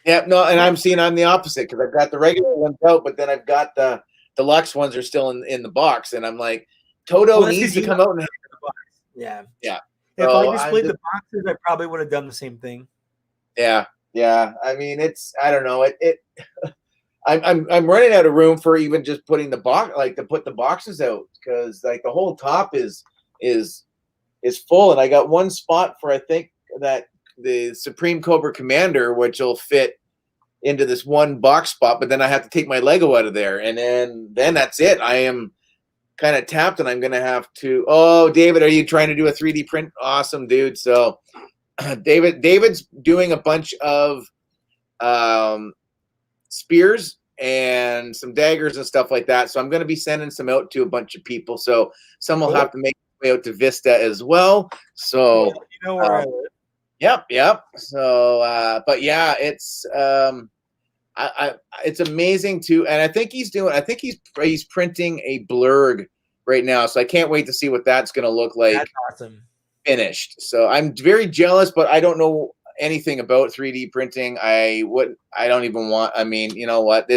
Speaker 1: Yeah, no, and I'm the opposite because I've got the regular ones out, but then I've got the deluxe ones are still in the box, and I'm like, Toto needs to come out and have
Speaker 2: the box. Yeah. If
Speaker 1: So
Speaker 2: I displayed the boxes, I probably would have done the same thing.
Speaker 1: Yeah. I mean, I don't know. I'm running out of room for even just putting the box, like to put the boxes out because like the whole top is full, and I got one spot for I think that the Supreme Cobra Commander, which will fit into this one box spot, but then I have to take my Lego out of there, and then that's it. I am kind of tapped, and I'm gonna have to. Oh, David, are you trying to do a 3D print? Awesome, dude. So, David's doing a bunch of spears and some daggers and stuff like that. So I'm going to be sending some out to a bunch of people. So some will have to make their way out to Vista as well. So
Speaker 2: you know where I live.
Speaker 1: Yep. So, but yeah, it's it's amazing too. And I think he's printing a blurg right now. So I can't wait to see what that's going to look like.
Speaker 2: That's awesome.
Speaker 1: Finished. So I'm very jealous, but I don't know anything about 3D printing. I don't even want. I mean, you know what?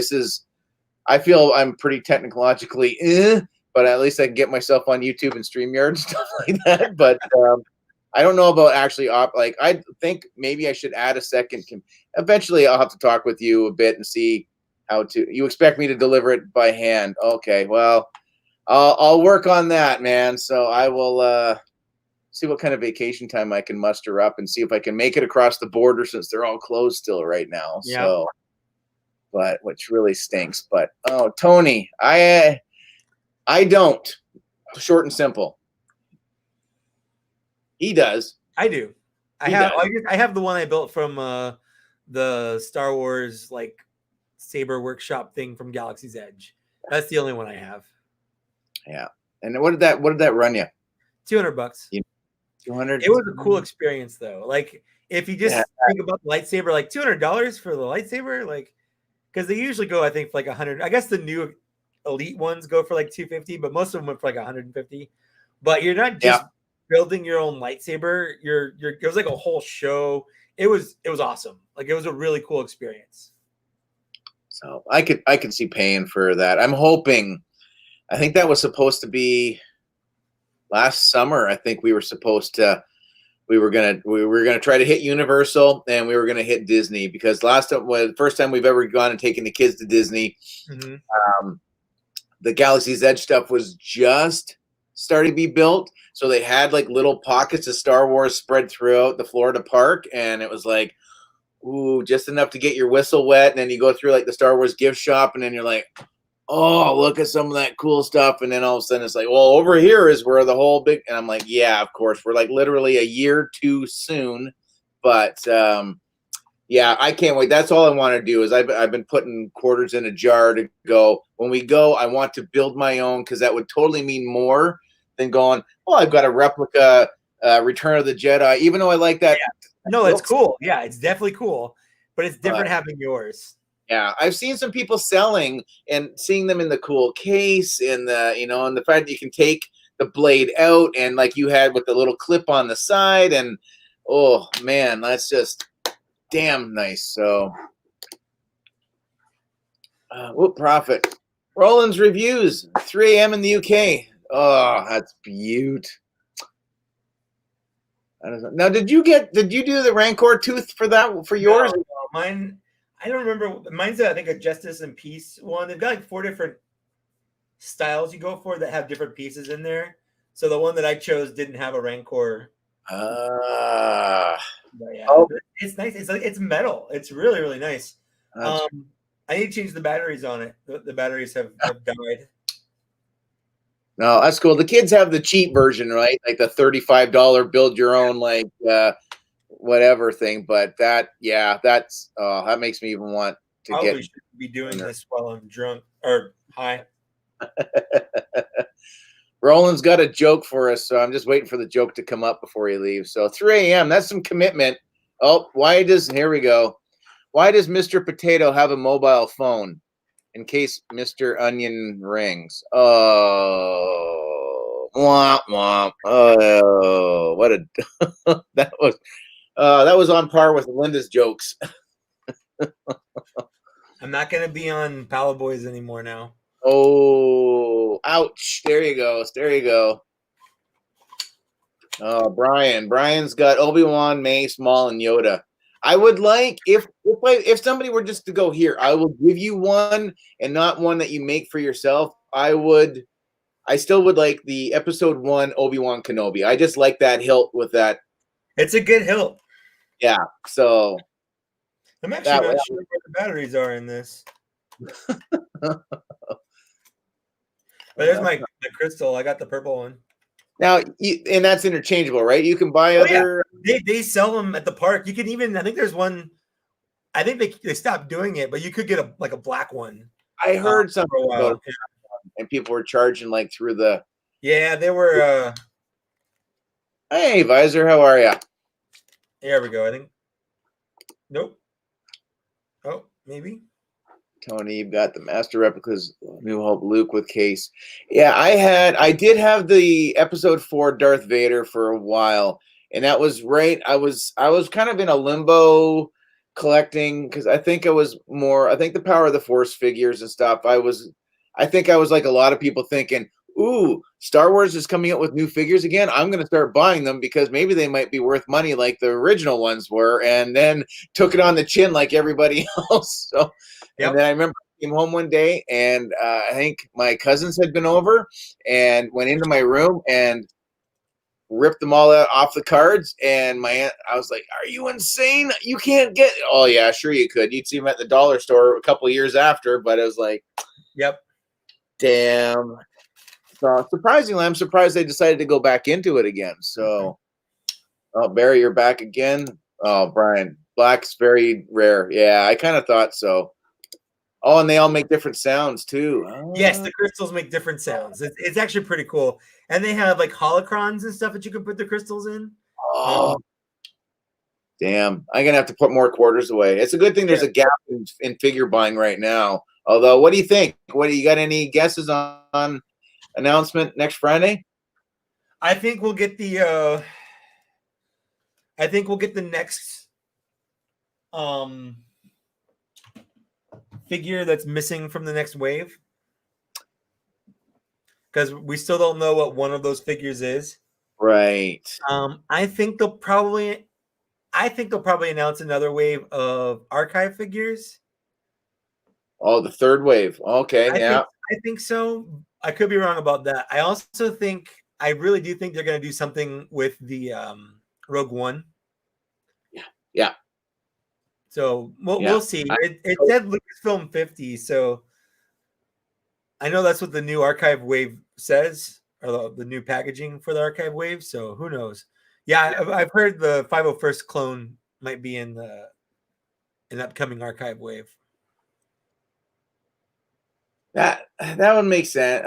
Speaker 1: I feel I'm pretty technologically, but at least I can get myself on YouTube and StreamYard and stuff like that. But I don't know about actually I think maybe I should add a second. Eventually, I'll have to talk with you a bit and see how to. You expect me to deliver it by hand? Okay, well, I'll work on that, man. So I will see what kind of vacation time I can muster up and see if I can make it across the border since they're all closed still right now. Yeah. So, but which really stinks. But Tony, I don't. Short and simple. He does.
Speaker 2: I do. I have the one I built from the Star Wars like Saber workshop thing from Galaxy's Edge. That's the only one I have.
Speaker 1: Yeah. And what did that run you?
Speaker 2: $200.
Speaker 1: Yeah. 200.
Speaker 2: It was a cool experience though. Like if you just think about the lightsaber, like $200 for the lightsaber, like because they usually go, I think, for like 100. I guess the new elite ones go for like 250, but most of them went for like 150. But you're not just building your own lightsaber. It was like a whole show. It was awesome. Like it was a really cool experience.
Speaker 1: So I could see paying for that. I'm hoping. I think that was supposed to be last summer. I think we were gonna try to hit Universal and we were gonna hit Disney because the first time we've ever gone and taken the kids to Disney, the Galaxy's Edge stuff was just starting to be built. So they had like little pockets of Star Wars spread throughout the Florida park, and it was like, ooh, just enough to get your whistle wet. And then you go through like the Star Wars gift shop, and then you're like, oh, look at some of that cool stuff. And then all of a sudden it's like, well, over here is where the whole big, and I'm like, yeah, of course, we're like literally a year too soon. But yeah, I can't wait. That's all I want to do is I've been putting quarters in a jar to go. When we go, I want to build my own because that would totally mean more than going, oh, I've got a replica Return of the Jedi, even though I like that.
Speaker 2: Yeah. No, it's cool. Yeah, it's definitely cool, but it's different having yours.
Speaker 1: Yeah, I've seen some people selling and seeing them in the cool case, and and the fact that you can take the blade out, and like you had with the little clip on the side, and oh man, that's just damn nice. So, what profit? Roland's reviews, 3 a.m. in the UK. Oh, that's beaut. Now, did you do the Rancor tooth for that for yours?
Speaker 2: No, mine, I don't remember. Mine's I think a Justice and Peace one. They've got like 4 different styles you go for that have different pieces in there. So the one that I chose didn't have a Rancor.
Speaker 1: Yeah,
Speaker 2: it's nice. It's metal. It's really, really nice. I need to change the batteries on it. The batteries have died.
Speaker 1: No, that's cool. The kids have the cheap version, right? Like the $35 build your own, like whatever thing. But that makes me even want to
Speaker 2: Probably should be doing this while I'm drunk or high.
Speaker 1: Roland's got a joke for us, so I'm just waiting for the joke to come up before he leaves. So 3 a.m. That's some commitment. Oh, here we go. Why does Mr. Potato have a mobile phone? In case Mr. Onion rings. Oh, womp womp. Oh, what a that was on par with Linda's jokes.
Speaker 2: I'm not gonna be on Palo Boys anymore now.
Speaker 1: Oh, ouch! There you go. There you go. Oh, Brian's got Obi-Wan, Mace, Maul, and Yoda. I would like if somebody were just to go here, I will give you one and not one that you make for yourself. I still would like the episode 1 Obi-Wan Kenobi. I just like that hilt with that.
Speaker 2: It's a good hilt.
Speaker 1: Yeah. So
Speaker 2: I'm actually not sure where the batteries are in this. But there's my crystal. I got the purple one.
Speaker 1: Now, and that's interchangeable, right? You can buy other.
Speaker 2: Yeah. They sell them at the park. You can even. I think there's one. I think they stopped doing it, but you could get a black one.
Speaker 1: I heard something about it, and people were charging like through the.
Speaker 2: Yeah, they were.
Speaker 1: Hey, Visor, how are you?
Speaker 2: There we go. I think. Nope. Oh, maybe.
Speaker 1: Tony, you've got the Master Replicas, New Hope, Luke with Case. Yeah, I did have the episode 4 Darth Vader for a while, and that was right. I was kind of in a limbo collecting because I think the Power of the Force figures and stuff. I think I was like a lot of people thinking, ooh, Star Wars is coming out with new figures again. I'm going to start buying them because maybe they might be worth money like the original ones were, and then took it on the chin like everybody else. So. Yep. And then I remember I came home one day, and I think my cousins had been over and went into my room and ripped them all out off the cards. And my aunt, I was like, "Are you insane? You can't get it." Oh yeah, sure you could. You'd see them at the dollar store a couple of years after, but it was like,
Speaker 2: "Yep,
Speaker 1: damn." So surprisingly, I'm surprised they decided to go back into it again. So, oh Barry, you're back again. Oh Brian, black's very rare. Yeah, I kind of thought so. Oh, and they all make different sounds too. Oh.
Speaker 2: Yes, the crystals make different sounds. It's actually pretty cool. And they have like holocrons and stuff that you can put the crystals in.
Speaker 1: Oh, damn. I'm going to have to put more quarters away. It's a good thing there's a gap in figure buying right now. Although, what do you think? You got any guesses on announcement next Friday?
Speaker 2: I think we'll get the next figure that's missing from the next wave, because we still don't know what one of those figures is.
Speaker 1: Right.
Speaker 2: I think they'll probably announce another wave of archive figures.
Speaker 1: Oh, the third wave. Okay,
Speaker 2: I think so. I could be wrong about that. I really do think they're going to do something with the Rogue One.
Speaker 1: Yeah.
Speaker 2: So we'll see. It said Lucasfilm 50, so I know that's what the new archive wave says, or the new packaging for the archive wave. So who knows? Yeah, I've heard the 501st clone might be in an upcoming archive wave.
Speaker 1: That would make sense.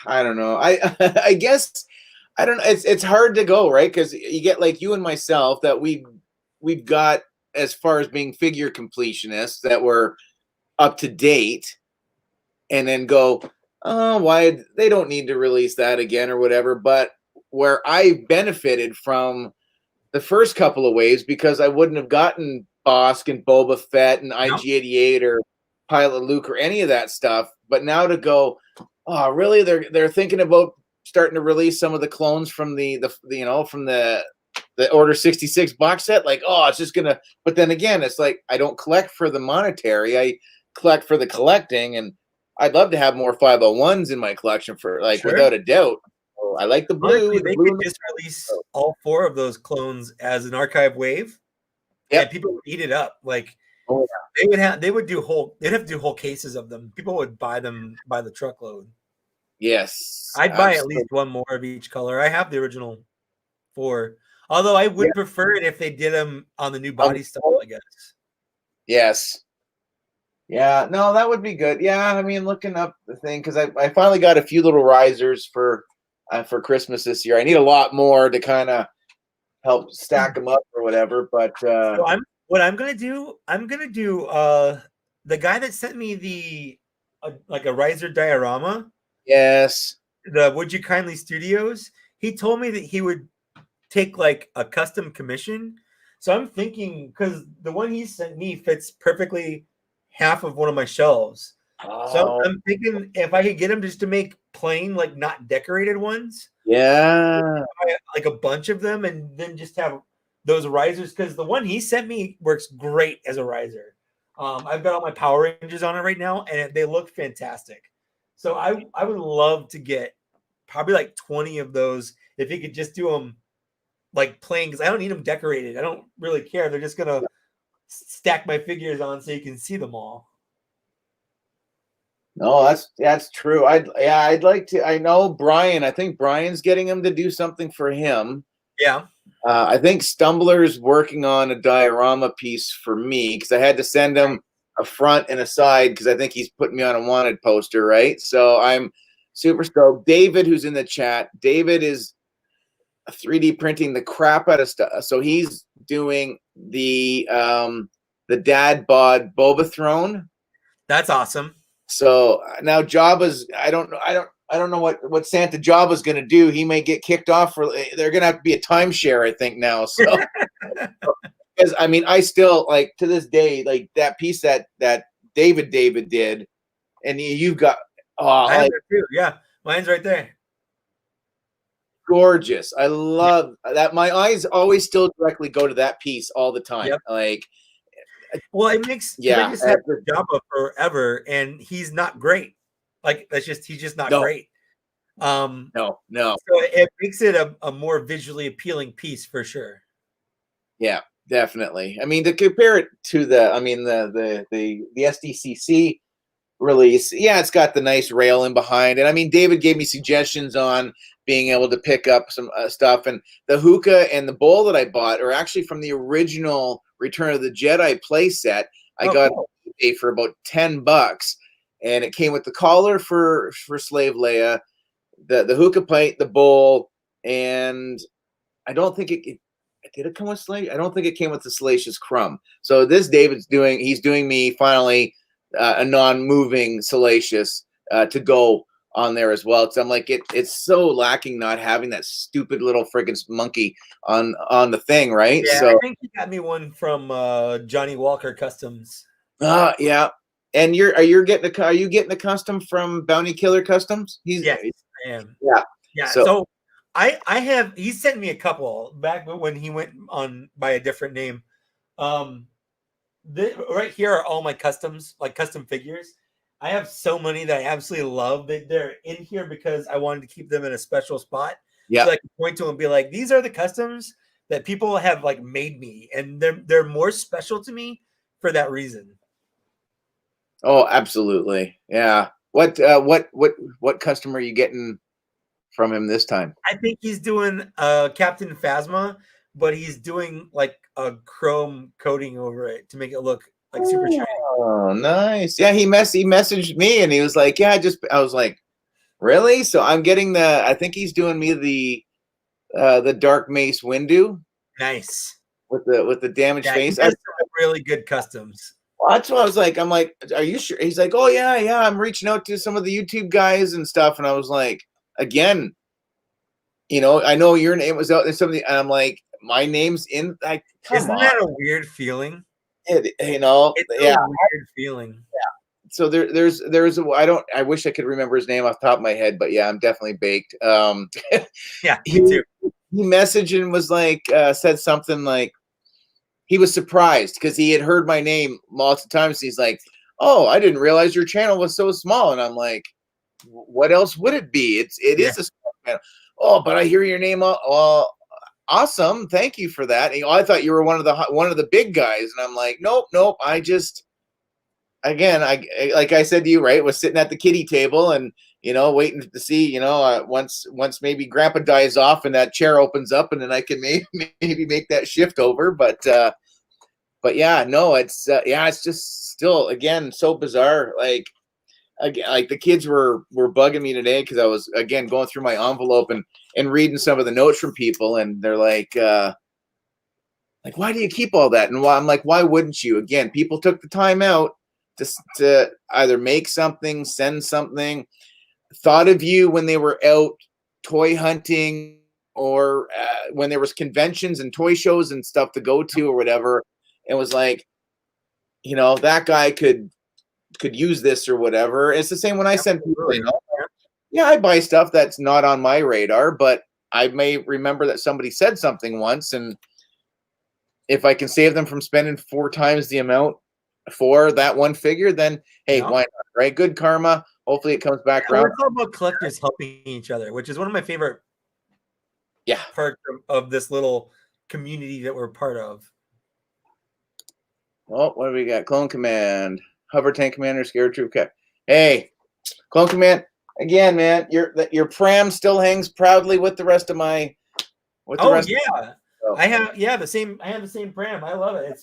Speaker 1: I don't know. I guess I don't know. It's hard to go, right? Because you get like you and myself that we've got as far as being figure completionists that were up to date, and then go, oh, why they don't need to release that again or whatever. But where I benefited from the first couple of waves, because I wouldn't have gotten Bosk and Boba Fett and IG-88 or Pilot Luke or any of that stuff. But now to go, oh, really? They're thinking about starting to release some of the clones from the from the Order 66 box set. Like, oh, it's just gonna. But then again, it's like I don't collect for the monetary. I collect for the collecting, and I'd love to have more 501s in my collection for without a doubt. So I like the blue.
Speaker 2: Honestly, they could just release all 4 of those clones as an archive wave, and people would eat it up. Like, they'd have to do whole cases of them. People would buy them by the truckload.
Speaker 1: Yes,
Speaker 2: I'd buy at least 1 more of each color. I have the original 4, although I would prefer it if they did them on the new body style, I guess.
Speaker 1: Yes. Yeah, no, that would be good. Yeah, I mean, looking up the thing, because I finally got a few little risers for Christmas this year. I need a lot more to kind of help stack them up or whatever. But
Speaker 2: so I'm gonna do the guy that sent me a riser diorama.
Speaker 1: Yes.
Speaker 2: The Would You Kindly Studios. He told me that he would take like a custom commission. So I'm thinking, because the one he sent me fits perfectly half of one of my shelves. Oh. So I'm thinking if I could get him just to make plain, like not decorated ones.
Speaker 1: Yeah.
Speaker 2: Like a bunch of them, and then just have those risers, because the one he sent me works great as a riser. I've got all my Power Rangers on it right now, and they look fantastic. So I would love to get probably like 20 of those if he could just do them like plain, because I don't need them decorated. I don't really care. They're just gonna stack my figures on so you can see them all.
Speaker 1: No, that's true. I'd like to. I know Brian. I think Brian's getting him to do something for him.
Speaker 2: Yeah.
Speaker 1: I think Stumbler's working on a diorama piece for me, because I had to send him a front and a side, because I think he's putting me on a wanted poster, right? So I'm super stoked. David, who's in the chat, David is 3D printing the crap out of stuff. So he's doing the dad bod Boba Throne.
Speaker 2: That's awesome.
Speaker 1: So now Jabba's, I don't know what Santa Jabba's going to do. He may get kicked off they're going to have to be a timeshare, I think, now. So, because I mean, I still like to this day, like that piece that David did, and you've got,
Speaker 2: too. Yeah, mine's right there.
Speaker 1: Gorgeous. I love that. My eyes always still directly go to that piece all the time. Yep. Like,
Speaker 2: well, it makes just had Jabba forever, and he's not great. Like he's just not great.
Speaker 1: No.
Speaker 2: So it makes it a more visually appealing piece for sure.
Speaker 1: Yeah, definitely. I mean, to compare it to the SDCC release, yeah, it's got the nice rail in behind, and I mean, David gave me suggestions on being able to pick up some stuff, and the hookah and the bowl that I bought are actually from the original Return of the Jedi play set. I got it for about $10, and it came with the collar for Slave Leia, the hookah plate, the bowl, and I don't think it did it come with Slave. I don't think it came with the Salacious Crumb. So this David's he's doing me finally a non-moving Salacious to go on there as well. So I'm like, it's so lacking not having that stupid little friggin' monkey on the thing, right?
Speaker 2: Yeah,
Speaker 1: so
Speaker 2: I think you got me one from Johnny Walker Customs.
Speaker 1: Yeah. And are you getting a custom from Bounty Killer Customs?
Speaker 2: Yes, I am.
Speaker 1: Yeah.
Speaker 2: So I have, he sent me a couple back when he went on by a different name. Right here are all my customs, like custom figures. I have so many that I absolutely love. They're in here because I wanted to keep them in a special spot.
Speaker 1: Yeah.
Speaker 2: So I can point to them and be like, these are the customs that people have like made me, and they're more special to me for that reason.
Speaker 1: Oh, absolutely. Yeah. What customer are you getting from him this time?
Speaker 2: I think he's doing Captain Phasma, but he's doing like a chrome coating over it to make it look like super shiny.
Speaker 1: Oh, nice. Yeah, he messaged me and he was like, yeah, I was like, really? So I'm getting I think he's doing me the Dark Mace Windu.
Speaker 2: Nice.
Speaker 1: With the damaged face.
Speaker 2: He has some really good customs.
Speaker 1: Well, that's what I was like. I'm like, are you sure? He's like, oh yeah, I'm reaching out to some of the YouTube guys and stuff. And I was like, again, I know your name was out there. Something, and I'm like, my name's in. Like, come
Speaker 2: Isn't
Speaker 1: on,
Speaker 2: that a weird feeling?
Speaker 1: It's
Speaker 2: a weird feeling.
Speaker 1: So there's I wish I could remember his name off the top of my head, but yeah, I'm definitely baked.
Speaker 2: Yeah, me too.
Speaker 1: He messaged and was like, said something like he was surprised because he had heard my name multiple times. He's like, oh, I didn't realize your channel was so small. And I'm like, what else would it be? It is a small channel. Oh, but I hear your name. Well, awesome. Thank you for that. And, I thought you were one of the big guys. And I'm like, nope. I just, again, like I said to you, right, was sitting at the kiddie table and, waiting to see, once maybe grandpa dies off and that chair opens up and then I can maybe make that shift over. But yeah, no, it's just still, again, so bizarre. Like the kids were bugging me today because I was, again, going through my envelope and reading some of the notes from people, and they're like, why do you keep all that? And I'm like, why wouldn't you? Again, people took the time out to either make something, send something, thought of you when they were out toy hunting or when there was conventions and toy shows and stuff to go to or whatever. It was like, that guy could use this or whatever. It's the same when I send people, yeah, I buy stuff that's not on my radar, but I may remember that somebody said something once, and if I can save them from spending 4 times the amount for that one figure, then hey, why not, right? Good karma. Hopefully it comes back around.
Speaker 2: We're talking about collectors helping each other, which is one of my favorite parts of this little community that we're part of.
Speaker 1: Oh, what do we got? Clone Command, Hover Tank Commander, Scared Troop Cat. Hey, Clone Command, again, man, your pram still hangs proudly with the rest of my.
Speaker 2: I have the same pram. I love it.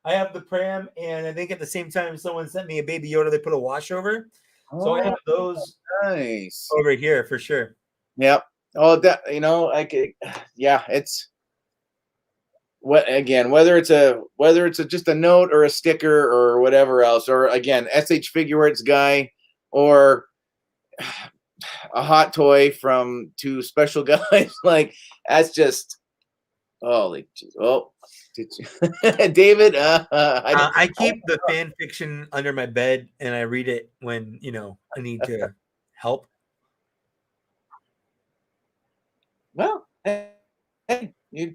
Speaker 2: I have the pram, and I think at the same time someone sent me a Baby Yoda. They put a washover, so I have those
Speaker 1: nice
Speaker 2: over here for sure.
Speaker 1: Yep. Oh, that it's whether it's just a note or a sticker or whatever else, or again, SH Figure Arts guy, or a hot toy from 2 special guys. Like, that's just holy geez. Oh, did you David?
Speaker 2: I keep the fan fiction under my bed and I read it when I need to help.
Speaker 1: Well, hey, if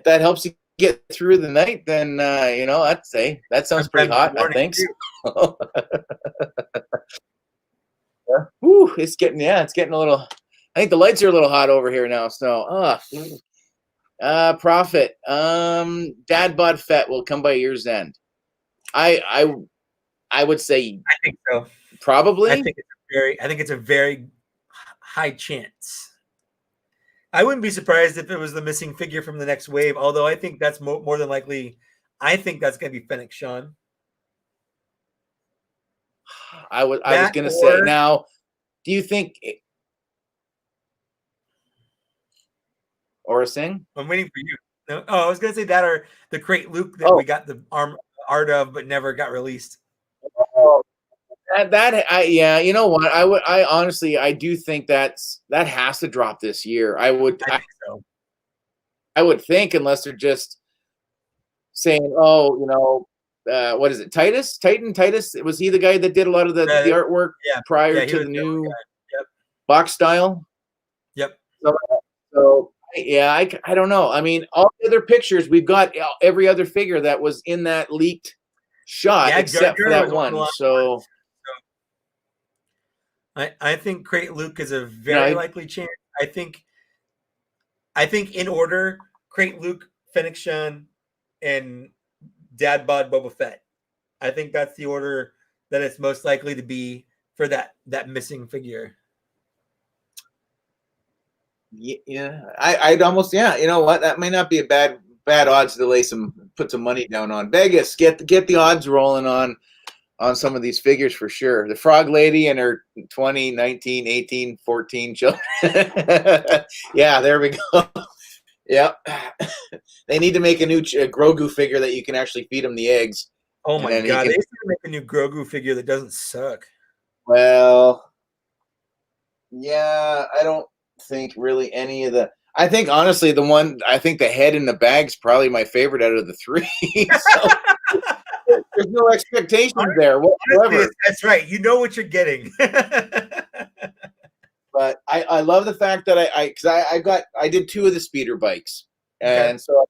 Speaker 1: that helps you get through the night, then I'd say that sounds pretty hot. I think so. Whew, it's getting a little. I think the lights are a little hot over here now. So, Profit. Dad bod Fett will come by year's end. I would say.
Speaker 2: I think so.
Speaker 1: Probably.
Speaker 2: I think it's a very high chance. I wouldn't be surprised if it was the missing figure from the next wave. Although I think that's more than likely. I think that's going to be Fennec Sean.
Speaker 1: I was going to say, now, do you think or a Sing?
Speaker 2: I'm waiting for you. No, I was going to say that, or the Crate Luke that we got the art of but never got released.
Speaker 1: You know what? I honestly, I do think that has to drop this year. I think so. I would think, unless they're just saying, what is it? Titus? Was he the guy that did a lot of the artwork prior to the new box style?
Speaker 2: Yep.
Speaker 1: So I don't know. I mean, all the other pictures, we've got every other figure that was in that leaked shot except for that one. So
Speaker 2: I think Crate Luke is a very likely chance. I think in order: Crate Luke, Fennec Sean, and Dad Bod Boba Fett. I think that's the order that it's most likely to be for that missing figure.
Speaker 1: Yeah, I'd almost, you know what? That may not be a bad odds to put some money down on. Vegas, get the odds rolling on some of these figures for sure. The Frog Lady and her 20, 19, 18, 14 children. Yeah, there we go. Yep. They need to make a new Grogu figure that you can actually feed them the eggs.
Speaker 2: Oh
Speaker 1: And
Speaker 2: my
Speaker 1: then
Speaker 2: god, they used to make a new Grogu figure that doesn't suck.
Speaker 1: well, yeah, I don't think really any of the. I think honestly, I think the head in the bag's probably my favorite out of the three. So there's no expectations there
Speaker 2: Honestly,
Speaker 1: whatsoever.
Speaker 2: that's right. You know what you're getting.
Speaker 1: But I love the fact that I did 2 of the speeder bikes,
Speaker 2: Okay.
Speaker 1: and so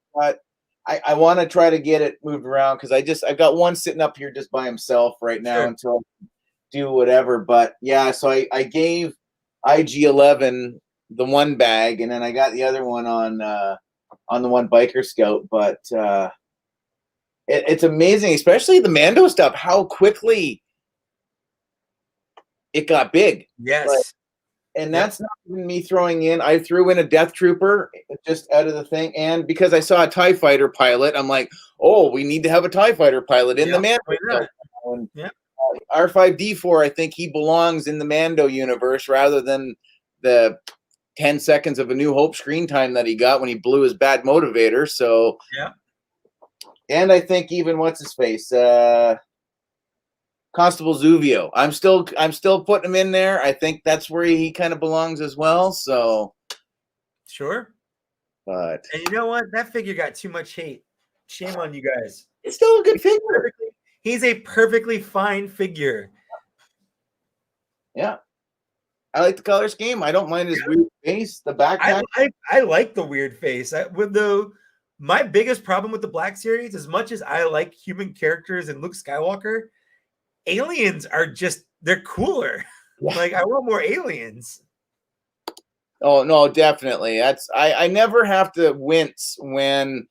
Speaker 1: I want to try to get it moved around because I've got one sitting up here just by himself right now
Speaker 2: Sure.
Speaker 1: until I do whatever. But yeah, so I gave IG-11 the one bag, and then I got the other one on the one Biker Scout. But it's amazing, especially the Mando stuff, how quickly it got big.
Speaker 2: Yes.
Speaker 1: And that's not even me throwing in. I threw in a Death Trooper just out of the thing. And because I saw a TIE fighter pilot, I'm like, oh, we need to have a TIE fighter pilot in the Mando. And, R5D4, I think he belongs in the Mando universe rather than the 10 seconds of A New Hope screen time that he got when he blew his bad motivator. So,
Speaker 2: yeah.
Speaker 1: And I think even what's his face? Constable Zuvio. I'm still putting him in there. I think that's where he kind of belongs as well. So
Speaker 2: sure.
Speaker 1: But
Speaker 2: and you know what? That figure got too much hate. Shame on you guys.
Speaker 1: It's still a good figure.
Speaker 2: He's a perfectly fine figure.
Speaker 1: Yeah. I like the color scheme. I don't mind his weird face, the backpack.
Speaker 2: I like the weird face. My biggest problem with the Black Series, as much as I like human characters and Luke Skywalker, aliens are they're cooler. Yeah. Like I want more aliens.
Speaker 1: Oh no, definitely. I never have to wince when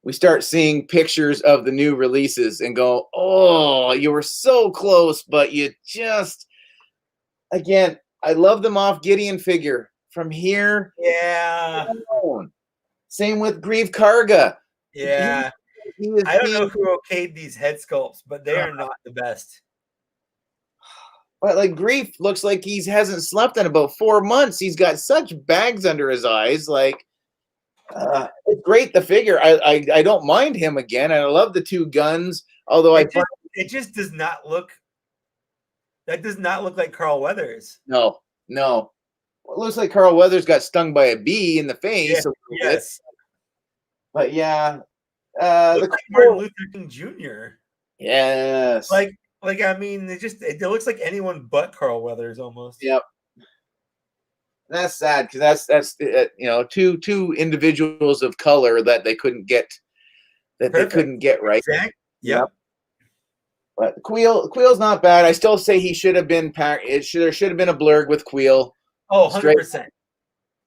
Speaker 1: we start seeing pictures of the new releases and go, oh, you were so close, but you just again, I love the Moff Gideon figure from here.
Speaker 2: Yeah.
Speaker 1: Same with Grieve Karga.
Speaker 2: Yeah. I don't know who okayed these head sculpts, but they are not the best.
Speaker 1: But like Grief looks like he hasn't slept in about 4 months. He's got such bags under his eyes. Like, it's great, the figure. I don't mind him again. I love the 2 guns. Although it
Speaker 2: just does not look. That does not look like Carl Weathers.
Speaker 1: No. Well, it looks like Carl Weathers got stung by a bee in the face.
Speaker 2: Yeah, yes.
Speaker 1: But yeah,
Speaker 2: like Martin Luther King Jr.
Speaker 1: Yes.
Speaker 2: Like I mean, it looks like anyone but Carl Weathers almost.
Speaker 1: Yep. That's sad because that's two individuals of color that they couldn't get right.
Speaker 2: Exactly. Yep.
Speaker 1: But Queel's not bad. I still say he should have been packed. There should have been a blurg with Queel.
Speaker 2: Oh, 100%.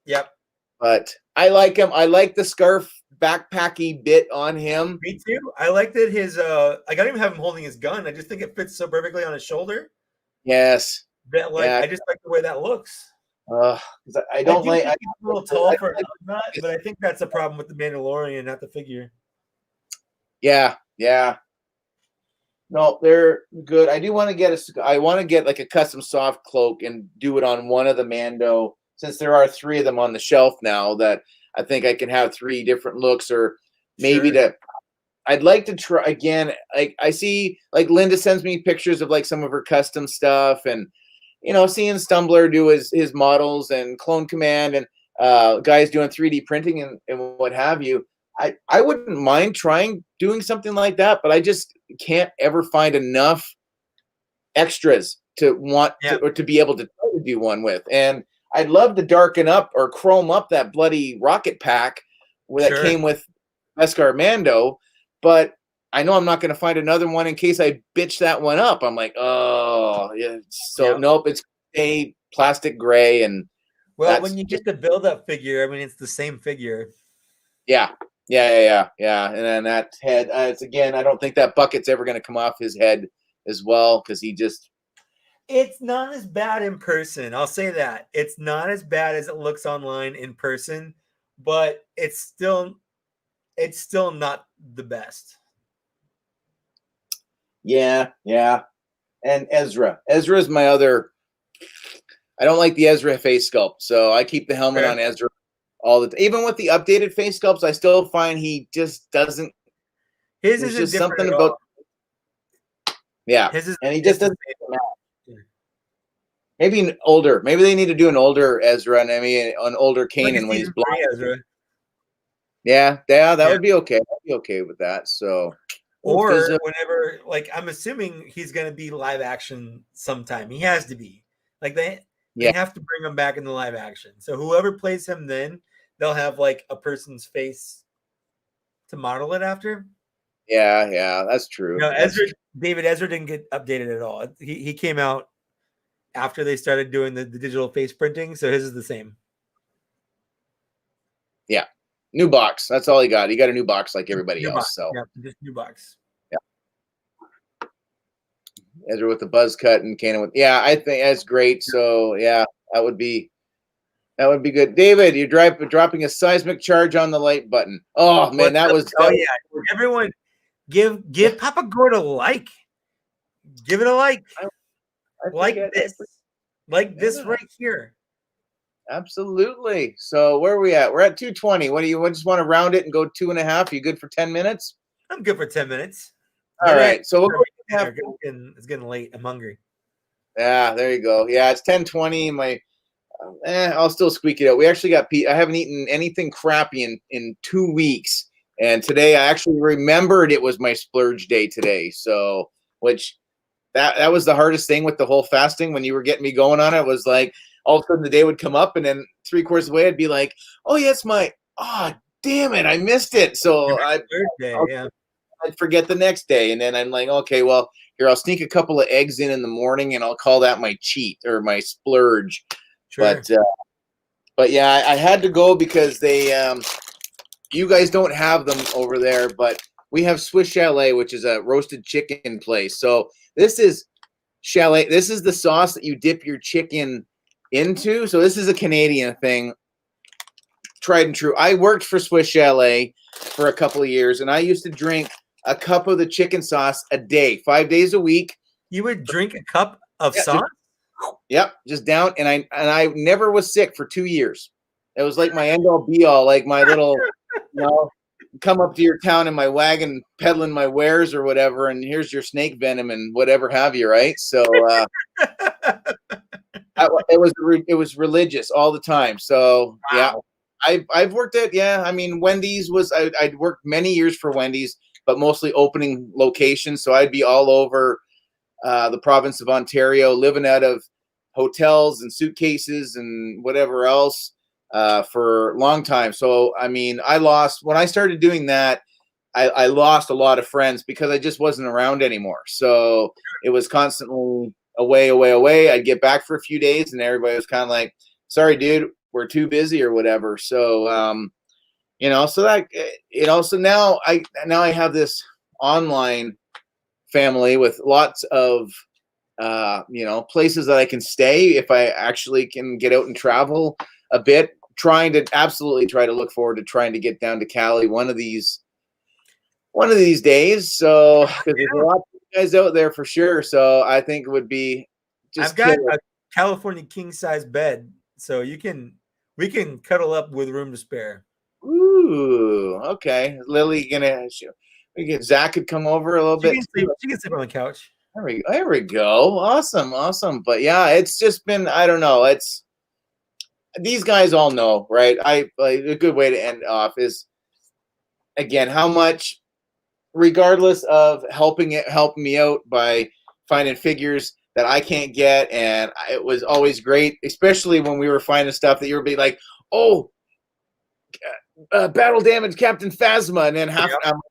Speaker 2: Yep.
Speaker 1: But I like him. I like the scarf backpacky bit on him.
Speaker 2: Me too. I like that his I don't even have him holding his gun. I just think it fits so perfectly on his shoulder.
Speaker 1: Yes.
Speaker 2: That I just like the way that looks.
Speaker 1: I don't like.
Speaker 2: I'm a little tall for a nut, but I think that's a problem with the Mandalorian, not the figure.
Speaker 1: Yeah. No, they're good. I do want to get I want to get like a custom soft cloak and do it on one of the Mando, since there are 3 of them on the shelf now. That I think I can have 3 different looks, or maybe I'd like to try again. Like I see, like Linda sends me pictures of like some of her custom stuff, and seeing Stumbler do his models and Clone Command and guys doing 3D printing and what have you. I wouldn't mind trying doing something like that, but I just can't ever find enough extras to want or to be able to do one with. And I'd love to darken up or chrome up that bloody rocket pack that came with Beskar Mando, but I know I'm not going to find another one in case I bitch that one up. I'm like, oh, yeah. So nope, it's a plastic gray. And
Speaker 2: when you get the build-up figure, I mean, it's the same figure.
Speaker 1: Yeah. And then that head, it's again, I don't think that bucket's ever going to come off his head as well, because
Speaker 2: it's not as bad in person. I'll say that. It's not as bad as it looks online in person, but it's still not the best.
Speaker 1: Yeah. And Ezra's my other. I don't like the Ezra face sculpt, so I keep the helmet on Ezra all the time. Even with the updated face sculpts, I still find he just doesn't.
Speaker 2: His is just something about.
Speaker 1: Yeah,
Speaker 2: His is
Speaker 1: and he just
Speaker 2: the
Speaker 1: doesn't. Maybe an older. Maybe they need to do an older Ezra, and I mean an older
Speaker 2: like a
Speaker 1: Kanan when he's
Speaker 2: season
Speaker 1: blind.
Speaker 2: 3 Ezra.
Speaker 1: Yeah, that
Speaker 2: Yeah.
Speaker 1: would be okay. I'd be okay with that. So,
Speaker 2: Or whenever, like, I'm assuming he's gonna be live action sometime. He has to be. Like they
Speaker 1: yeah,
Speaker 2: have to bring him back into live action. So whoever plays him then, they'll have like a person's face to model it after.
Speaker 1: yeah, that's true.
Speaker 2: No,
Speaker 1: That's true.
Speaker 2: David Ezra didn't get updated at all. He came out after they started doing the digital face printing, so his is the same.
Speaker 1: Yeah, new box. That's all he got. He got a new box like everybody
Speaker 2: New
Speaker 1: else.
Speaker 2: box.
Speaker 1: So
Speaker 2: Yeah, just new box.
Speaker 1: Ezra with the buzz cut and Kanan with I think that's great. So that would be good. David, you're dropping a seismic charge on the like button. Oh man, that was
Speaker 2: Everyone give Papa Gord a like. Give it a like. Like this right here.
Speaker 1: Absolutely. So where are we at? We're at 220. What do you just want to round it and go 2.5? You good for 10 minutes?
Speaker 2: I'm good for 10 minutes.
Speaker 1: All right. So we'll
Speaker 2: it's getting late. I'm hungry.
Speaker 1: Yeah, there you go. Yeah, it's 10:20. I'll still squeak it out. We actually got I haven't eaten anything crappy in 2 weeks. And today I actually remembered it was my splurge day today. So which that was the hardest thing with the whole fasting when you were getting me going on it was like all of a sudden the day would come up and then 3/4 of the way I'd be like, oh yeah, it's damn it, I missed it. So I'd forget the next day. And then I'm like, okay, well, here, I'll sneak a couple of eggs in the morning and I'll call that my cheat or my splurge. Sure. But yeah, I had to go because they, you guys don't have them over there, but we have Swiss Chalet, which is a roasted chicken place. So this is Chalet. This is the sauce that you dip your chicken into. So this is a Canadian thing. Tried and true. I worked for Swiss Chalet for a couple of years, and I used to drink a cup of the chicken sauce a day, 5 days a week.
Speaker 2: You would drink a cup of sauce?
Speaker 1: Just down, and I never was sick for 2 years. It was like my end all be all, like my little, come up to your town in my wagon peddling my wares or whatever, and here's your snake venom and whatever have you, right? So it was religious all the time. So wow. Yeah, I've worked at I mean Wendy's was I'd worked many years for Wendy's, but mostly opening locations. So I'd be all over the province of Ontario, living out of hotels and suitcases and whatever else for a long time. So I mean, when I started doing that, I lost a lot of friends because I just wasn't around anymore. So it was constantly away. I'd get back for a few days and everybody was kind of like, sorry, dude, we're too busy or whatever. So, so that, so now I have this online family with lots of, places that I can stay if I actually can get out and travel a bit, trying to absolutely try to look forward to trying to get down to Cali one of these days. So, because there's a lot of guys out there for sure. So I think it would be
Speaker 2: I've got a California king size bed, so we can cuddle up with room to spare.
Speaker 1: Ooh, okay. Lily Zach could come over a little bit.
Speaker 2: She can sleep on the couch.
Speaker 1: There we go. Awesome. But yeah, it's just been, I don't know. It's these guys all know, right? A good way to end off is again how much, regardless of helping me out by finding figures that I can't get, and it was always great, especially when we were finding stuff that you would be like, oh, battle damage Captain Phasma, and then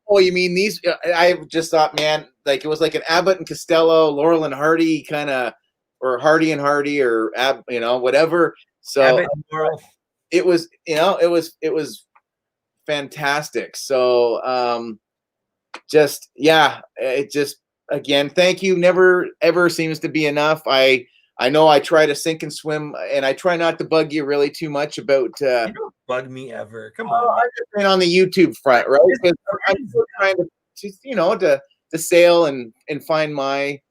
Speaker 1: oh, you mean these? I just thought, man, like it was like an Abbott and Costello, Laurel and Hardy kind of, or Hardy and Hardy, or whatever. So it was, it was fantastic. So it just, again, thank you. Never ever seems to be enough. I know I try to sink and swim, and I try not to bug you really too much about.
Speaker 2: You don't bug me ever. Come on.
Speaker 1: I'm just been on the YouTube front, right? Because I'm still trying to sail and find my,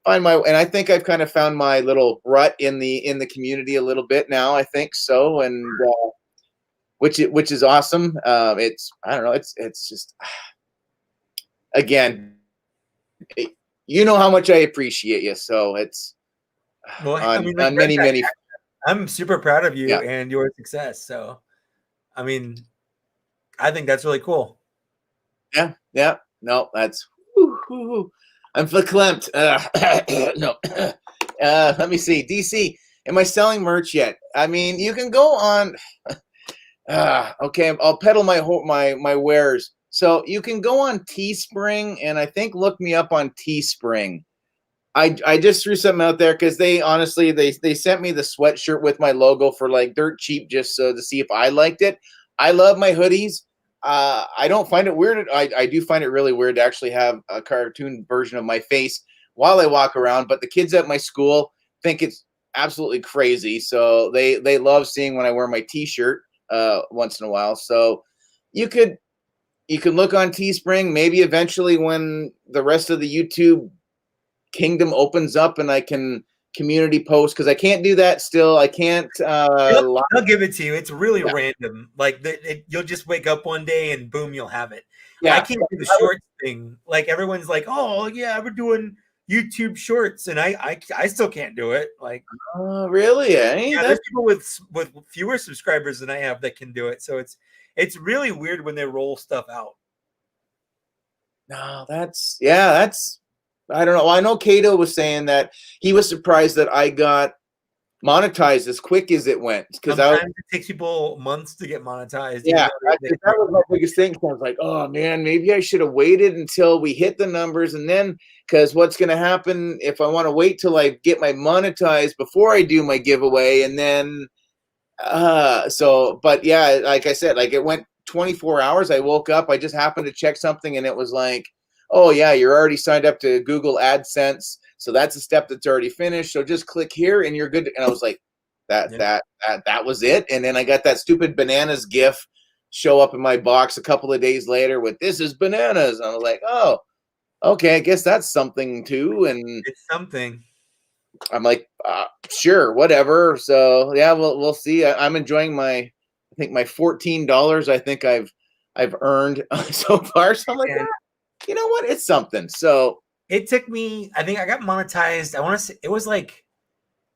Speaker 1: and I think I've kind of found my little rut in the community a little bit now. I think so, and which is awesome. It's, I don't know. It's just, again, you know how much I appreciate you. So it's
Speaker 2: Well, I mean, like
Speaker 1: on many.
Speaker 2: I'm super proud of you
Speaker 1: Yeah.
Speaker 2: and your success. So, I mean, I think that's really cool.
Speaker 1: Yeah. Yeah. No, that's. I'm verklempt. No. Let me see. DC, am I selling merch yet? I mean, you can go on. Okay, I'll peddle my wares. So you can go on Teespring, and I think look me up on Teespring. I just threw something out there because they honestly they sent me the sweatshirt with my logo for like dirt cheap just so to see if I liked it. I love my hoodies. I don't find it weird. I do find it really weird to actually have a cartoon version of my face while I walk around. But the kids at my school think it's absolutely crazy. So they love seeing when I wear my T-shirt once in a while. So you could look on Teespring. Maybe eventually when the rest of the YouTube kingdom opens up and I can community post because I can't do that still. I can't.
Speaker 2: They'll give it to you. It's really
Speaker 1: Yeah.
Speaker 2: random. Like you'll just wake up one day and boom, you'll have it.
Speaker 1: Yeah.
Speaker 2: I can't do the shorts thing. Like everyone's like, oh yeah, we're doing YouTube shorts, and I still can't do it. Like,
Speaker 1: really?
Speaker 2: yeah, there's people with fewer subscribers than I have that can do it. So it's really weird when they roll stuff out.
Speaker 1: No, that's I don't know. Well, I know Kato was saying that he was surprised that I got monetized as quick as it went because
Speaker 2: sometimes it takes people months to get monetized.
Speaker 1: Yeah, that was my biggest thing. So I was like, oh man, maybe I should have waited until we hit the numbers, and then because what's going to happen if I want to wait till I get my monetized before I do my giveaway, and then but yeah, like I said, like it went 24 hours. I woke up, I just happened to check something, and it was like, oh yeah, you're already signed up to Google AdSense, so that's a step that's already finished. So just click here, and you're good. And I was like, that was it. And then I got that stupid bananas GIF show up in my box a couple of days later with "This is bananas." And I was like, oh, okay, I guess that's something too. And
Speaker 2: it's something.
Speaker 1: I'm like, sure, whatever. So yeah, we'll see. I'm enjoying I think my $14. I think I've earned so far. So I'm like, you know what? It's something. So
Speaker 2: it took me. I think I got monetized. I want to say it was like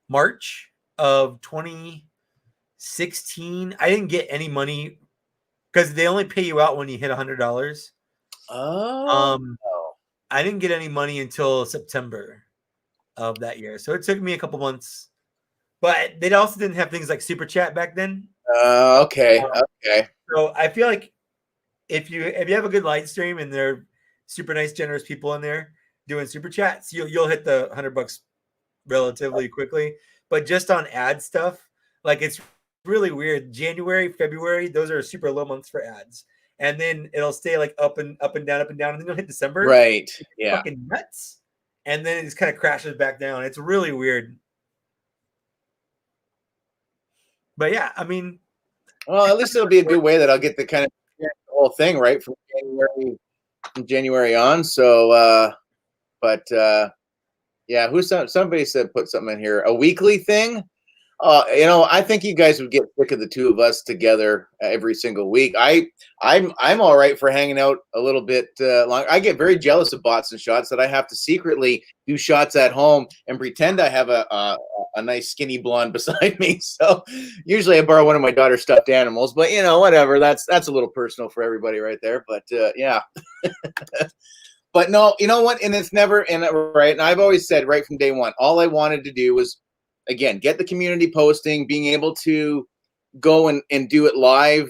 Speaker 2: March of 2016. I didn't get any money because they only pay you out when you hit $100.
Speaker 1: Oh.
Speaker 2: I didn't get any money until September of that year. So it took me a couple months. But they also didn't have things like Super Chat back then.
Speaker 1: Okay.
Speaker 2: So I feel like if you have a good live stream and they're super nice, generous people in there doing Super Chats, you'll hit the $100 relatively quickly. But just on ad stuff, like it's really weird. January, February, those are super low months for ads. And then it'll stay like up and down, and then you'll hit December.
Speaker 1: Right.
Speaker 2: It's fucking nuts. And then it just kind of crashes back down. It's really weird. But yeah, I mean,
Speaker 1: well, at least it'll be a good way that I'll get the kind of the whole thing right from January on. So, but yeah, somebody said put something in here, a weekly thing. I think you guys would get sick of the two of us together every single week. I'm all right for hanging out a little bit long. I get very jealous of bots and shots that I have to secretly do shots at home and pretend I have a nice skinny blonde beside me. So usually I borrow one of my daughter's stuffed animals, but whatever. That's a little personal for everybody right there. But yeah. But no, you know what? And it's never right. And I've always said right from day one, all I wanted to do was, again, get the community posting, being able to go and do it live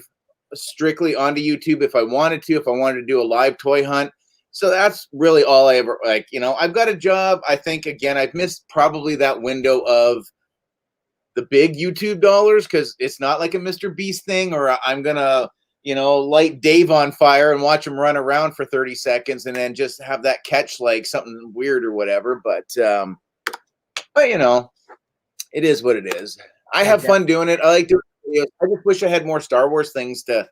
Speaker 1: strictly onto YouTube if I wanted to do a live toy hunt. So that's really all I ever like. I've got a job. I think, again, I've missed probably that window of the big YouTube dollars because it's not like a Mr. Beast thing or I'm going to, light Dave on fire and watch him run around for 30 seconds and then just have that catch like something weird or whatever. But it is what it is. I have fun doing it. I like doing videos. I just wish I had more Star Wars things to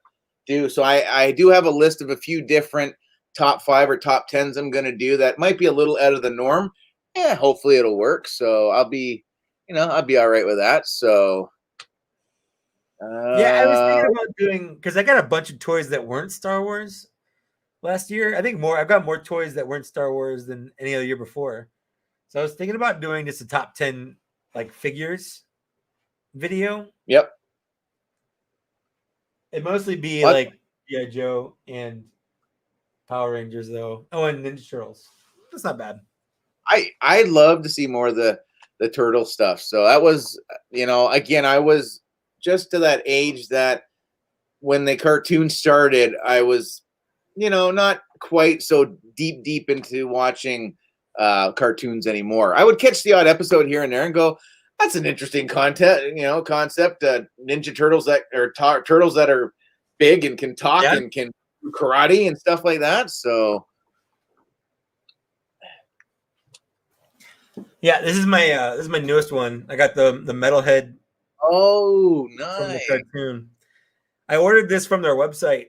Speaker 1: do. So I do have a list of a few different top 5 or top 10s I'm going to do that might be a little out of the norm. Yeah, hopefully it'll work. So I'll be all right with that. So
Speaker 2: yeah, I was thinking about doing because I got a bunch of toys that weren't Star Wars. last year. I think more. I've got more toys that weren't Star Wars than any other year before. So I was thinking about doing just a top 10 like figures video.
Speaker 1: Yep.
Speaker 2: It'd mostly be
Speaker 1: What?
Speaker 2: like G.I. Joe and Power Rangers though. Oh, and Ninja Turtles. That's not bad.
Speaker 1: I'd love to see more of the turtle stuff. So that was, again, I was just to that age that when the cartoon started, I was, not quite so deep into watching cartoons anymore. I would catch the odd episode here and there and go, that's an interesting concept. Ninja Turtles that are turtles that are big and can talk and can do karate and stuff like that. So
Speaker 2: yeah, this is my newest one. I got the metalhead.
Speaker 1: Oh, nice.
Speaker 2: From the cartoon. I ordered this from their website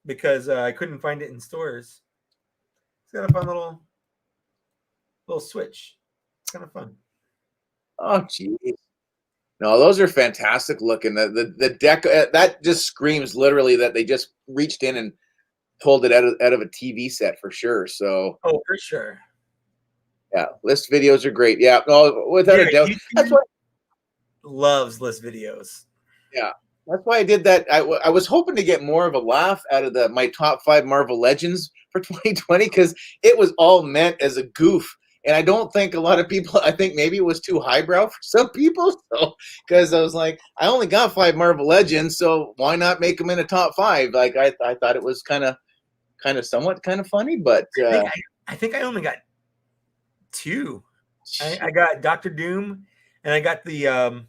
Speaker 2: because I couldn't find it in stores. It's got a fun little switch. It's kind of fun.
Speaker 1: Oh, geez. No, those are fantastic looking. The deck that just screams literally that they just reached in and pulled it out of a TV set for sure. So,
Speaker 2: oh, for sure.
Speaker 1: Yeah, list videos are great. Yeah, no, without a doubt. That's why
Speaker 2: loves list videos.
Speaker 1: Yeah, that's why I did that. I was hoping to get more of a laugh out of my top 5 Marvel Legends for 2020 because it was all meant as a goof. And I don't think a lot of people, I think maybe it was too highbrow for some people. So, because I was like, I only got 5 Marvel Legends, so why not make them in a top 5? Like, I thought it was kind of somewhat funny, but
Speaker 2: I think I only got 2. I got Dr. Doom, and I got the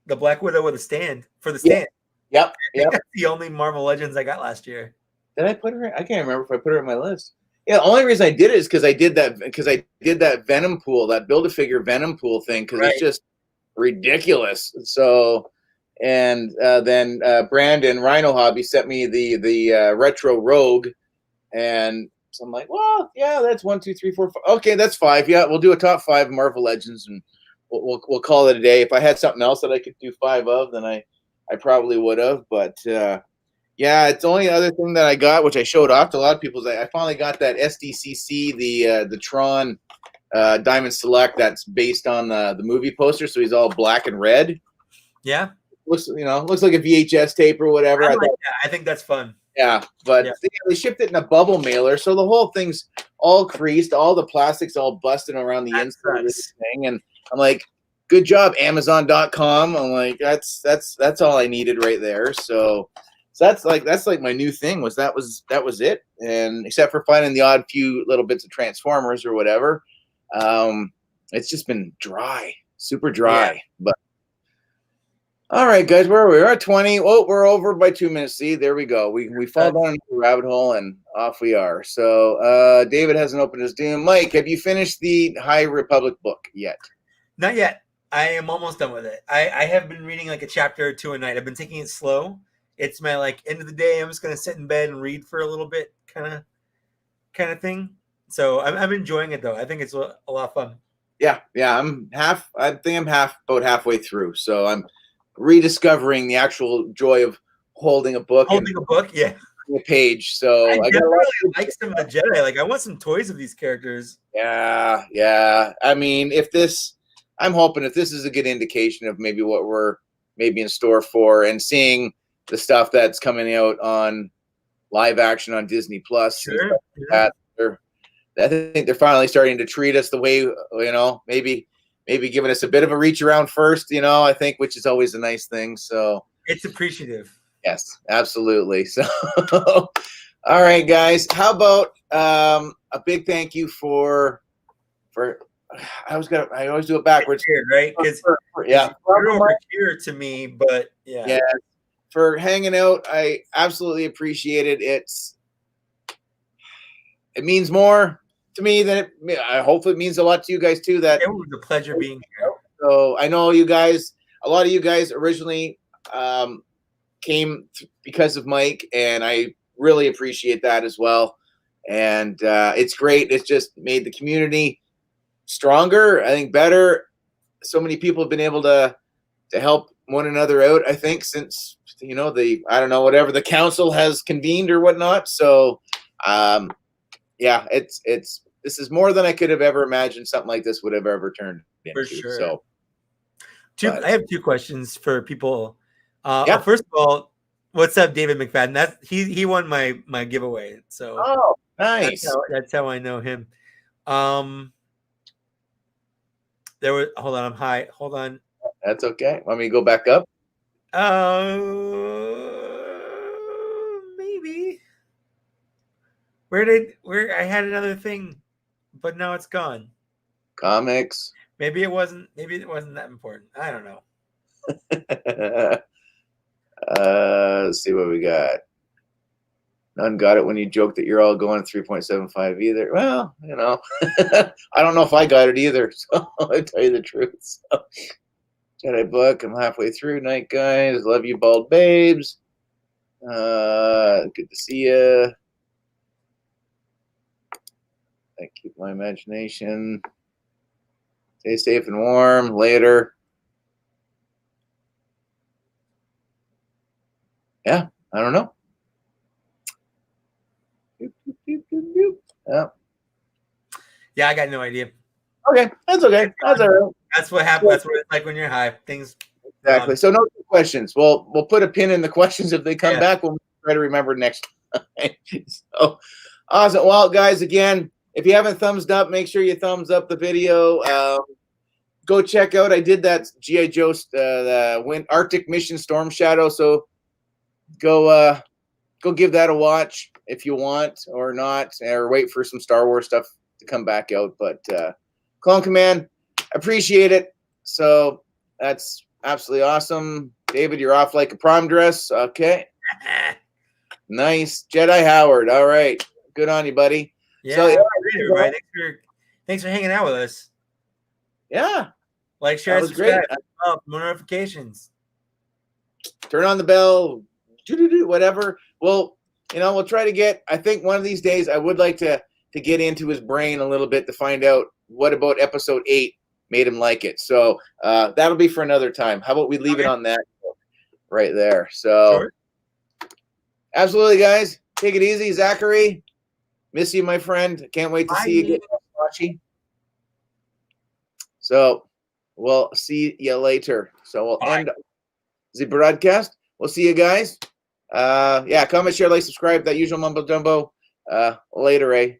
Speaker 2: Black Widow with a stand for the stand.
Speaker 1: Yep.
Speaker 2: That's the only Marvel Legends I got last year.
Speaker 1: Did I put her? I can't remember if I put her on my list. Yeah, the only reason I did it is because I did that Venom pool, that Build-A-Figure Venom pool thing, because it's just ridiculous. So, and then Brandon Rhino Hobby sent me the Retro Rogue, and so I'm like, well, yeah, that's 1, 2, 3, 4, 5. Okay, that's 5. Yeah, we'll do a top 5 Marvel Legends, and we'll call it a day. If I had something else that I could do 5 of, then I probably would have, but. Yeah, it's the only other thing that I got, which I showed off to a lot of people. Is I finally got that SDCC, the Tron Diamond Select that's based on the movie poster. So he's all black and red.
Speaker 2: Yeah,
Speaker 1: looks like a VHS tape or whatever.
Speaker 2: I think that's fun.
Speaker 1: Yeah, but they shipped it in a bubble mailer, so the whole thing's all creased, all the plastic's all busted around the inside of this thing, and I'm like, good job, Amazon.com. I'm like, that's all I needed right there. So that's like my new thing was that was it. And except for finding the odd few little bits of Transformers or whatever, it's just been dry, super dry. Yeah. But all right, guys, where are we? We're at 20. Oh, we're over by 2 minutes. See, there we go. We fall down the rabbit hole and off we are. So David hasn't opened his Doom. Mike, have you finished the High Republic book yet?
Speaker 2: Not yet. I am almost done with it. I have been reading like a chapter or 2 a night. I've been taking it slow. It's my end of the day. I'm just gonna sit in bed and read for a little bit, kind of thing. So I'm enjoying it though. I think it's a lot of fun.
Speaker 1: Yeah. I think I'm about halfway through. So I'm rediscovering the actual joy of holding a book.
Speaker 2: Yeah.
Speaker 1: A page. So
Speaker 2: I really like some of the Jedi. I want some toys of these characters.
Speaker 1: Yeah. I mean, I'm hoping if this is a good indication of maybe what we're maybe in store for, and seeing the stuff that's coming out on live action on Disney Plus.
Speaker 2: Sure.
Speaker 1: I think they're finally starting to treat us the way, maybe giving us a bit of a reach around first, I think, which is always a nice thing. So
Speaker 2: it's appreciative.
Speaker 1: Yes, absolutely. So, all right, guys, how about a big thank you for I always do it backwards.
Speaker 2: Right? Because you're over here to me, but yeah.
Speaker 1: For hanging out, I absolutely appreciate it. It means more to me than I hopefully it means a lot to you guys too. That
Speaker 2: it was a pleasure being here.
Speaker 1: So I know you guys, a lot of you guys originally came because of Mike, and I really appreciate that as well. And it's great. It's just made the community stronger, I think better. So many people have been able to help one another out, I think, since, you know, I don't know, whatever the council has convened or whatnot. So, yeah, this is more than I could have ever imagined something like this would have ever turned into.
Speaker 2: For sure.
Speaker 1: So,
Speaker 2: I have 2 questions for people.
Speaker 1: Yeah.
Speaker 2: First of all, what's up, David McFadden? He won my giveaway. So
Speaker 1: Oh, nice.
Speaker 2: That's how I know him. Hold on, I'm high. Hold on.
Speaker 1: That's okay. Want me to go back up?
Speaker 2: Maybe. Where I had another thing, but now it's gone.
Speaker 1: Comics.
Speaker 2: Maybe it wasn't that important. I don't know.
Speaker 1: Let's see what we got. None got it when you joked that you're all going 3.75 either. Well, you know, I don't know if I got it either. So I'll tell you the truth. So, Jedi book. I'm halfway through. Night, guys. Love you, bald babes. Good to see you. I keep my imagination. Stay safe and warm. Later. Yeah, I don't know.
Speaker 2: Yeah, I got no idea.
Speaker 1: Okay, that's okay. That's all right.
Speaker 2: That's what happens. That's what it's like when you're high. Things.
Speaker 1: Exactly. So no questions. We'll put a pin in the questions if they come back. We'll try to remember next time. So awesome. Well, guys, again, if you haven't thumbs up, make sure you thumbs up the video. Go check out. I did that G.I. Joe the Arctic Mission Storm Shadow. So go give that a watch if you want or not, or wait for some Star Wars stuff to come back out. But Clone Command, appreciate it. So that's absolutely awesome. David, you're off like a prom dress. Okay. Nice. Jedi Howard. All right. Good on you, buddy.
Speaker 2: Yeah.
Speaker 1: So,
Speaker 2: right. Thanks for hanging out with us.
Speaker 1: Yeah.
Speaker 2: Like, share, subscribe. More notifications.
Speaker 1: Turn on the bell. Whatever. Well, you know, we'll try to get, I think one of these days I would like to get into his brain a little bit to find out what about episode 8 made him like it. So that'll be for another time. How about we leave it on that right there? So absolutely, guys. Take it easy. Zachary, miss you, my friend. Can't wait to see you again. So we'll see you later. So we'll end the broadcast. We'll see you guys. Yeah, comment, share, like, subscribe, that usual mumbo jumbo. Later,